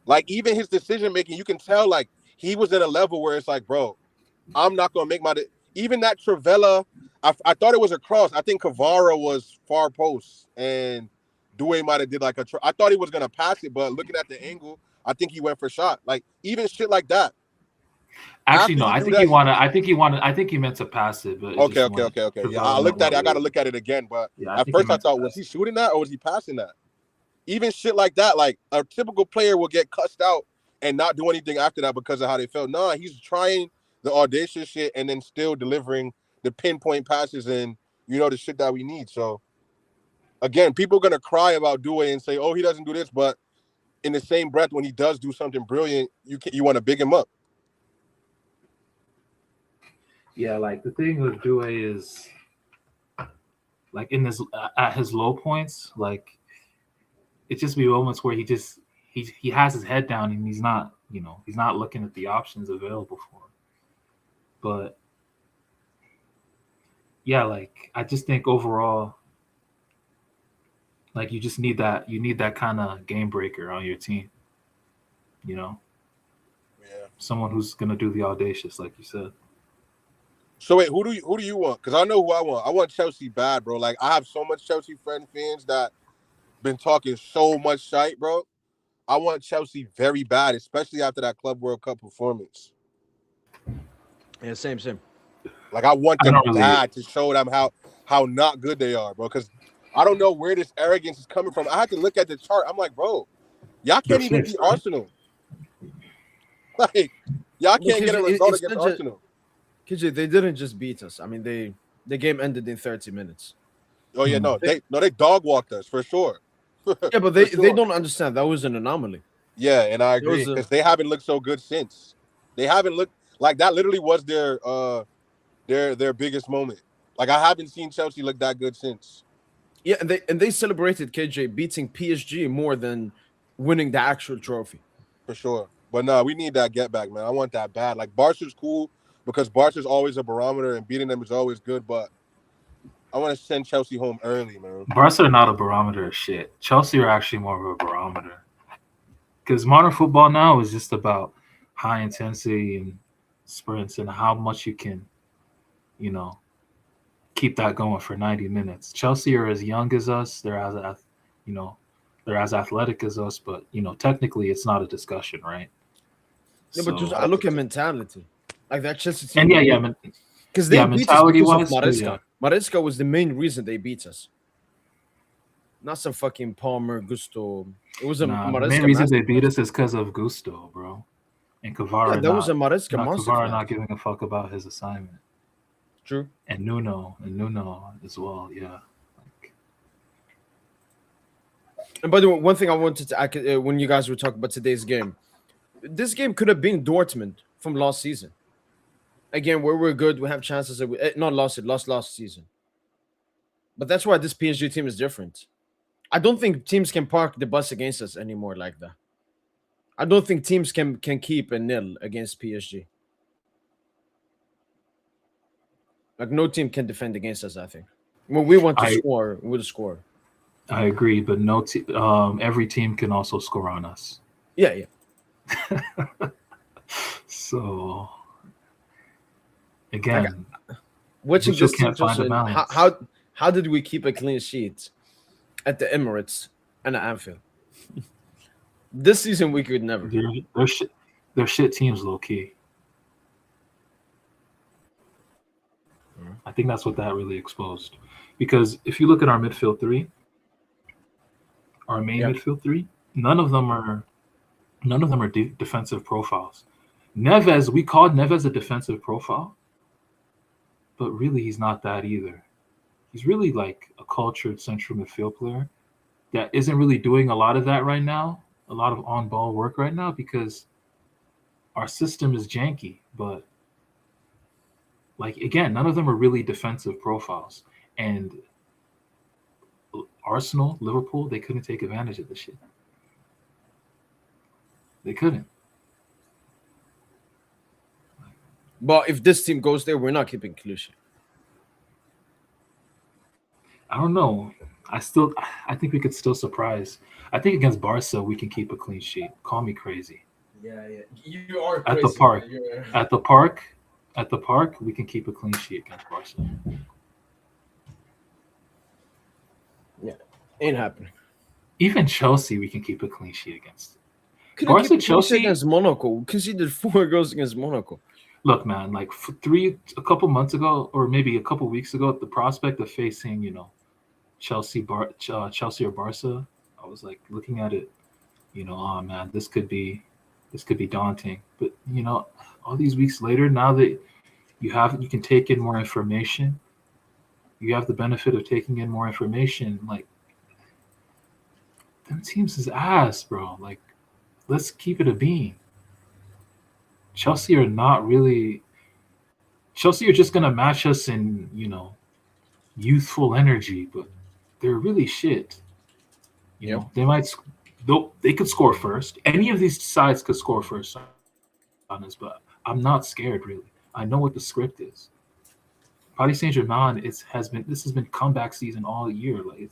Like, even his decision making, you can tell like he was at a level where it's like, bro, I'm not gonna make even that Trivella. I thought it was a cross. I think Kvara was far post, and Due might have did like I thought he was gonna pass it, but looking at the angle, I think he went for shot. Like even shit like that. Actually, no. I think he meant to pass it, but okay. Yeah, I gotta look at it again. But at first I thought, was he shooting that or was he passing that? Even shit like that, like a typical player will get cussed out and not do anything after that because of how they felt. Nah, he's trying the audacious shit and then still delivering the pinpoint passes and the shit that we need. So again, people are gonna cry about Due and say, "Oh, he doesn't do this," but in the same breath, when he does do something brilliant, you want to big him up. Yeah, like the thing with Due is, like at his low points, like it just be moments where he has his head down and he's not looking at the options available for him. But yeah, like I just think overall, like you need that kind of game breaker on your team. Yeah. Someone who's gonna do the audacious, like you said. So wait, who do you want? Because I know who I want. I want Chelsea bad, bro. Like I have so much Chelsea fans that been talking so much shite, bro. I want Chelsea very bad, especially after that Club World Cup performance. Yeah, same. Like I want them bad to show them how not good they are, bro. Because I don't know where this arrogance is coming from. I had to look at the chart. I'm like, bro, y'all can't even beat Arsenal. Like y'all can't get a result against Arsenal. KJ, they didn't just beat us. I mean, the game ended in 30 minutes. Oh yeah, they dog walked us for sure. Yeah, but they don't understand that was an anomaly. Yeah, and I agree because they haven't looked so good since. They haven't looked like that. Literally was their biggest moment. Like I haven't seen Chelsea look that good since. Yeah, and they celebrated KJ beating PSG more than winning the actual trophy. For sure, but no, we need that get back, man. I want that bad. Like Barca's cool because Barca's always a barometer and beating them is always good, but I want to send Chelsea home early, man. Barca are not a barometer of shit. Chelsea are actually more of a barometer. Because modern football now is just about high intensity and sprints and how much you can, keep that going for 90 minutes. Chelsea are as young as us. They're as athletic as us, but technically it's not a discussion, right? Yeah, but just I look at mentality. Like that Chelsea team. And because they beat us because of Maresca. Yeah. Maresca was the main reason they beat us. Not some fucking Palmer, Gusto. It was Maresca. The main reason they beat us is because of Gusto, bro. And Kvara, Yeah, that was a Maresca not monster. Kvara not giving a fuck about his assignment. True. And Nuno as well. Yeah. And by the way, one thing I wanted to add, when you guys were talking about today's game, this game could have been Dortmund from last season. Again, where we're good, we have chances. Not lost it, lost last season. But that's why this PSG team is different. I don't think teams can park the bus against us anymore like that. I don't think teams can keep a nil against PSG. Like no team can defend against us, I think. When we want to score, we'll score. I agree, but every team can also score on us. Yeah. So again, watching this team, can't find a balance. How did we keep a clean sheet at the Emirates and at Anfield? This season we could never. They're shit teams, low key. I think that's what that really exposed. Because if you look at our midfield three, our main midfield three, none of them are defensive profiles. Neves, we called Neves a defensive profile, but really he's not that either. He's really like a cultured central midfield player that isn't really doing a lot of that right now, a lot of on-ball work right now because our system is janky. But like again, none of them are really defensive profiles. And Arsenal, Liverpool, they couldn't take advantage of this shit. They couldn't. But if this team goes there, we're not keeping clean sheet. I don't know. I think we could still surprise. I think against Barca we can keep a clean sheet. Call me crazy. Yeah. You are crazy. At the park, we can keep a clean sheet against Barca. Yeah, ain't happening. Even Chelsea, we can keep a clean sheet against. Barca, Chelsea against Monaco. Conceded 4 goals against Monaco. Look, man, like a couple months ago, or maybe a couple weeks ago, the prospect of facing, Chelsea or Barca, I was like looking at it, oh man, this could be daunting. But all these weeks later, now that you can take in more information, you have the benefit of taking in more information. Like, them teams is ass, bro. Like, let's keep it a bean. Chelsea are just gonna match us in, youthful energy, but they're really shit. You know, they could score first. Any of these sides could score first on us, but I'm not scared really. I know what the script is. Paris Saint-Germain this has been comeback season all year. Like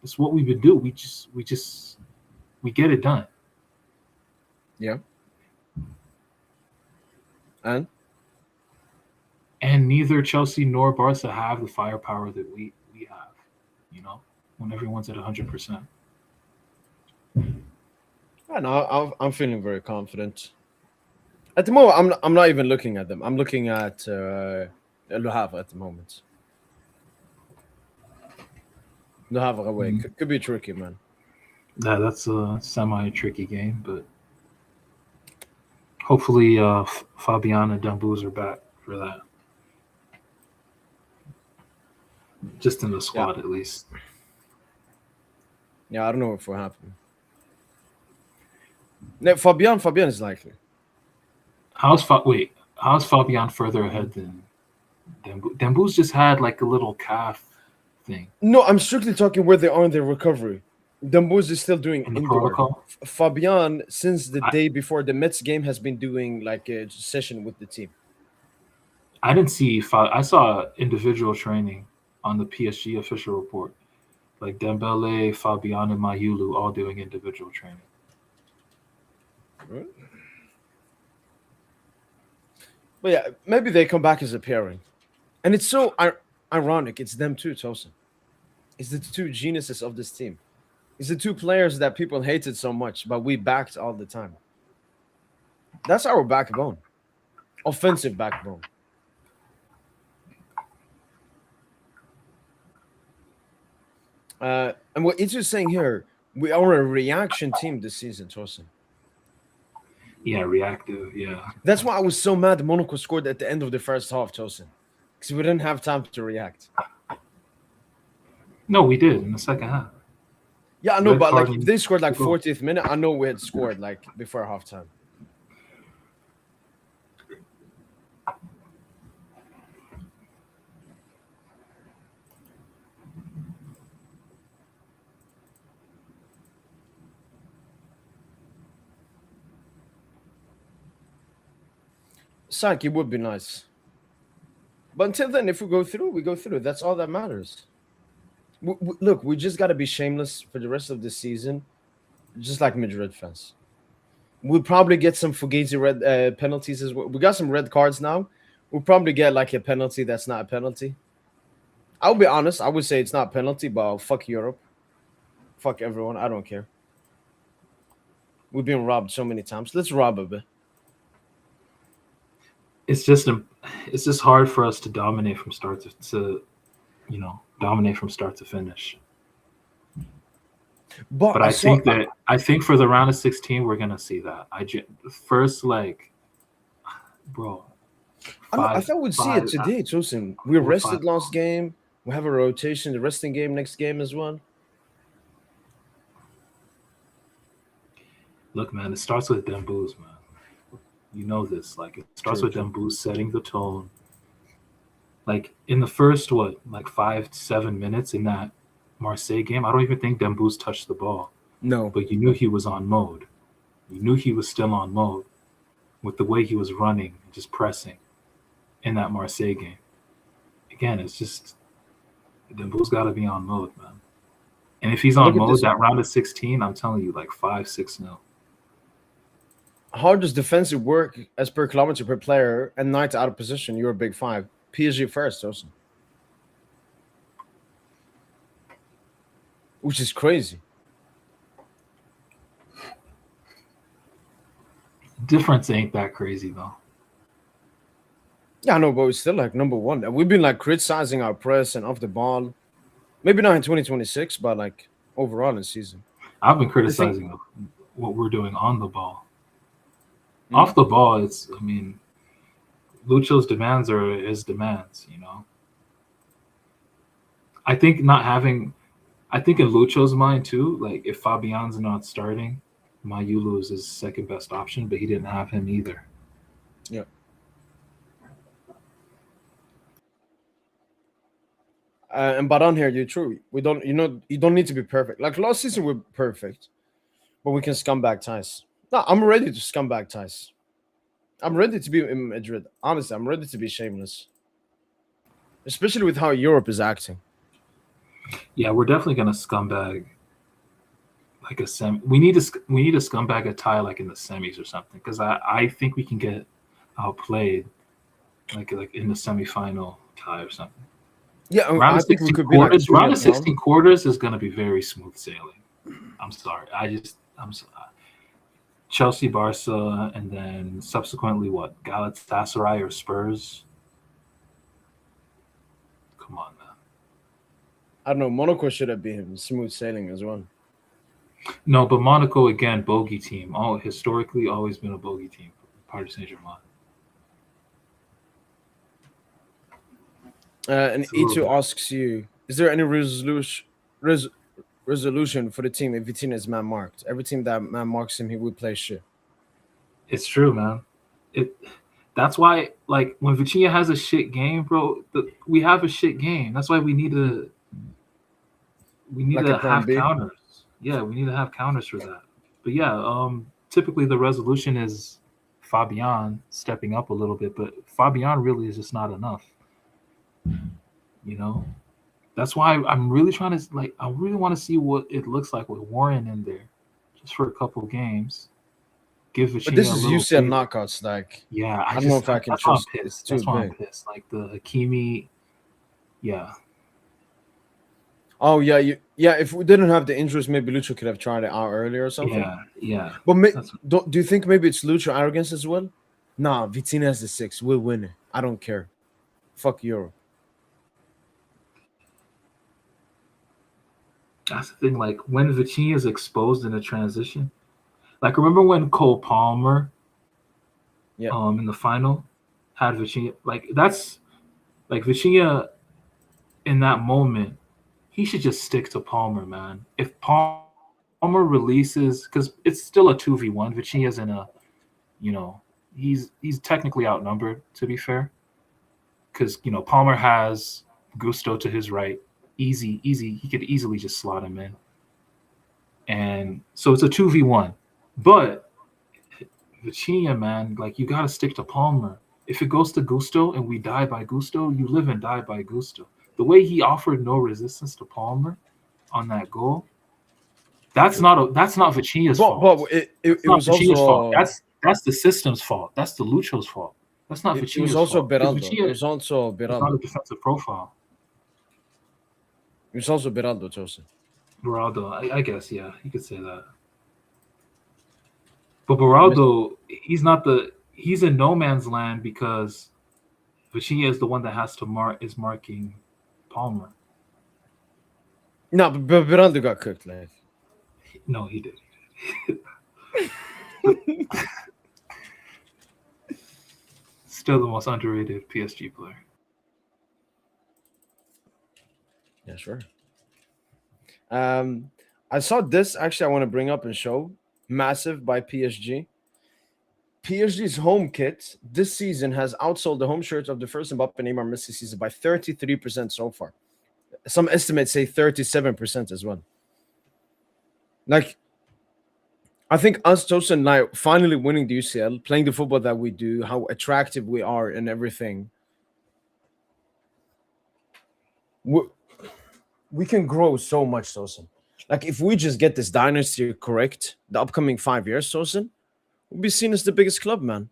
it's what we've been doing. We get it done. Yeah. And neither Chelsea nor Barca have the firepower that we have, when everyone's at 100%. I know. I'm feeling very confident. At the moment, I'm not even looking at them. I'm looking at Le Havre at the moment. Le Havre away could be tricky, man. Yeah, that's a semi-tricky game, but hopefully Fabian and Dembouz are back for that. Just in the squad, at least. Yeah, I don't know if it will happen. No, Fabian is likely. How's Fabian further ahead than Dembouz? Dembouz just had like a little calf thing. No, I'm strictly talking where they are in their recovery. Dembouz is still doing indoor. Protocol? Fabian, since the day before the Mets game, has been doing like a session with the team. I didn't see. I saw individual training on the PSG official report, like Dembele, Fabian, and Mayulu all doing individual training. Right. But yeah, maybe they come back as a pairing, and it's so ironic. It's them too, Tossen. It's the two geniuses of this team. It's the two players that people hated so much, but we backed all the time. That's our backbone, offensive backbone. And what it's just saying here, we are a reaction team this season, Tossen. Yeah, reactive. Yeah. That's why I was so mad Monaco scored at the end of the first half, Tosin. Because we didn't have time to react. No, we did in the second half. Yeah, I know, Red but like card if they scored like goal. 40th minute, I know we had scored like before halftime. Saki would be nice. But until then, if we go through, we go through. That's all that matters. Look, we just got to be shameless for the rest of the season, just like Madrid fans. We'll probably get some Fugazi red penalties as well. We got some red cards now. We'll probably get like a penalty that's not a penalty. I'll be honest. I would say it's not a penalty, but fuck Europe. Fuck everyone. I don't care. We've been robbed so many times. Let's rob a bit. It's just hard for us to dominate from start to dominate from start to finish. But I think for the round of 16 we're gonna see that. First leg, bro. I thought we'd see it today, Tosin. We rested last game. We have a rotation, the resting game next game as well. Look, man, it starts with them boos, man. You know this. Like, it starts with them boos setting the tone. Like, in the first, 5-7 minutes in that Marseille game, I don't even think Dembouz touched the ball. No. But you knew he was on mode. You knew he was still on mode with the way he was running, just pressing in that Marseille game. Again, it's just Dembouz got to be on mode, man. And if he's on mode, that round of 16, I'm telling you, like 5-6-0. How does defensive work as per kilometer per player and night out of position? You're a big five. PSG first, Tosin. Which is crazy. Difference ain't that crazy, though. Yeah, I know, but it's still like number one. We've been like criticizing our press and off the ball. Maybe not in 2026, but like overall in the season. I've been criticizing what we're doing on the ball. Off the ball, Lucho's demands are his demands, you know. I think in Lucho's mind too, like if Fabian's not starting, Mayulu is his second best option, but he didn't have him either. Yeah. But on here, you're true. You don't need to be perfect. Like last season, we're perfect, but we can scumbag ties. No, I'm ready to scumbag ties. I'm ready to be in Madrid. Honestly, I'm ready to be shameless. Especially with how Europe is acting. Yeah, we're definitely gonna scumbag like a sem. We need to scumbag a tie like in the semis or something, because I think we can get outplayed like in the semifinal tie or something. Yeah, round I think we could be quarters, round of 16 quarters is gonna be very smooth sailing. I'm sorry. I'm sorry. Chelsea, Barca, and then subsequently what? Galatasaray or Spurs? Come on, man. I don't know. Monaco should have been smooth sailing as well. No, but Monaco, again, bogey team. Historically, always been a bogey team. Paris Saint-Germain. And E2 asks you, is there any resolution for the team if Vitinha is man marked? Every team that man marks him, he would play shit. It's true, man. That's why, like, when Vitinha has a shit game, bro, we have a shit game. That's why we need to have counters. Yeah, we need to have counters for that. But yeah, typically the resolution is Fabian stepping up a little bit, but Fabian really is just not enough. You know? That's why I'm really trying to I really want to see what it looks like with Warren in there, just for a couple games. Give Vitinha. But this is UCL knockouts, like. Yeah, I don't know if I can trust. That's why I'm pissed. Like the Hakimi, yeah. Oh yeah, if we didn't have the injuries, maybe Lucho could have tried it out earlier or something. Yeah. But do you think maybe it's Lucho arrogance as well? Nah, Vitinha has the 6. We'll win it. I don't care. Fuck Europe. That's the thing. Like when Vitinha is exposed in a transition, like remember when Cole Palmer Yeah. in the final had Vitinha. Like that's like Vitinha in that moment. He should just stick to Palmer, man. If Palmer releases, because it's still a 2v1. Vitinha's in a, he's technically outnumbered, to be fair, because Palmer has Gusto to his right, easy. He could easily just slot him in, and so it's a 2v1. But Vitinha, man, like you gotta stick to Palmer. If it goes to Gusto and we die by Gusto, you live and die by Gusto. The way he offered no resistance to Palmer on that goal, that's not Vitinha's fault. But it was Vitinha's also fault. That's the system's fault. That's the Lucho's fault. That's not Vitinha's it was also fault. 'Cause Beraldo. Vitinha It was also is not a Beraldo. defensive profile. It was also Beraldo, Tossen. Beraldo, I guess, yeah, you could say that. But Beraldo, he's in no man's land because Vitinha is the one that has to marking Palmer. No, but Beraldo got cooked, like. No, he did. Still the most underrated PSG player. Yeah, sure. I saw this actually. I want to bring up and show massive by PSG. PSG's home kit this season has outsold the home shirts of the first Mbappe, Neymar, Messi season by 33% so far. Some estimates say 37% as well. Like, I think us, Tosin and I, finally winning the UCL, playing the football that we do, how attractive we are and everything. We can grow so much, Tosin. Like, if we just get this dynasty correct, the upcoming 5 years, Tosin, we'll be seen as the biggest club, man.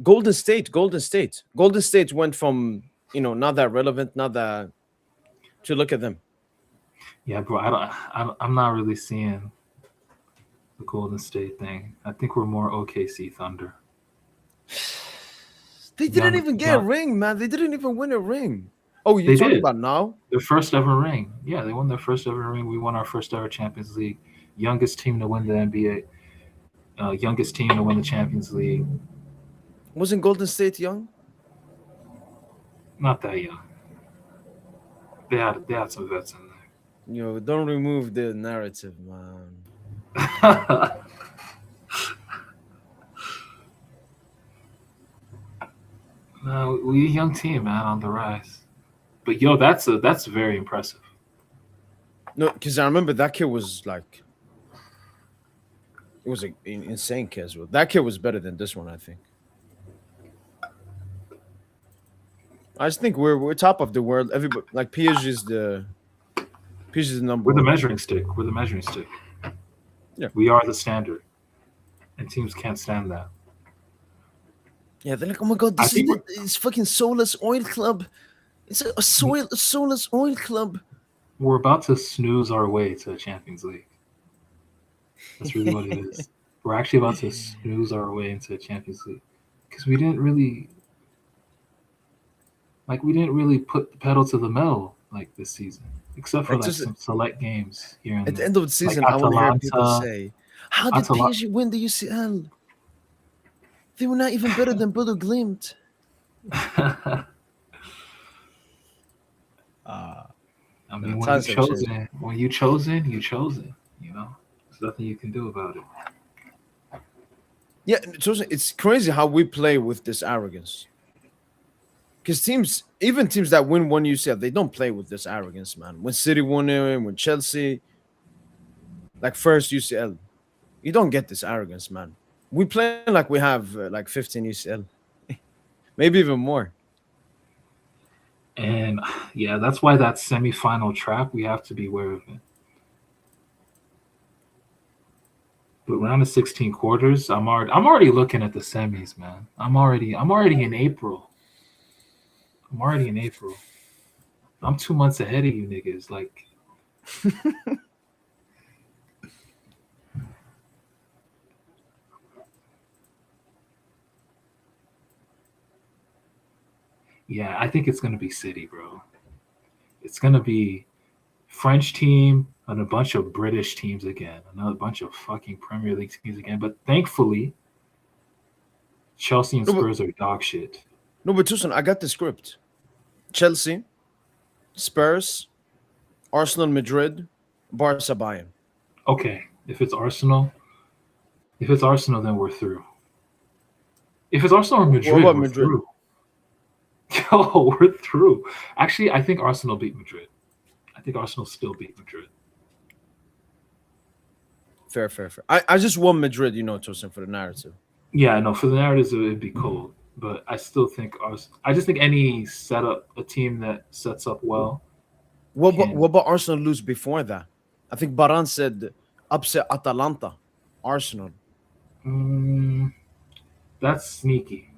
Golden State went from, not that relevant, not that, to look at them. Yeah, bro, I'm not really seeing the Golden State thing. I think we're more OKC Thunder. They didn't even get a ring, man. They didn't even win a ring. Oh, you're talking about now? Their first ever ring. Yeah, they won their first ever ring. We won our first ever Champions League. Youngest team to win the NBA. Youngest team to win the Champions League. Wasn't Golden State young? Not that young. They had some vets in there. Don't remove the narrative, man. No, we a young team, man, on the rise. But that's very impressive. No, because I remember that kid was like, it was an insane kid as well. That kid was better than this one, I think. I just think we're top of the world. Everybody, like, PSG is the number We're the one. measuring stick. We're the measuring stick. Yeah. We are the standard. And teams can't stand that. Yeah, they're like, oh my god, this is fucking soulless oil club. It's a soulless oil club. We're about to snooze our way to the Champions League. That's really what it is. We're actually about to snooze our way into the Champions League because we didn't really put the pedal to the metal like this season, except for some select games here and at the end of the season. I want to hear people say, "How did PSG win the UCL? They were not even better than Bodo Glimt." I mean, when you chosen, you chosen. There's nothing you can do about it. Yeah, it's crazy how we play with this arrogance. Because even teams that win one UCL, they don't play with this arrogance, man. When City won it, when Chelsea, like first UCL, you don't get this arrogance, man. We play like we have like 15 UCL, maybe even more. And yeah, that's why that semi-final trap, we have to be aware of it. But round of 16 quarters, I'm already looking at the semis, man. I'm already in April. I'm 2 months ahead of you niggas. Like, yeah, I think it's gonna be City, bro. It's gonna be French team and a bunch of British teams again, another bunch of fucking Premier League teams again. But thankfully, Chelsea and No, but- Spurs are dog shit. No, but Tossen, I got the script. Chelsea, Spurs, Arsenal, Madrid, Barca, Bayern. Okay, if it's Arsenal, then we're through. If it's Arsenal or Madrid, about we're Madrid? through. Yo, we're through. Actually, I think Arsenal beat Madrid. I think Arsenal still beat Madrid. Fair. I just want Madrid, Tossen, for the narrative. Yeah, no, for the narratives, it would be cold. But I still think I just think any a team that sets up well. What about Arsenal lose before that? I think Baran said upset Atalanta, Arsenal. That's sneaky.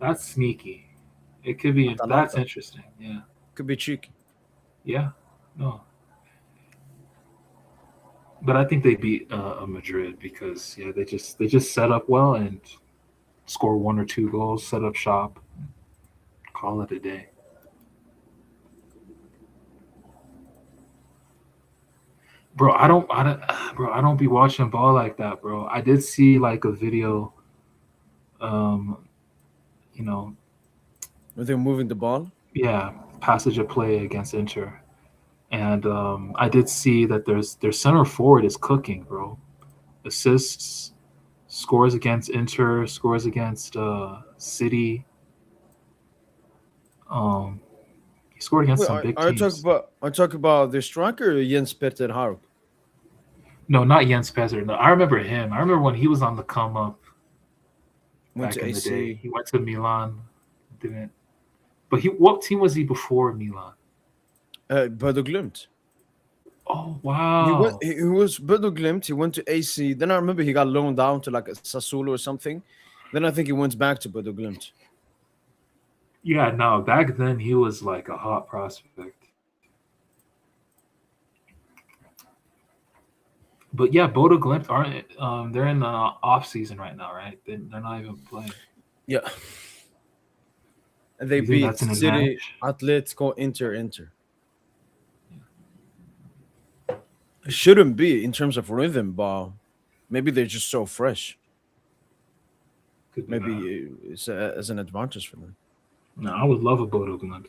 It could be. Atalanta. That's interesting. Yeah. Could be cheeky. Yeah. No. But I think they beat Madrid because they just set up well and score 1 or 2 goals, set up shop, call it a day. Bro, I don't be watching ball like that, bro. I did see like a video, Were they moving the ball? yeah, passage of play against Inter. And I did see that their center forward is cooking, bro. Assists, scores against Inter, scores against City. He scored against some big teams. Are you talking about the striker or Jens Petter Harup? No, not Jens Petter. No, I remember him. I remember when he was on the come up Went back to in AC. the day. He went to Milan, didn't. But what team was he before Milan? Bodo Glimt. Oh wow! He was Bodo Glimt. He went to AC. Then I remember he got loaned down to like a Sassuolo or something. Then I think he went back to Bodo Glimt. Yeah, no. Back then he was like a hot prospect. But yeah, Bodo Glimt aren't. They're in the off season right now, right? They're not even playing. Yeah. And they You think beat that's an City, advantage? Atletico, Inter. It shouldn't be in terms of rhythm, but maybe they're just so fresh. Could be that. Maybe it's as an advantage for them. No, I would love a Bodo Glimt.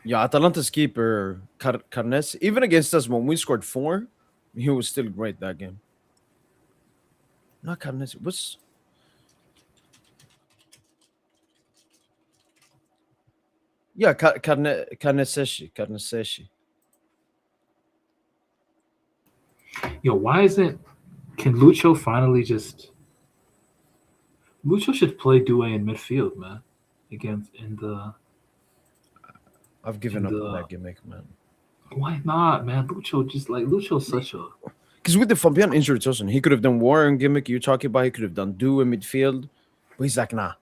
Yeah, Atalanta's keeper, Carnes, even against us when we scored 4, he was still great that game. Not Carnes, what's... Yeah, Carneseshi. Yo, why isn't? Can Lucho finally just? Lucho should play Doué in midfield, man. I've given up on the- that gimmick, man. Why not, man? Lucho's such a. Because with the Fabian injury, Tossen, he could have done Warren gimmick you're talking about. He could have done Do in midfield. But he's like, nah,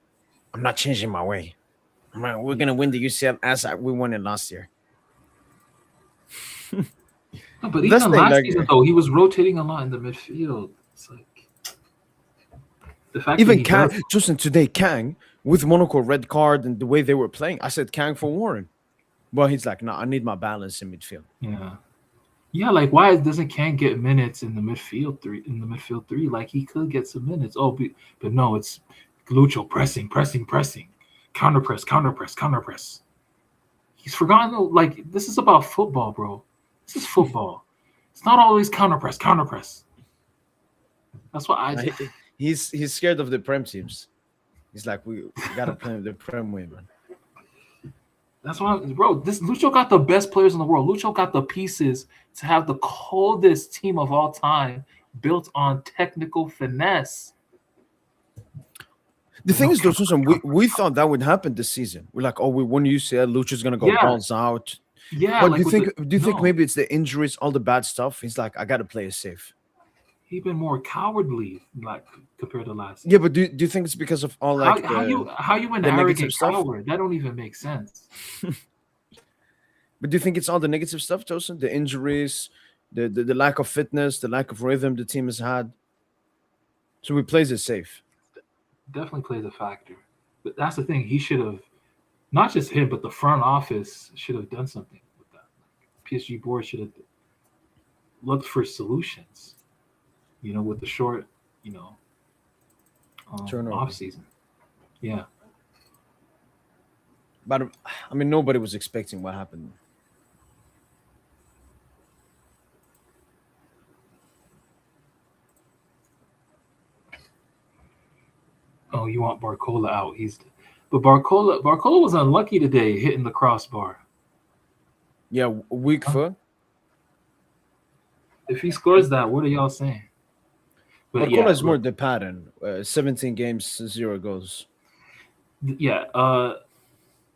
I'm not changing my way. We're going to win the UCL as we won it last year. No, but That's even the last like- season, though, he was rotating a lot in the midfield. It's like the fact Even that Kang, Tossen, today, Kang, with Monaco red card and the way they were playing, I said Kang for Warren. But he's like, nah, I need my balance in midfield. Yeah. Like why doesn't Kang get minutes in the midfield three? Like he could get some minutes. But no, it's Lucho pressing, counter press. He's forgotten though. Like this is about football, bro. This is football. It's not always counter press. That's what I do. He's scared of the Prem teams. He's like, we gotta play the Prem way, man. That's why, bro. This Lucho got the best players in the world. Lucho got the pieces to have the coldest team of all time, built on technical finesse. The thing is, though, Susan, we thought that would happen this season. We're like, oh, we won UCL. Lucha's gonna go Yeah. balls out. Yeah, But like do you think maybe it's the injuries, all the bad stuff? He's like, I gotta play it safe. He's been more cowardly, like compared to last. Yeah, but do you think it's because of all like how you an the negative arrogant stuff? coward? That don't even make sense. But do you think it's all the negative stuff, Tosin? The injuries, the lack of fitness, the lack of rhythm the team has had. So he plays it safe. Definitely plays a factor. But that's the thing. He should have, not just him, but the front office should have done something with that. PSG board should have looked for solutions. With the short, Turnover. off season. Yeah. But I mean, nobody was expecting what happened. Oh, you want Barcola out? But Barcola was unlucky today hitting the crossbar. Yeah, weak foot. If he scores that, what are y'all saying? But Barcola is more the pattern. 17 games, 0 goals. Yeah.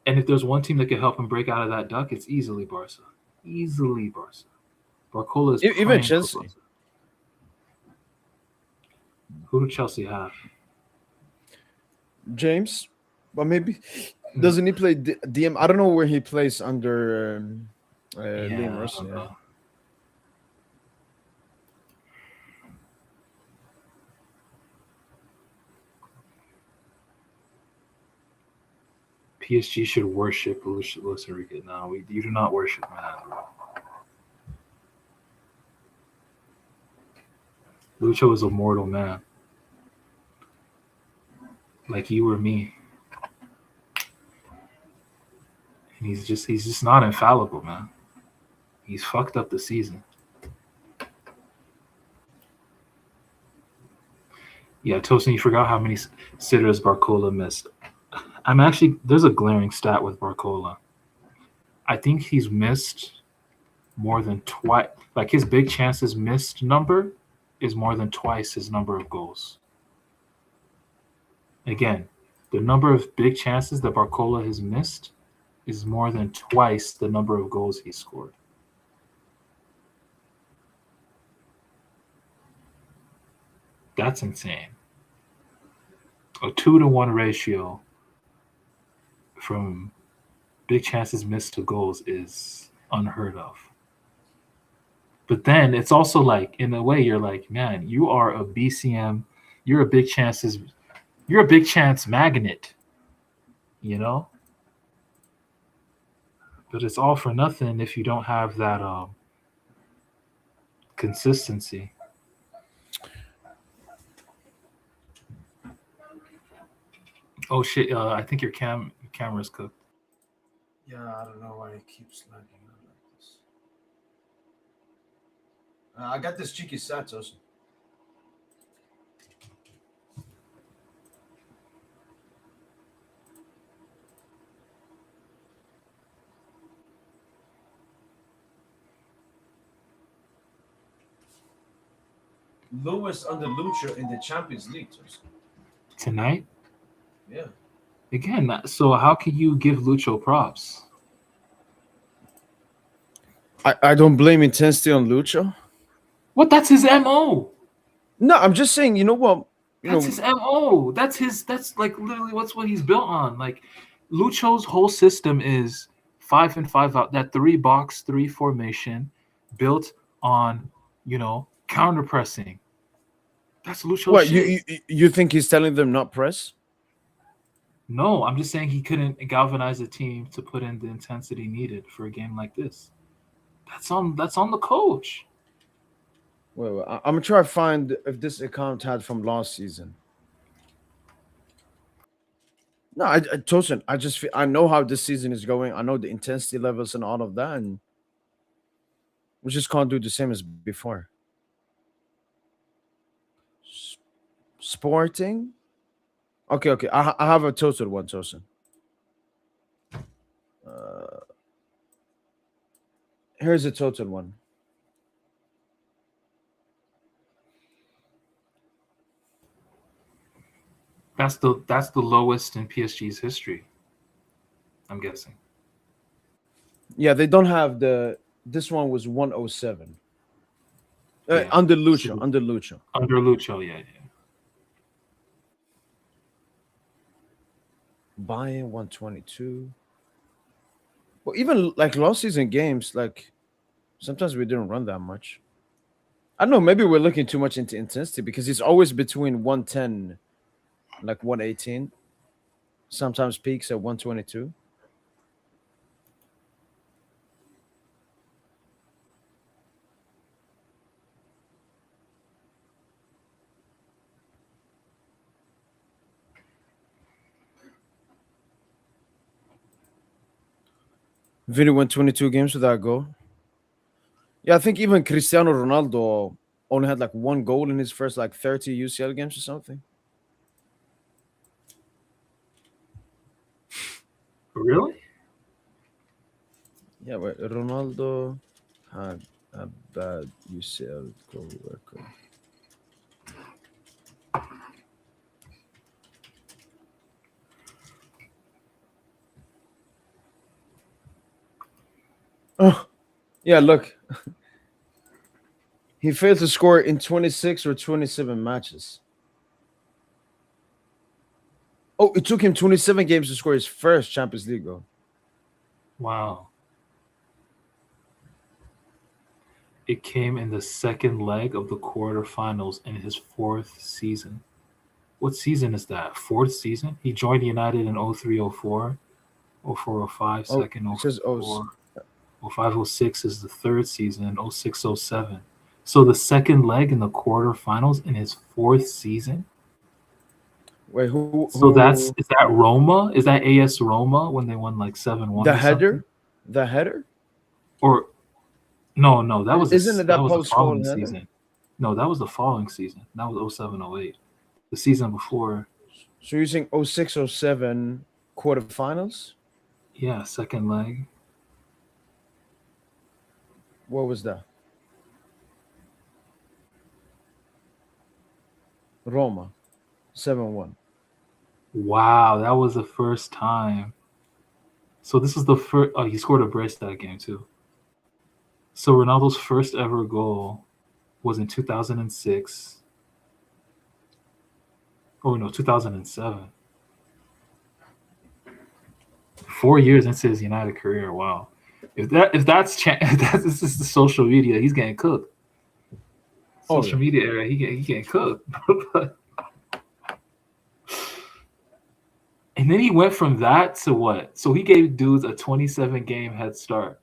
And if there's one team that could help him break out of that duck, it's easily Barca. Easily Barca. Barcola is Even Chelsea. Who do Chelsea have? James, but maybe doesn't he play DM? I don't know where he plays under Liam Russell. Yeah. PSG should worship Luis Enrique. No, you do not worship, man. Lucho is a mortal man. Like you or me. And he's just not infallible, man. He's fucked up the season. Yeah, Tosin, you forgot how many sitters Barcola missed. There's a glaring stat with Barcola. I think he's missed more than twice. Like his big chances missed number is more than twice his number of goals. Again, the number of big chances that Barcola has missed is more than twice the number of goals he scored. That's insane. A 2-to-1 ratio from big chances missed to goals is unheard of. But then it's also like, in a way, you're like, man, you are a BCM, you're a big chance magnet, you know? But it's all for nothing if you don't have that consistency. Oh shit! I think your camera's cooked. Yeah, I don't know why it keeps lagging out like this. I got this cheeky stats also. Lewis under Lucha in the Champions League tonight. Yeah. Again, so how can you give Lucho props? I don't blame intensity on Lucho. What? That's his MO. No, I'm just saying, you know what? That's his MO. That's like literally what he's built on. Like Lucho's whole system is 5 and 5 out, that 3-box-3 formation built on, counter pressing. That's Lucho's What, shit. You think he's telling them not press? No, I'm just saying he couldn't galvanize a team to put in the intensity needed for a game like this. That's on the coach. Wait, I'm gonna try to find if this account had from last season. No, Tosin, I know how this season is going. I know the intensity levels and all of that, and we just can't do the same as before. Sporting. Okay. I have a total one, Tosin. Here's a total one. That's the lowest in PSG's history, I'm guessing. Yeah, they don't have this one was 107. Yeah. Under Lucho, yeah. Bayern 122. Well, even like last season games, like sometimes we didn't run that much. I don't know, maybe we're looking too much into intensity because it's always between 110 like 118. Sometimes peaks at 122. Vini went 22 games without a goal. Yeah, I think even Cristiano Ronaldo only had like one goal in his first like 30 UCL games or something. Really? Yeah, but Ronaldo had a bad UCL goal record. Oh, yeah, look. He failed to score in 26 or 27 matches. Oh, it took him 27 games to score his first Champions League goal. Wow. It came in the second leg of the quarterfinals in his fourth season. What season is that? Fourth season? He joined United in 03-04, 04-05, Oh, second it says 04, 05-06 is the third season, and 06-07. So the second leg in the quarterfinals in his fourth season? Wait, who? So is that Roma? Is that AS Roma when they won like 7-1? The header? The header? Or no, that was Isn't it that was the post-goal following header? season. No, that was the following season. That was 07-08. The season before. So you're saying 06-07 quarterfinals? Yeah, second leg. What was that? Roma, 7-1. Wow, that was the first time. So this is the first. Oh, he scored a brace that game too. So Ronaldo's first ever goal was in 2006. Oh no, 2007. 4 years into his United career. Wow. If this is the social media, he's getting cooked. Social media era, he getting cooked. And then he went from that to what? So he gave dudes a 27-game head start,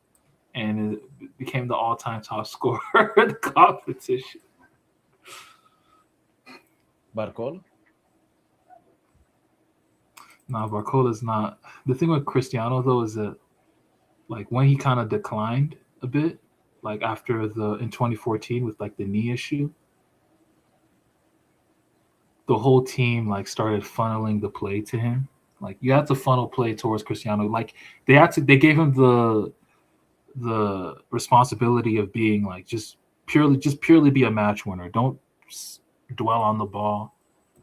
and it became the all-time top scorer in the competition. Barcola? Nah, Barcola's not. The thing with Cristiano though is that, like, when he kind of declined a bit, like after in 2014 with like the knee issue, the whole team like started funneling the play to him. Like you had to funnel play towards Cristiano. Like they gave him the responsibility of being like just purely be a match winner. Don't dwell on the ball.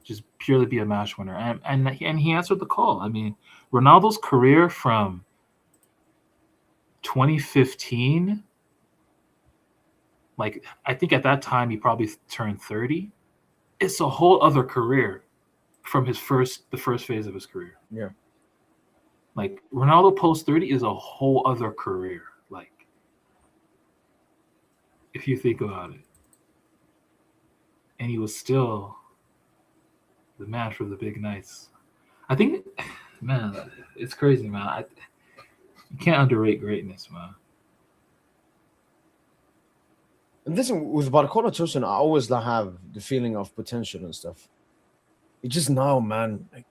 Just purely be a match winner. And he answered the call. I mean, Ronaldo's career from 2015, like I think at that time he probably turned 30. It's a whole other career from the first phase of his career. Yeah. Like Ronaldo post 30 is a whole other career. Like if you think about it. And he was still the man for the big nights. I think, man, it's crazy, man. You can't underrate greatness, man. And this with Barcola Tossen, I always have the feeling of potential and stuff. It's just now, man. Like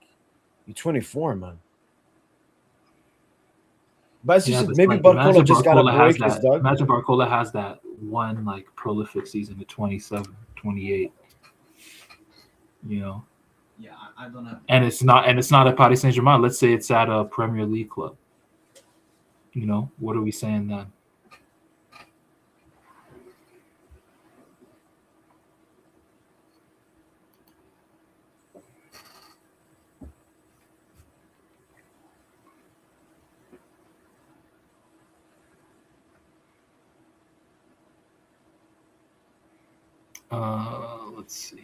you're 24, man. But as you said, maybe like, Barcola just got to break his dog. Imagine Barcola has that one like prolific season at 27, 28. You know. Yeah, I don't know. And it's not at Paris Saint-Germain. Let's say it's at a Premier League club. You know, what are we saying then? Let's see.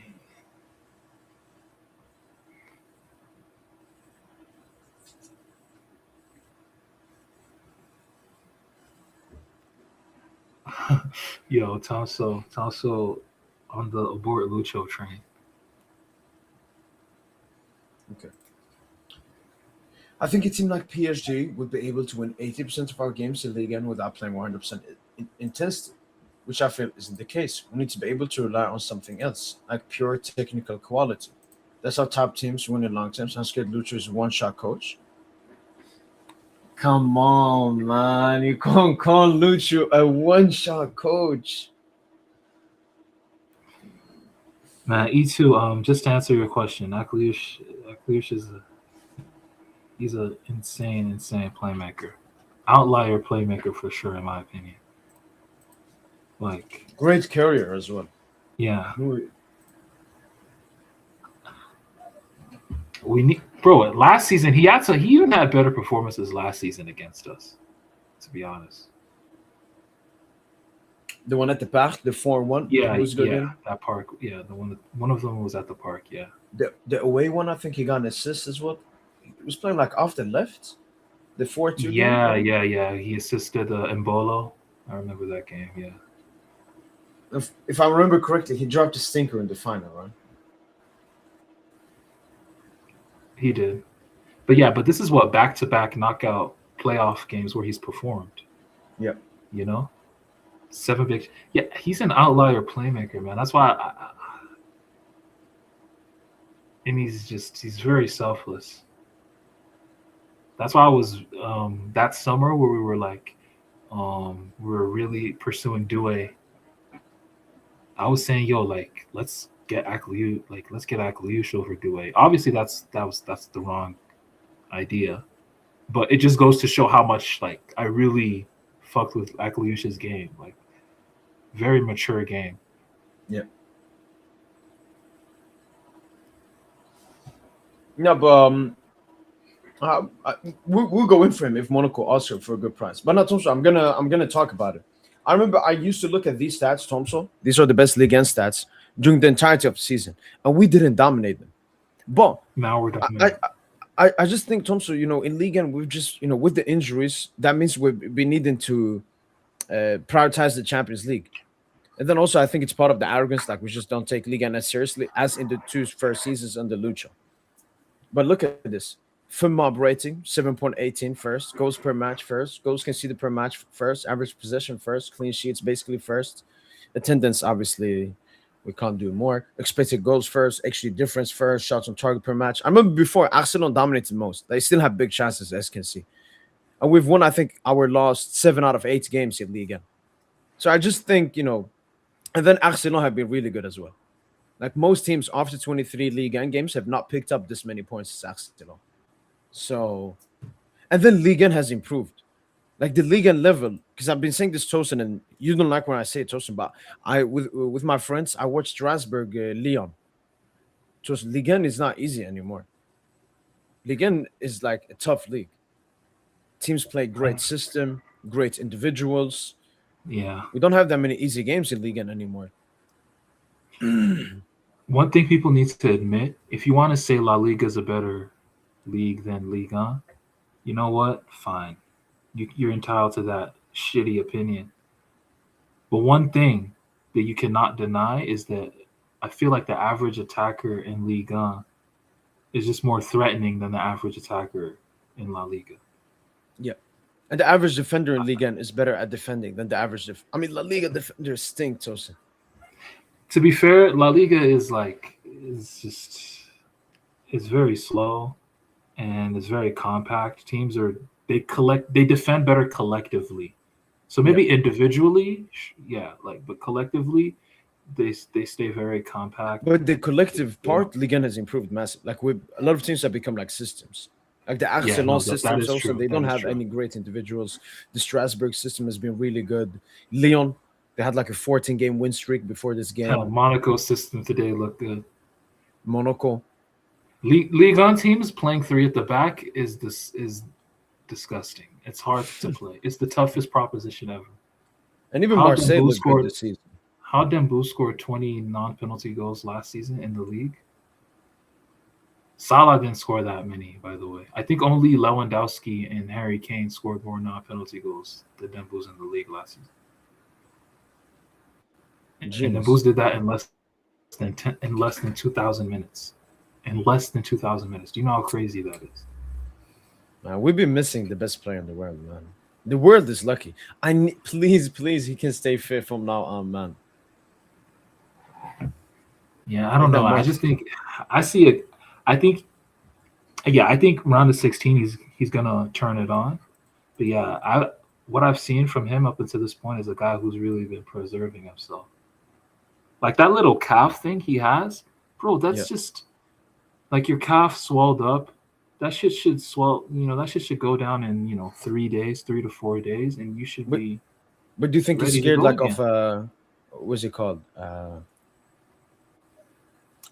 Yo, Tosso on the abort Lucho train. Okay. I think it seemed like PSG would be able to win 80% of our games in Ligue 1 without playing 100% intensity, which I feel isn't the case. We need to be able to rely on something else, like pure technical quality. That's how top teams win in long terms. I'm scared Lucho is a one-shot coach. Come on, man. You can't call Lucho a one-shot coach. Man, E2, just to answer your question, Akliush he's an insane playmaker. Outlier playmaker for sure, in my opinion. Like, great carrier as well. Yeah. We need, bro. Last season, he even had better performances last season against us. To be honest, the one at the park, the 4-1. Yeah, good that park. Yeah, one of them was at the park. Yeah, the away one. I think he got an assist as well. He was playing like off the left. The 4-2. Yeah. He assisted Embolo. I remember that game. Yeah. If I remember correctly, he dropped a stinker in the final, right? He did. But this is what back-to-back knockout playoff games where he's performed. Yep. You know? 7 big. Yeah, he's an outlier playmaker, man. That's why and he's very selfless. That's why I was that summer where we were like we were really pursuing Doué. I was saying, yo, like, let's get Akliush over Doué. Obviously, that's the wrong idea, but it just goes to show how much like I really fucked with Akliush's game, like very mature game. Yeah. No, but we'll go in for him if Monaco asks for a good price. But not Thompson. I'm gonna talk about it. I remember I used to look at these stats, Thompson. These are the best Ligue 1 stats during the entirety of the season, and we didn't dominate them. But now we're dominating. I just think, Thompson, in Ligue 1, we've just, with the injuries, that means we've been needing to prioritize the Champions League. And then also, I think it's part of the arrogance, like we just don't take Ligue 1 as seriously as in the 2 first seasons under Lucho. But look at this. FIMOB rating, 7.18 first. Goals per match first. Goals conceded per match first. Average possession first. Clean sheets basically first. Attendance, obviously, we can't do more. Expected goals first. Actually, difference first. Shots on target per match. I remember before, Arsenal dominated most. They still have big chances, as you can see. And we've won, I think, our last 7 out of 8 games in Liga. So I just think, and then Arsenal have been really good as well. Like most teams after 23 Liga games have not picked up this many points as Arsenal. So, and then Ligue 1 has improved. Like the Ligue 1 level, because I've been saying this, Tossen, and you don't like when I say Tossen, but with my friends, I watched Strasbourg, Lyon. Tossen, Ligue 1 is not easy anymore. Ligue 1 is like a tough league. Teams play great system, great individuals. Yeah. We don't have that many easy games in Ligue 1 anymore. One thing people need to admit, if you want to say La Liga is a better league than Ligue 1, you know what? Fine. You're entitled to that shitty opinion. But one thing that you cannot deny is that I feel like the average attacker in Ligue 1 is just more threatening than the average attacker in La Liga. Yeah. And the average defender in Ligue 1 is better at defending than the average La Liga defenders stink, Tossen. To be fair, La Liga is very slow and it's very compact. Teams they defend better collectively. So maybe individually, but collectively, they stay very compact. But the collective part, Ligue 1 has improved massive. Like a lot of teams have become like systems. Like the Arsenal systems also, true. They don't have any great individuals. The Strasbourg system has been really good. Lyon, they had like a 14-game win streak before this game. Monaco system today looked good. Monaco. Ligue 1 teams playing 3 at the back is disgusting. It's hard to play. It's the toughest proposition ever. And even Marseille was good this season. How Dembow scored 20 non-penalty goals last season in the league? Salah didn't score that many, by the way. I think only Lewandowski and Harry Kane scored more non-penalty goals than Dembow's in the league last season. And Dembow's did that in less than 2,000 minutes. In less than 2,000 minutes. Do you know how crazy that is? Man, we've been missing the best player in the world, man. The world is lucky. Please, he can stay fit from now on, man. Yeah, I don't know. I just think I see it. I think round of 16 he's gonna turn it on. But yeah, what I've seen from him up until this point is a guy who's really been preserving himself. Like that little calf thing he has, bro. That's just like your calf swelled up. That shit should swell. That shit should go down in 3 days, 3 to 4 days, and you should be. But do you think he's ready to scared go like again. of what's it called?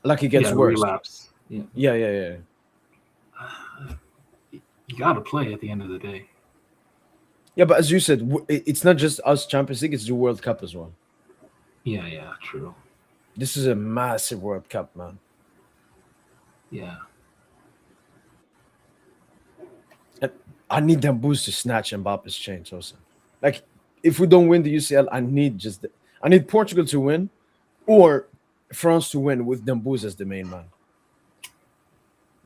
Like it gets worse. Relapse. Yeah. You gotta play at the end of the day. Yeah, but as you said, it's not just us Champions League; it's the World Cup as well. Yeah, true. This is a massive World Cup, man. Yeah. And I need them boosts to snatch Mbappe's chain, Tossen. Like, if we don't win the UCL, I need Portugal to win, or France to win with Dembouz as the main man.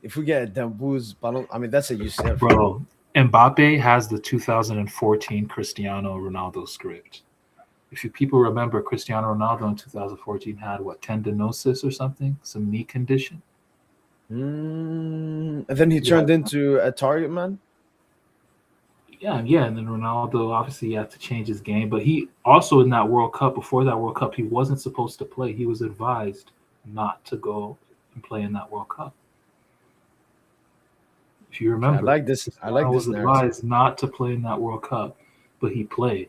If we get Dembouz, that's a UCL. Bro, Mbappe has the 2014 Cristiano Ronaldo script. If people remember, Cristiano Ronaldo in 2014 had tendinosis or something, some knee condition. And then he turned into a target man. Yeah, and then Ronaldo obviously had to change his game, but he also in that World Cup, before that World Cup, he wasn't supposed to play. He was advised not to go and play in that World Cup. If you remember, I like this. I like this. Was advised not to play in that World Cup, but he played,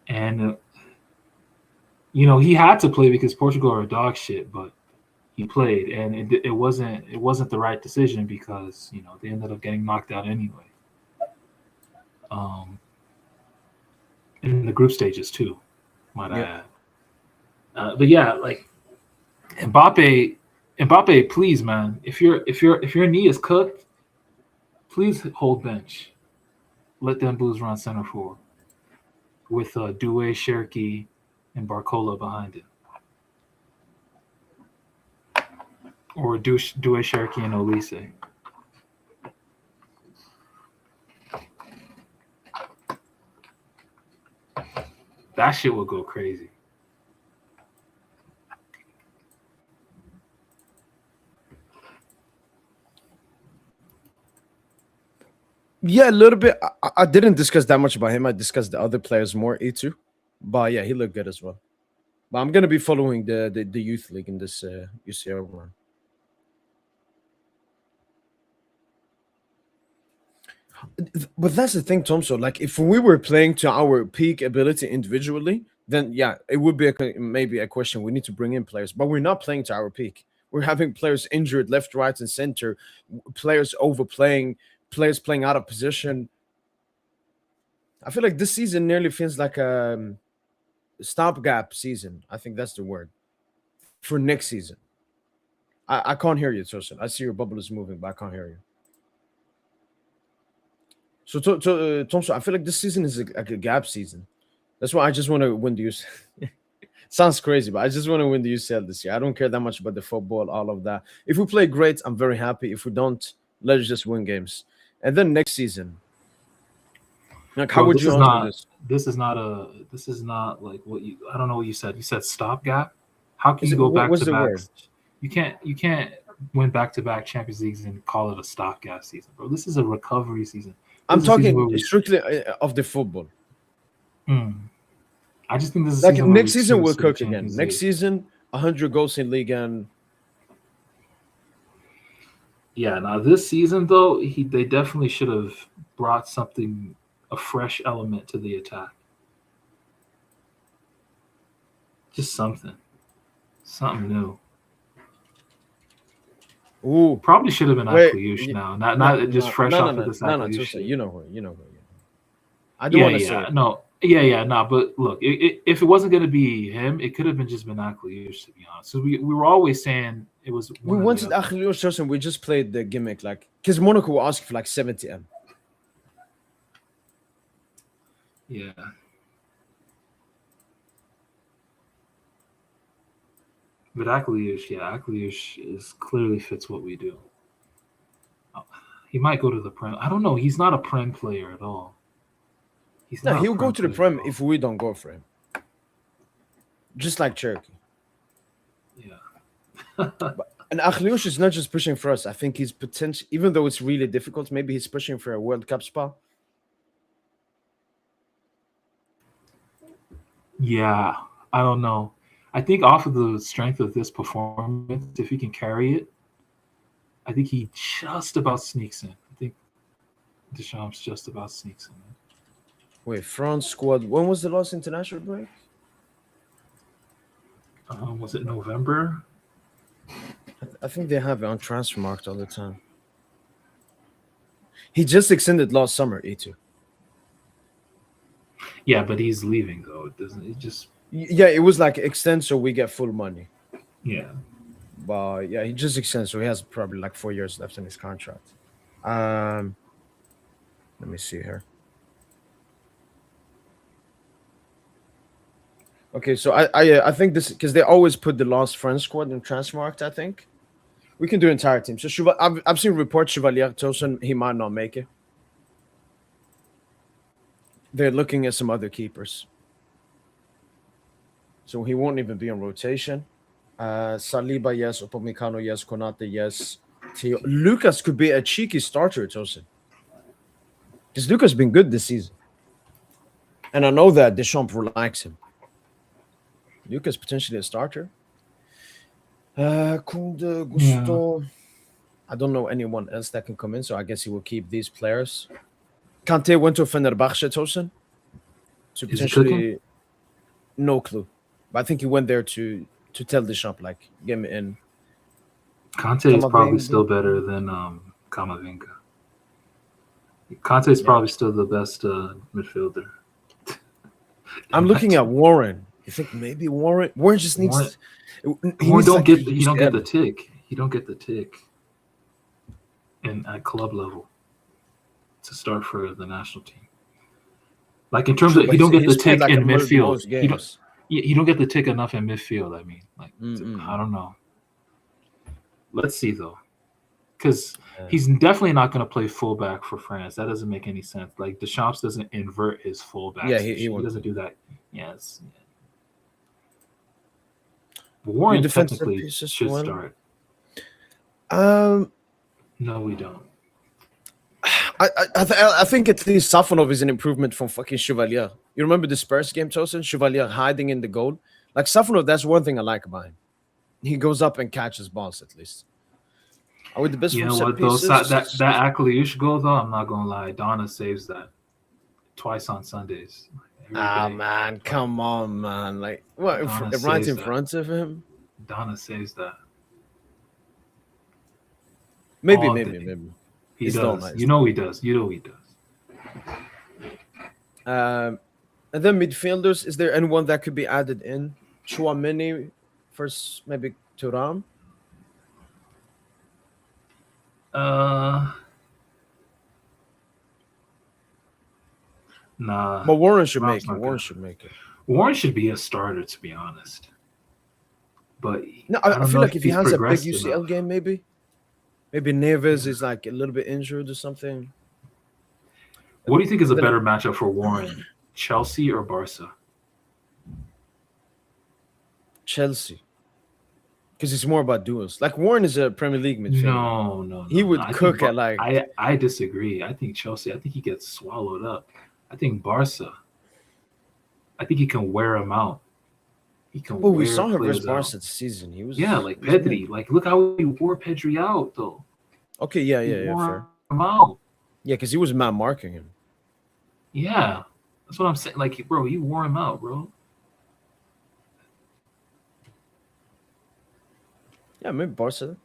and he had to play because Portugal are dog shit, but he played, and it wasn't the right decision because they ended up getting knocked out anyway. In the group stages too, might I add. But yeah, like Mbappe, please, man, if your knee is cooked, please hold bench. Let them Blues run center forward with Doué, Cherki, and Barcola behind it, or Doué, Cherki, and Olise. That shit will go crazy. Yeah, a little bit. I didn't discuss that much about him. I discussed the other players more, E2. But yeah, he looked good as well. But I'm going to be following the youth league in this UCL run. But that's the thing, Tom. So, like, if we were playing to our peak ability individually, then yeah, it would be maybe a question. We need to bring in players, but we're not playing to our peak. We're having players injured left, right, and center, players overplaying, players playing out of position. I feel like this season nearly feels like a stopgap season. I think that's the word for next season. I can't hear you, Tossen. I see your bubble is moving, but I can't hear you. So, Thompson, I feel like this season is like a gap season. That's why I just want to win the UCL. Sounds crazy, but I just want to win the UCL this year. I don't care that much about the football, all of that. If we play great, I'm very happy. If we don't, let's just win games. And then next season, like, how would you answer this? This is not like what you. I don't know what you said. You said stopgap. How can you go back to back? You can't win back-to-back Champions Leagues and call it a stopgap season, bro. This is a recovery season. I'm talking strictly of the football. I just think this is like next season we'll cook again. Next season, 100 goals in league and. Yeah, now this season though, they definitely should have brought a fresh element to the attack. Just something new. Ooh, probably should have been Akliush now, not just fresh off of this. No, you know who. I don't want to say it. No. Yeah, but look, if it wasn't going to be him, it could have just been Akliush, to be honest. So we were always saying it was. We wanted Akliush, and we just played the gimmick, like, because Monaco will ask for like 70M. Yeah. But Akliush is clearly fits what we do. He might go to the Prem. I don't know. He's not a Prem player at all. He'll go to the Prem if we don't go for him. Just like Cherki. Yeah. And Akliush is not just pushing for us. I think he's potential, even though it's really difficult, maybe he's pushing for a World Cup spot. Yeah, I don't know. I think off of the strength of this performance, if he can carry it, I think he just about sneaks in. I think Deschamps just about sneaks in. Wait, France squad. When was the last international break? Was it November? I think they have it on transfer market all the time. He just extended last summer, E2. Yeah, but he's leaving though. It doesn't. It just. Yeah, it was like extend so we get full money. Yeah. But yeah, he just extended, so he has probably like 4 years left in his contract. Let me see here. Okay, so I think this because they always put the last French squad in transfer market. I think we can do entire team. So I've seen reports Chevalier Tossen, he might not make it. They're looking at some other keepers, so he won't even be on rotation. Saliba, yes. Upamecano, yes. Konate, yes. Theo. Lucas could be a cheeky starter, Tosin. Because Lucas has been good this season. And I know that Deschamps likes him. Lucas potentially a starter. Kunde, Gusto. Yeah. I don't know anyone else that can come in, so I guess he will keep these players. Kante went to Fenerbahce, Tosin. So potentially, no clue. But I think he went there to tell Deschamps, like, get me in. Kante is probably still better than Camavinga. Kante is probably still the best midfielder. I'm looking at Warren. You think maybe Warren just needs. Warren don't get the tick. He don't get the tick. At club level to start for the national team. Like in terms of he don't get the tick in midfield. He don't get the tick enough in midfield. I mean, like I don't know. Let's see though, because he's definitely not going to play fullback for France. That doesn't make any sense. Like Deschamps doesn't invert his fullback. Yeah, he doesn't do that. Yes. Warren technically should start. No, we don't. I think at least Safonov is an improvement from fucking Chevalier. You remember the Spurs game, Tosin? Chevalier hiding in the goal. Like Safonov, that's one thing I like about him. He goes up and catches balls at least. Are we the best? You know what though? That Akaliush goal though, I'm not gonna lie. Donna saves that twice on Sundays. Man, come on, man! Like what? Right in front of him. Donna saves that. Maybe. He does. Nice. You know he does. And then midfielders, is there anyone that could be added in? Chouameni first, maybe Thuram? Nah. But Warren should make it. Warren should be a starter, to be honest. But no, I feel like if he has a big UCL game, maybe Neves is like a little bit injured or something. What do you think is a better matchup for Warren? Chelsea or Barca? Chelsea. Because it's more about duels. Like Warren is a Premier League midfielder. No. He would cook at like. I disagree. I think Chelsea. I think he gets swallowed up. I think Barca. I think he can wear him out. He can. Well, we saw him versus Barca this season. He was. Yeah, like Pedri. Like look how he wore Pedri out though. Okay. Yeah. Fair. Him out. Yeah, because he was man marking him. Yeah, that's what I'm saying. Like, bro, he wore him out, bro. Yeah, maybe Barca.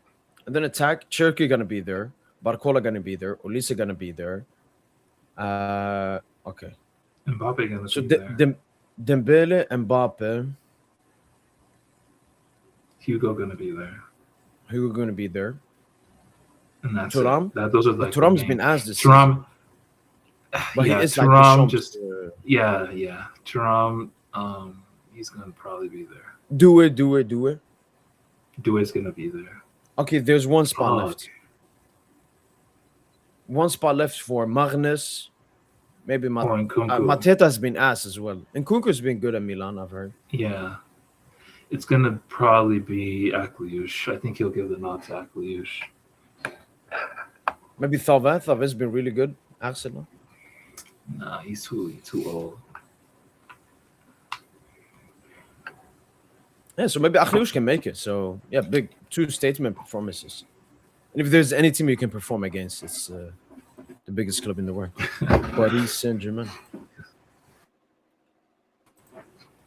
And then attack, Cherky gonna be there. Barcola gonna be there. Olise gonna be there. Okay. Mbappe gonna be there. Dembele, Mbappe. Hugo gonna be there. And that's Thuram. Those are like Thuram's been asked this Thuram. But yeah, Thuram just yeah. Thuram, he's gonna probably be there. Do it. Doué's gonna be there. Okay, there's one spot left. One spot left for Magnus. Maybe Mateta's been asked as well. And Nkunku's been good at Milan, I've heard. Yeah. It's gonna probably be Akliush. I think he'll give the nod to Akliush. Maybe Thauvin. Thauvin's been really good. Arsenal. Nah, he's too old. Yeah, so maybe Akhliouche can make it. So yeah, big 2 statement performances. And if there's any team you can perform against, it's the biggest club in the world, Paris Saint-Germain.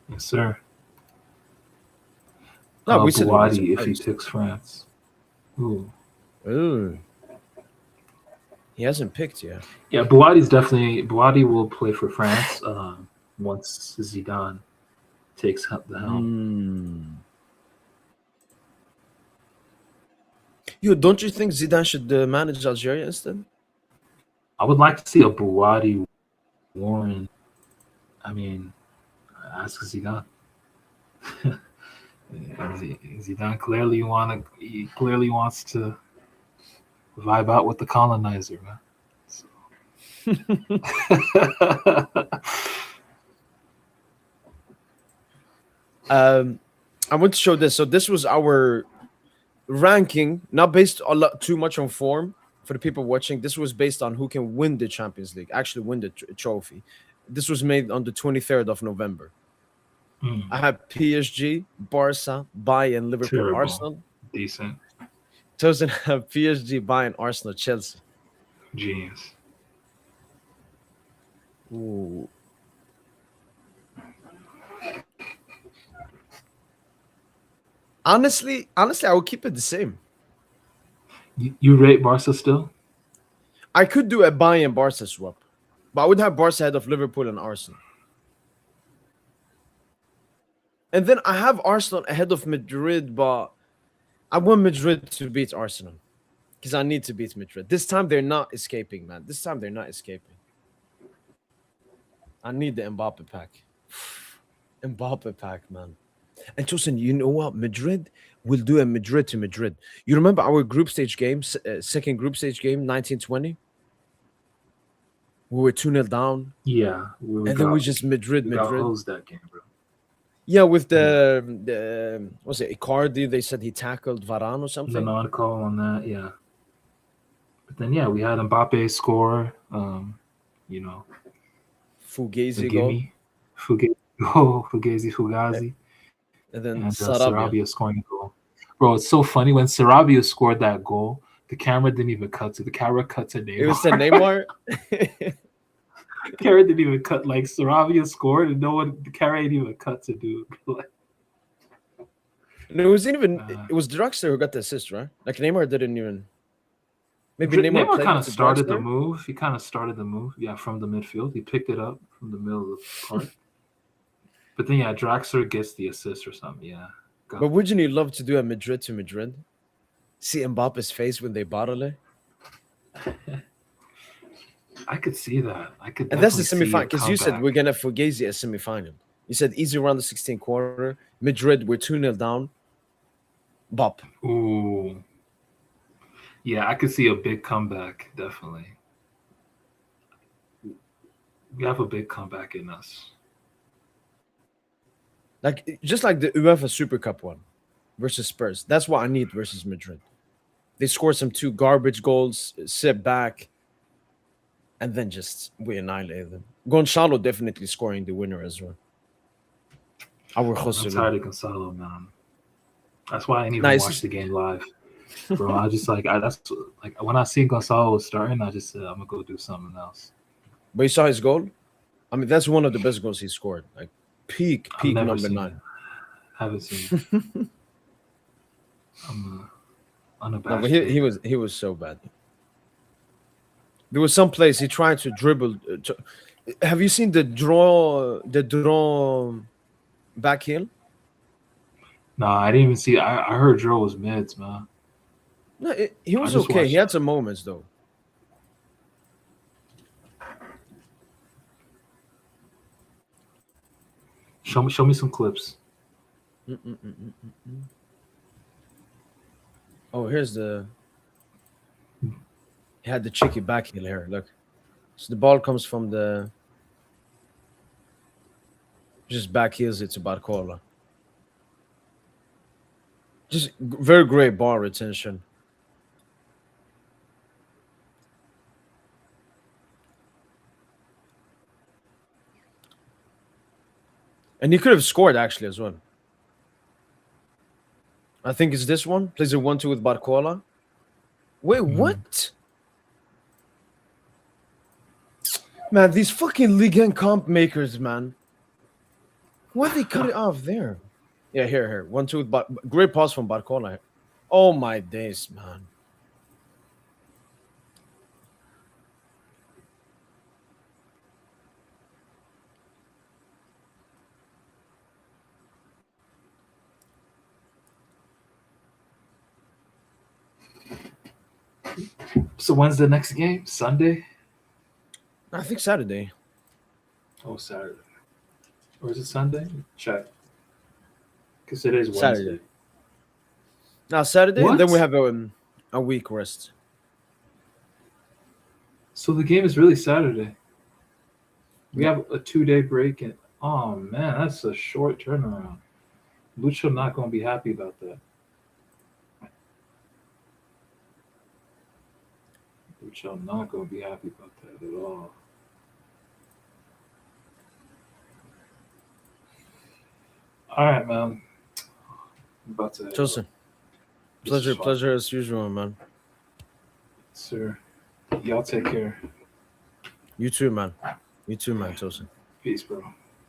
Yes, sir. No, we said it was Buwadi if he surprised. picks France. Ooh. Ooh. He hasn't picked yet. Yeah, Buwadi will play for France once Zidane takes the helm. Yo, don't you think Zidane should manage Algeria instead? I would like to see a Buwadi Warren. I mean, ask Zidane. Zidane clearly wants to vibe out with the colonizer, man. So. I want to show this. So this was our ranking, not based too much on form for the people watching. This was based on who can win the Champions League, actually win the trophy. This was made on the 23rd of November. I have PSG, Barca, Bayern, Liverpool, Terrible. Arsenal. Decent. Tossen have PSG, Bayern, Arsenal, Chelsea. Genius. Ooh. Honestly, I would keep it the same. You rate Barca still? I could do a Bayern Barca swap, but I would have Barca ahead of Liverpool and Arsenal. And then I have Arsenal ahead of Madrid, but I want Madrid to beat Arsenal because I need to beat Madrid. This time they're not escaping, man. This time they're not escaping. I need the Mbappe pack. Mbappe pack, man. And Tossen, you know what? Madrid will do a Madrid to Madrid. You remember our group stage game, second group stage game, 1920? We were 2-0 down. Yeah. Then we just Madrid. Hosed that game, bro. Yeah, with the what's it, Icardi, they said he tackled Varane or something. The non-call on that, yeah. But then, yeah, we had Mbappe score, you know. Fugazi goal. Fugazi. And then and Sarabia. Sarabia scoring a goal. Bro, it's so funny. When Sarabia scored that goal, the camera didn't even cut to. The camera cut to Neymar. It was to Neymar? The camera didn't even cut. Like, Sarabia scored, and the camera didn't even cut to do it. No, it wasn't even. It was Draxler who got the assist, right? Like Neymar didn't even. Maybe Neymar kind of started the Draxler? move. He kind of started the move. Yeah, from the midfield, he picked it up from the middle of the park. But then, yeah, Draxler gets the assist or something. Yeah. But wouldn't you love to do a Madrid to Madrid? See Mbappe's face when they bottle it. I could see that. And that's the semifinal because you said we're gonna Fugazi a semifinal. You said easy round of 16 quarter. Madrid, we're 2-0 down. Bop. Ooh. Yeah, I could see a big comeback, definitely. We have a big comeback in us. Like just like the UEFA Super Cup one versus Spurs. That's what I need versus Madrid. They score some 2 garbage goals, sit back, and then just we annihilate them. Gonzalo definitely scoring the winner as well. I'm tired of Gonzalo, man. That's why I didn't even watch the game live, bro. I just that's like when I see Gonzalo starting, I just said I'm gonna go do something else. But you saw his goal. I mean, that's one of the best goals he scored. Like peak number 9. Haven't seen it. I'm unabashed. No, but he was so bad. There was some place he tried to dribble. Have you seen the draw back heel? No, I didn't even see. I heard Drew was mids, man. No, he was okay. He had some moments though. Show me some clips. Oh, here's the. He had the cheeky back heel here. Look, so the ball comes from the. Just back heels it to Barcola. Just very great ball retention. And he could have scored actually as well. I think it's this one. Plays a 1-2 with Barcola. Wait, what? Man, these fucking Ligue 1 comp makers, man. Why they cut it off there? Yeah, here. 1-2 with great pass from Barcola. Oh my days, man. So when's the next game? Sunday? I think Saturday. Oh, Saturday. Or is it Sunday? Check. Because it is Wednesday. Saturday. Now Saturday, What? and then we have a week rest. So the game is really Saturday. We have a 2-day break, and oh man, that's a short turnaround. Lucho not going to be happy about that. Lucho not going to be happy about that at all. All right, man. I'm about to. Tossen. Pleasure as usual, man. Sir. Y'all take care. You too, man. Tossen. Peace, bro.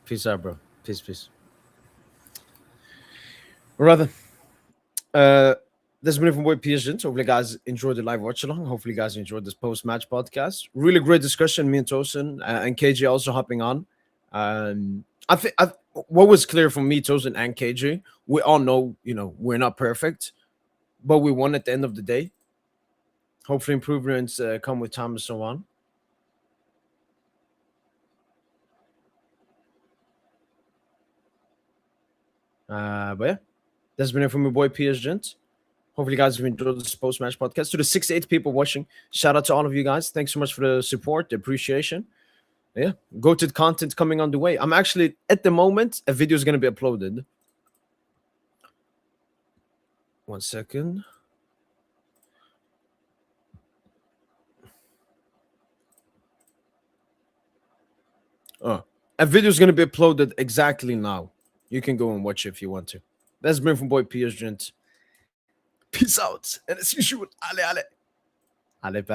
Peace out, bro. Peace. Rather, this has been it from PSGINT. Hopefully, guys enjoyed the live watch along. Hopefully, guys enjoyed this post match podcast. Really great discussion. Me and Tossen and KJ also hopping on. I think what was clear from me, Tossen and KJ, we all know, we're not perfect, but we won at the end of the day. Hopefully, improvements come with time and so on. But yeah, that's been it from my boy PSGINT. Hopefully, you guys have enjoyed this post-match podcast. To the 6-8 people watching, shout out to all of you guys. Thanks so much for the support, the appreciation. Yeah, go to the content coming on the way. I'm actually, at the moment, a video is going to be uploaded. 1 second. Oh, a video is going to be uploaded exactly now. You can go and watch it if you want to. That's been from boy PSGINT. Peace out. And as usual, ale. Ale.